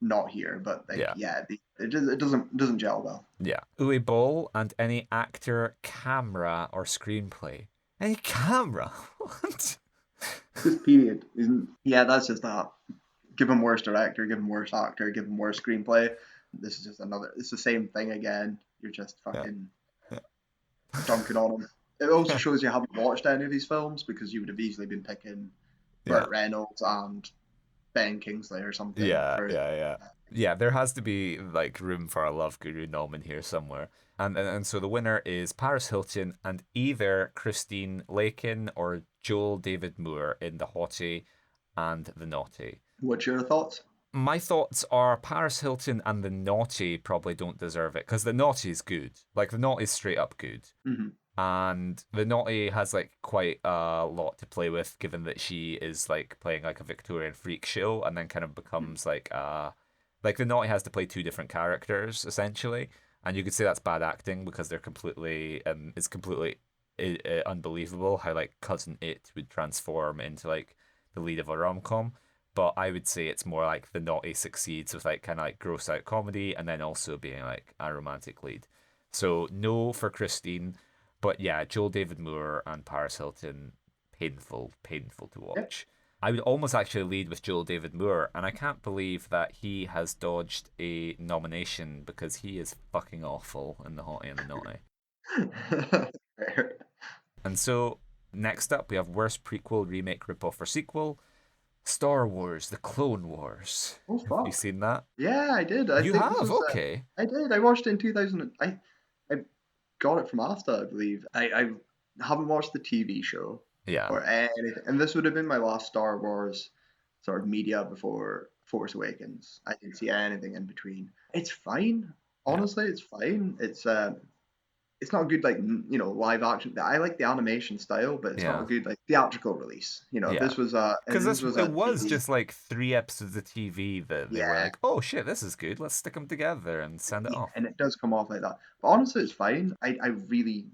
not here. But it doesn't gel well. Yeah. Uwe Boll and any actor, camera, or screenplay. Any camera? What? This period isn't. Yeah, that's just that. Give him worse director, give him worse actor, give him worse screenplay. This is just another. It's the same thing again. You're just fucking dunking on him. It also shows you haven't watched any of these films because you would have easily been picking Burt Reynolds and Ben Kingsley or something. Yeah, there has to be like room for a Love Guru nom in here somewhere. And so the winner is Paris Hilton and either Christine Lakin or Joel David Moore in The Hottie and The Naughty. What's your thoughts? My thoughts are Paris Hilton and The Naughty probably don't deserve it because The Naughty is good. Like The Naughty is straight up good. Mm-hmm. And The Naughty has like quite a lot to play with given that she is like playing like a Victorian freak show and then kind of becomes like The Naughty has to play two different characters essentially. And you could say that's bad acting because they're completely, it's completely unbelievable how like Cousin It would transform into like the lead of a rom-com. But I would say it's more like The Naughty succeeds with like kind of like gross out comedy and then also being like a romantic lead. So no for Christine, but yeah, Joel David Moore and Paris Hilton, painful to watch. I would almost actually lead with Joel David Moore, and I can't believe that he has dodged a nomination because he is fucking awful in The Hottie and the Naughty. And so, next up, we have Worst Prequel, Remake, Ripoff, or Sequel. Star Wars: The Clone Wars. Oh Have you fuck! seen that? Yeah, I did. I You think this have? was. Okay. I did. I watched it in 2000. I got it from Asta, I believe. I haven't watched the TV show Yeah. or anything, and this would have been my last Star Wars sort of media before Force Awakens. I didn't see anything in between. It's fine. Yeah. Honestly, it's fine. It's not a good like live action. I like the animation style, but it's not a Yeah. good like theatrical release. Yeah. This was a Because this was it a was TV. just like 3 episodes of TV that they were Yeah, like, oh shit, this is good. Let's stick them together and send it yeah, off. and it does come off like that. But honestly, it's fine. I really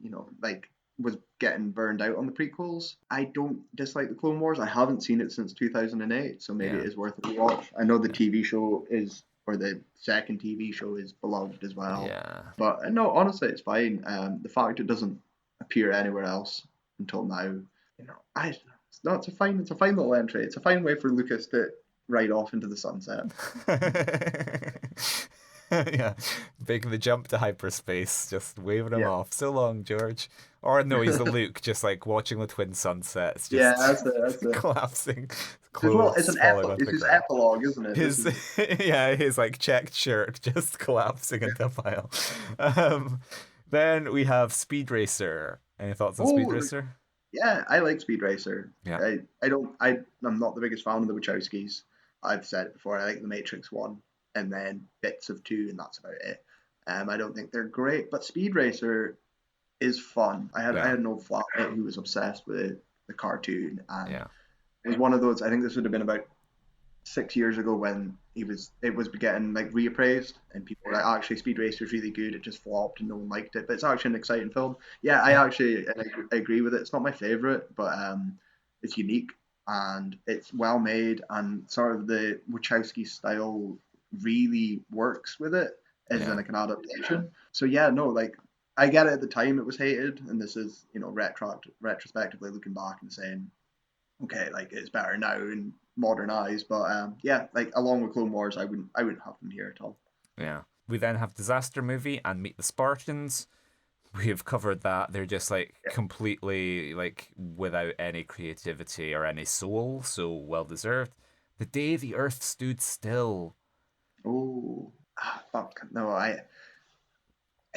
like was getting burned out on the prequels. I don't dislike the Clone Wars. I haven't seen it since 2008, so maybe Yeah. it is worth a watch. I know the TV show is, or the second TV show is beloved as well. Yeah. But no, honestly, it's fine. The fact it doesn't appear anywhere else until now, it's a fine little entry. It's a fine way for Lucas to ride off into the sunset. Yeah, making the jump to hyperspace, just waving him Yeah. off. So long, George. Or no, he's the Luke, just like watching the twin sunsets, just Yeah, that's it. collapsing. Well, Clothes falling onto it's the his ground. epilogue, isn't it? This His like checked shirt just collapsing into a pile. Then we have Speed Racer. Any thoughts on Speed Oh, Racer? yeah, I like Speed Racer. Yeah. I'm not the biggest fan of the Wachowskis. I've said it before. I like The Matrix 1 and then bits of 2, and that's about it. I don't think they're great, but Speed Racer is fun. I had an old flatmate who was obsessed with the cartoon, and Yeah. it was one of those. I think this would have been about 6 years ago when it was getting like reappraised, and people were like, actually, Speed Racer is really good. It just flopped and no one liked it, but it's actually an exciting film. Yeah, I agree with it. It's not my favorite, but it's unique and it's well made, and sort of the Wachowski style really works with it as Yeah. like an adaptation. So yeah, no, like I get it at the time it was hated, and this is retrospectively looking back and saying, okay, like it's better now in modern eyes. But yeah, like along with Clone Wars, I wouldn't have them here at all. Yeah. We then have Disaster Movie and Meet the Spartans. We have covered that. They're just like completely like without any creativity or any soul, so well deserved. The Day the Earth Stood Still. Oh, fuck no! I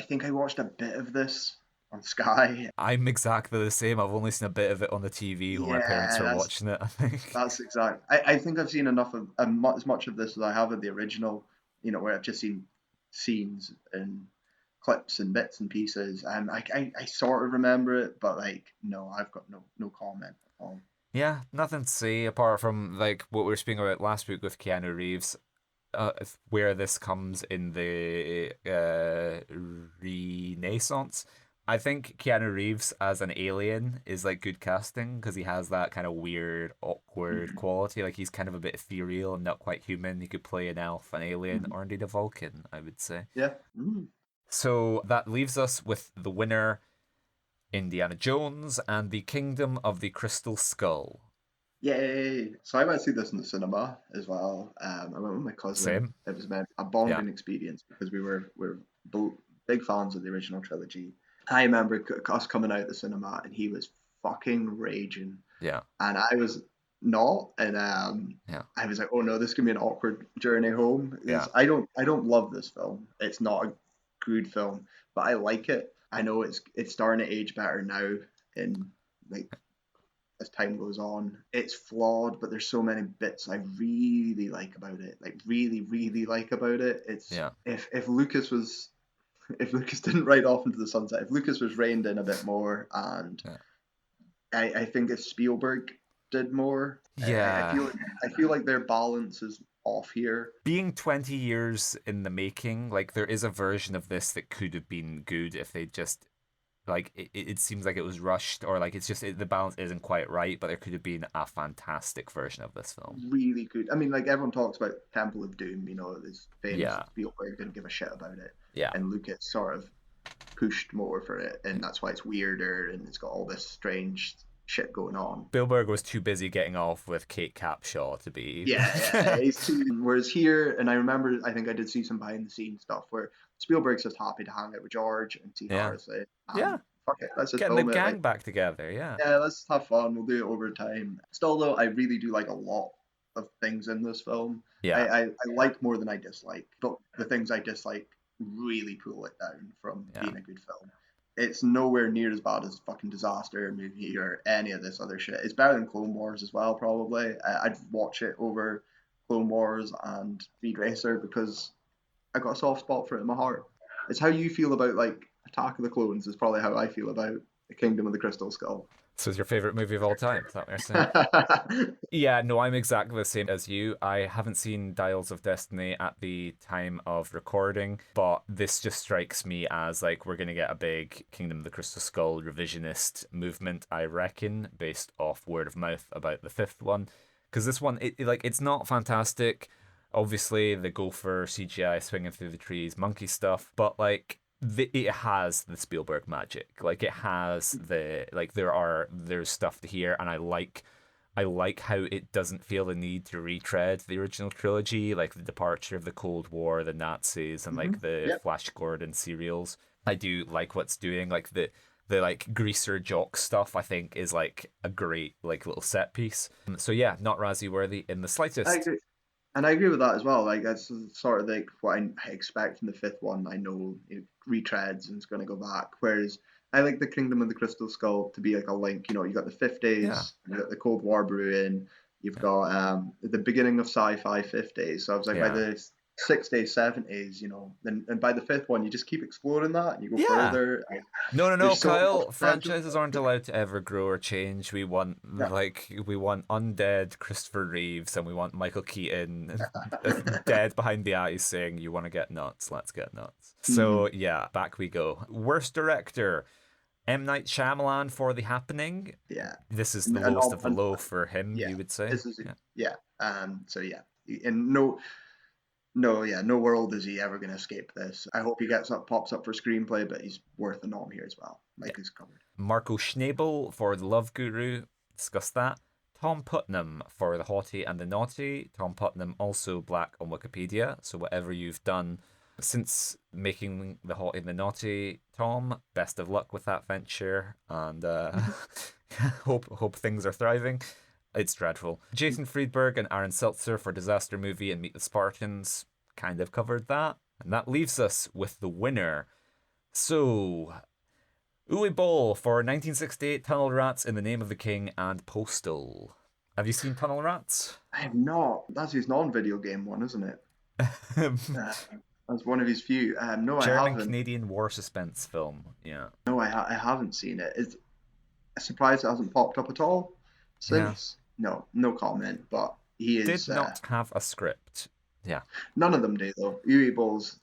think I watched a bit of this on Sky. I'm exactly the same. I've only seen a bit of it on the TV when my parents were watching it, I think. That's exact. I think I've seen enough of as much of this as I have of the original, where I've just seen scenes and clips and bits and pieces, and I sort of remember it, but like no, I've got no comment at all. Yeah, nothing to say apart from like what we were speaking about last week with Keanu Reeves. Where this comes in the Renaissance. I think Keanu Reeves as an alien is like good casting because he has that kind of weird, awkward quality. Like he's kind of a bit ethereal and not quite human. He could play an elf, an alien, or indeed a Vulcan, I would say. Yeah. So that leaves us with the winner, Indiana Jones and the Kingdom of the Crystal Skull. Yay! So I went to see this in the cinema as well. I went with my cousin. Same. It was a bonding experience because we're both big fans of the original trilogy. I remember us coming out of the cinema and he was fucking raging. Yeah. And I was not, and I was like, oh no, this is gonna be an awkward journey home. Yeah. I don't love this film. It's not a good film, but I like it. I know it's starting to age better now, and like as time goes on, it's flawed, but there's so many bits I really like about it. Like really like about it. It's if Lucas didn't ride off into the sunset, if Lucas was reined in a bit more, and I think if Spielberg did more, I feel like their balance is off here. Being 20 years in the making, like there is a version of this that could have been good if they just like it seems like it was rushed, or like it's just the balance isn't quite right, but there could have been a fantastic version of this film. Really good. I mean, like everyone talks about Temple of Doom, this famous Spielberg didn't give a shit about it. Yeah. And Lucas sort of pushed more for it, and that's why it's weirder and it's got all this strange shit going on. Spielberg was too busy getting off with Kate Capshaw to be. Yeah, he's too. Whereas here, and I remember, I think I did see some behind the scenes stuff where Spielberg's just happy to hang out with George and see Harrison. Fuck it, let's just getting film the gang like, back together. Yeah, let's have fun. We'll do it over time. Still, though, I really do like a lot of things in this film. Yeah. I like more than I dislike, but the things I dislike really pull it down from being a good film. It's nowhere near as bad as fucking Disaster movie or any of this other shit. It's better than Clone Wars as well, probably. I'd watch it over Clone Wars and Speed Racer because I got a soft spot for it in my heart. It's how you feel about like Attack of the Clones is probably how I feel about The Kingdom of the Crystal Skull. So it's your favorite movie of all time? Is that what you're saying? Yeah, no, I'm exactly the same as you. I haven't seen Dials of Destiny at the time of recording, but this just strikes me as like we're gonna get a big Kingdom of the Crystal Skull revisionist movement, I reckon, based off word of mouth about the fifth one. Because this one, it's not fantastic. Obviously, they go for CGI swinging through the trees, monkey stuff, but like it has the Spielberg magic. Like it has there's stuff to hear, and I like how it doesn't feel the need to retread the original trilogy, like the departure of the Cold War, the Nazis, and like the Flash Gordon serials. I do like what's doing, like the like greaser jock stuff. I think is like a great like little set piece. So yeah, not Razzie worthy in the slightest. I agree. And I agree with that as well. Like that's sort of like what I expect from the fifth one. I know it retreads and it's going to go back. Whereas I like the Kingdom of the Crystal Skull to be like a link. You know, you got the 50s, you got the Cold War brewing, you've got the beginning of sci-fi 50s. So I was like, by the 60s, 70s, you know, and by the fifth one, you just keep exploring that and you go further. No, Kyle. Franchises aren't allowed to ever grow or change. We want undead Christopher Reeves, and we want Michael Keaton dead behind the eyes saying, "You want to get nuts? Let's get nuts." So yeah, back we go. Worst director. M. Night Shyamalan for The Happening. Yeah. This is the lowest of the low for him, you would say. This is, so yeah. And no world is he ever going to escape this. I hope he pops up for screenplay, but he's worth a nom here as well. Like he's covered. Marco Schnabel for The Love Guru. Discuss that. Tom Putnam for The Haughty and the Naughty. Tom Putnam also black on Wikipedia, so whatever you've done since making The Haughty and the Naughty, Tom, best of luck with that venture, and hope things are thriving. It's dreadful. Jason Friedberg and Aaron Seltzer for Disaster Movie and Meet the Spartans. Kind of covered that. And that leaves us with the winner. So, Uwe Boll for 1968 Tunnel Rats in the Name of the King and Postal. Have you seen Tunnel Rats? I have not. That's his non-video game one, isn't it? That's one of his few. No, I haven't. German-Canadian war suspense film, yeah. No, I haven't seen it. It's a surprise it hasn't popped up at all since. Yeah. No comment, but he did not have a script. Yeah. None of them do, though. Uwe Boll's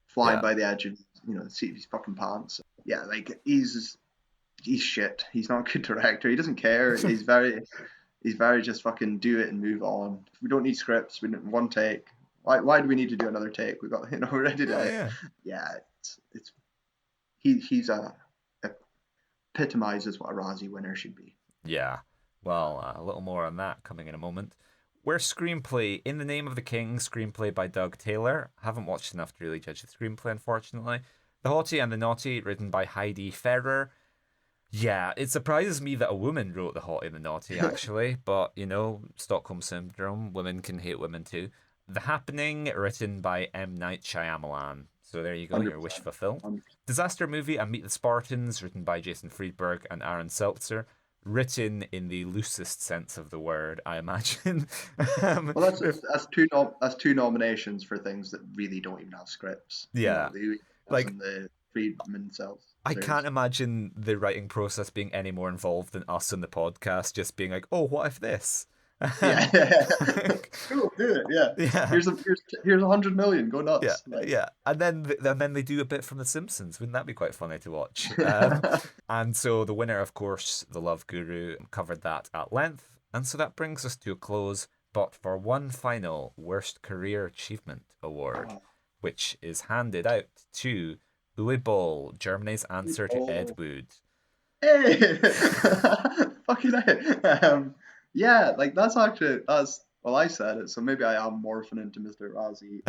flying by the edge of, the seat of his fucking pants. Yeah, like, he's shit. He's not a good director. He doesn't care. He's very just fucking do it and move on. We don't need scripts. We need one take. Why do we need to do another take? We got ready to. Yeah. He's epitomizes what a Razzie winner should be. Yeah. Well, a little more on that coming in a moment. Worst screenplay, In the Name of the King, screenplay by Doug Taylor. Haven't watched enough to really judge the screenplay, unfortunately. The Haughty and the Naughty, written by Heidi Ferrer. Yeah, it surprises me that a woman wrote The Haughty and the Naughty, actually. But, Stockholm Syndrome, women can hate women too. The Happening, written by M. Night Shyamalan. So there you go, 100%. Your wish fulfilled. 100%. Disaster Movie and Meet the Spartans, written by Jason Friedberg and Aaron Seltzer. Written in the loosest sense of the word, I imagine. Well, that's two nominations for things that really don't even have scripts. Yeah, the Friedman self. I can't imagine the writing process being any more involved than us in the podcast, just being like, "Oh, what if this?" Cool, do it. Yeah. Here's 100 million. Go nuts. Yeah. And then they do a bit from The Simpsons. Wouldn't that be quite funny to watch? And so the winner, of course, The Love Guru, covered that at length. And so that brings us to a close. But for one final Worst Career Achievement Award, which is handed out to Uwe Boll, Germany's answer to Ed Wood. Hey, fucking A. Yeah, like that's well, I said it, so maybe I am morphing into Mr. Razzie.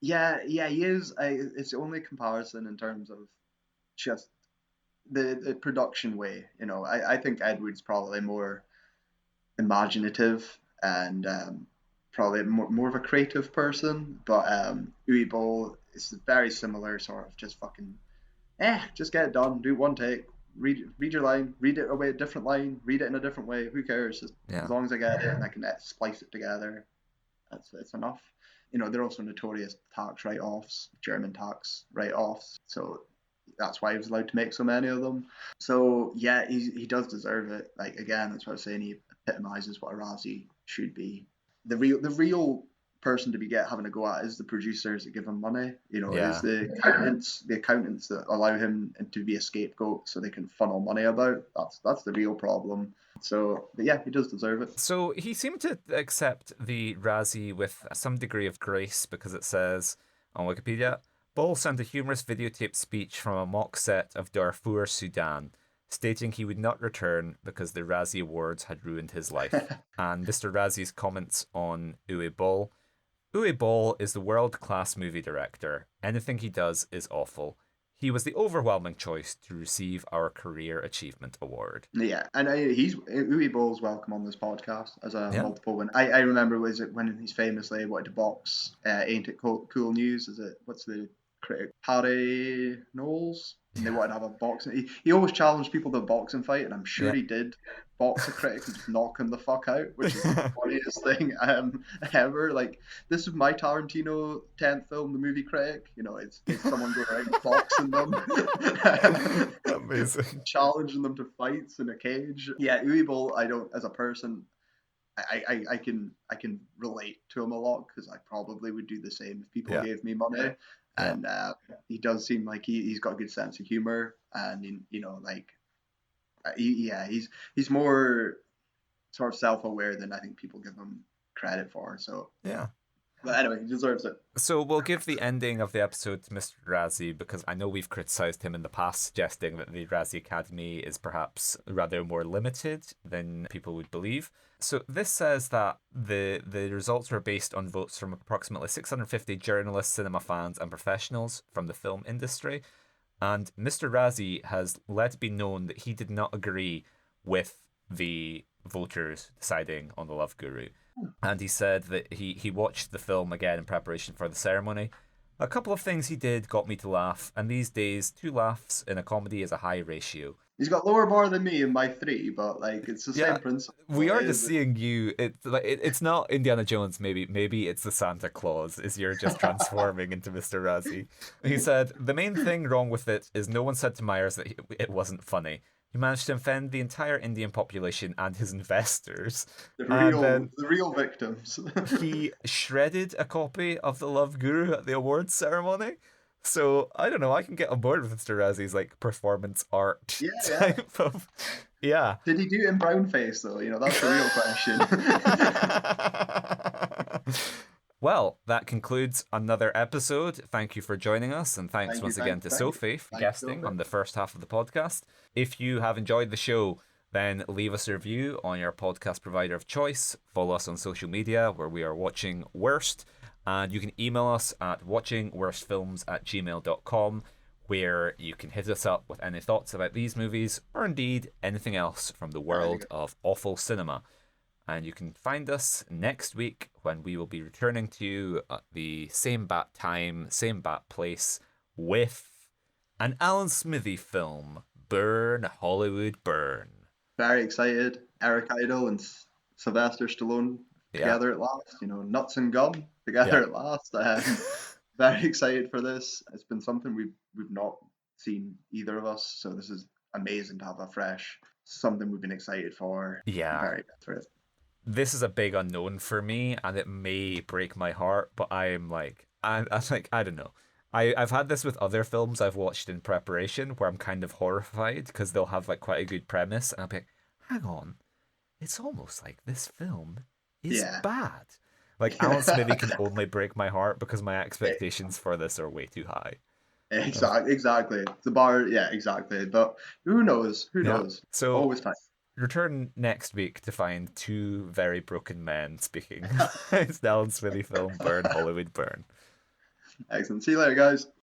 He is. It's the only comparison in terms of just the production way. I think Ed Wood's probably more imaginative and probably more of a creative person. But Uwe Boll is very similar, sort of just fucking, just get it done, do one take, read your line, read it a different line, read it in a different way. Who cares? As long as I get it and I can splice it together, it's enough. They're also notorious tax write-offs, German tax write-offs. So that's why he was allowed to make so many of them. So yeah, he does deserve it. Like, again, that's what I was saying. He epitomizes what a Razzie should be. The real person to be having a go at is the producers that give him money. It's the accountants that allow him to be a scapegoat so they can funnel money about. That's the real problem. So, but yeah, he does deserve it. So he seemed to accept the Razzie with some degree of grace, because it says on Wikipedia, Boll sent a humorous videotaped speech from a mock set of Darfur, Sudan, stating he would not return because the Razzie Awards had ruined his life. And Mr. Razzie's comments on Uwe Boll. Uwe Boll is the world-class movie director. Anything he does is awful. He was the overwhelming choice to receive our Career Achievement Award. Yeah, and Uwe Boll's welcome on this podcast as a multiple win. I remember when he's famously wanted to box Ain't It Cool News? What's the critic? Harry Knowles? And they wanted to have a boxing. He always challenged people to a boxing fight, and I'm sure he did box a critic and just knock him the fuck out, which is the funniest thing ever. Like, this is my Tarantino 10th film, The Movie Critic. It's someone going around boxing them. Amazing. Challenging them to fights in a cage. Yeah, Uwe Boll, as a person, I can relate to him a lot, because I probably would do the same if people gave me money. And he does seem like he's got a good sense of humor, and he's more sort of self-aware than I think people give him credit for. So yeah. But anyway, he deserves it. So we'll give the ending of the episode to Mr. Razzie, because I know we've criticised him in the past, suggesting that the Razzie Academy is perhaps rather more limited than people would believe. So this says that the results were based on votes from approximately 650 journalists, cinema fans, and professionals from the film industry. And Mr. Razzie has let it be known that he did not agree with the voters deciding on The Love Guru. And he said that he watched the film again in preparation for the ceremony. A couple of things he did got me to laugh, and these days 2 laughs in a comedy is a high ratio. He's got lower bar than me in my 3, but it's the same principle. We are just seeing you. It's not Indiana Jones. Maybe it's the Santa Claus. You're just transforming into Mr. Razzie. He said the main thing wrong with it is no one said to Myers that it wasn't funny. He managed to offend the entire Indian population and his investors. The real victims. He shredded a copy of The Love Guru at the awards ceremony. So, I don't know, I can get on board with Mr. Razzie's performance art type of... Yeah. Did he do it in brownface, though? That's the real question. Well, that concludes another episode. Thank you for joining us, and thanks once again to Sophie for guesting on the first half of the podcast. If you have enjoyed the show, then leave us a review on your podcast provider of choice. Follow us on social media, where we are Watching Worst. And you can email us at watchingworstfilms@gmail.com, where you can hit us up with any thoughts about these movies, or indeed anything else from the world of awful cinema. And you can find us next week, when we will be returning to you at the same bat time, same bat place, with an Alan Smithy film, Burn, Hollywood, Burn. Very excited. Eric Idle and Sylvester Stallone together at last. Nuts and gum together at last. Very excited for this. It's been something we've not seen, either of us, so this is amazing to have a fresh something we've been excited for. Yeah. Very excited for it. This is a big unknown for me, and it may break my heart, but I don't know. I've had this with other films I've watched in preparation, where I'm kind of horrified because they'll have quite a good premise, and I'll be like, hang on, it's almost like this film is bad. Alan Smithy can only break my heart because my expectations for this are way too high. Exactly. The bar, exactly. But who knows? Who knows? So always time. Return next week to find 2 very broken men speaking. It's the Alan Smithy film, Burn, Hollywood, Burn. Excellent. See you later, guys.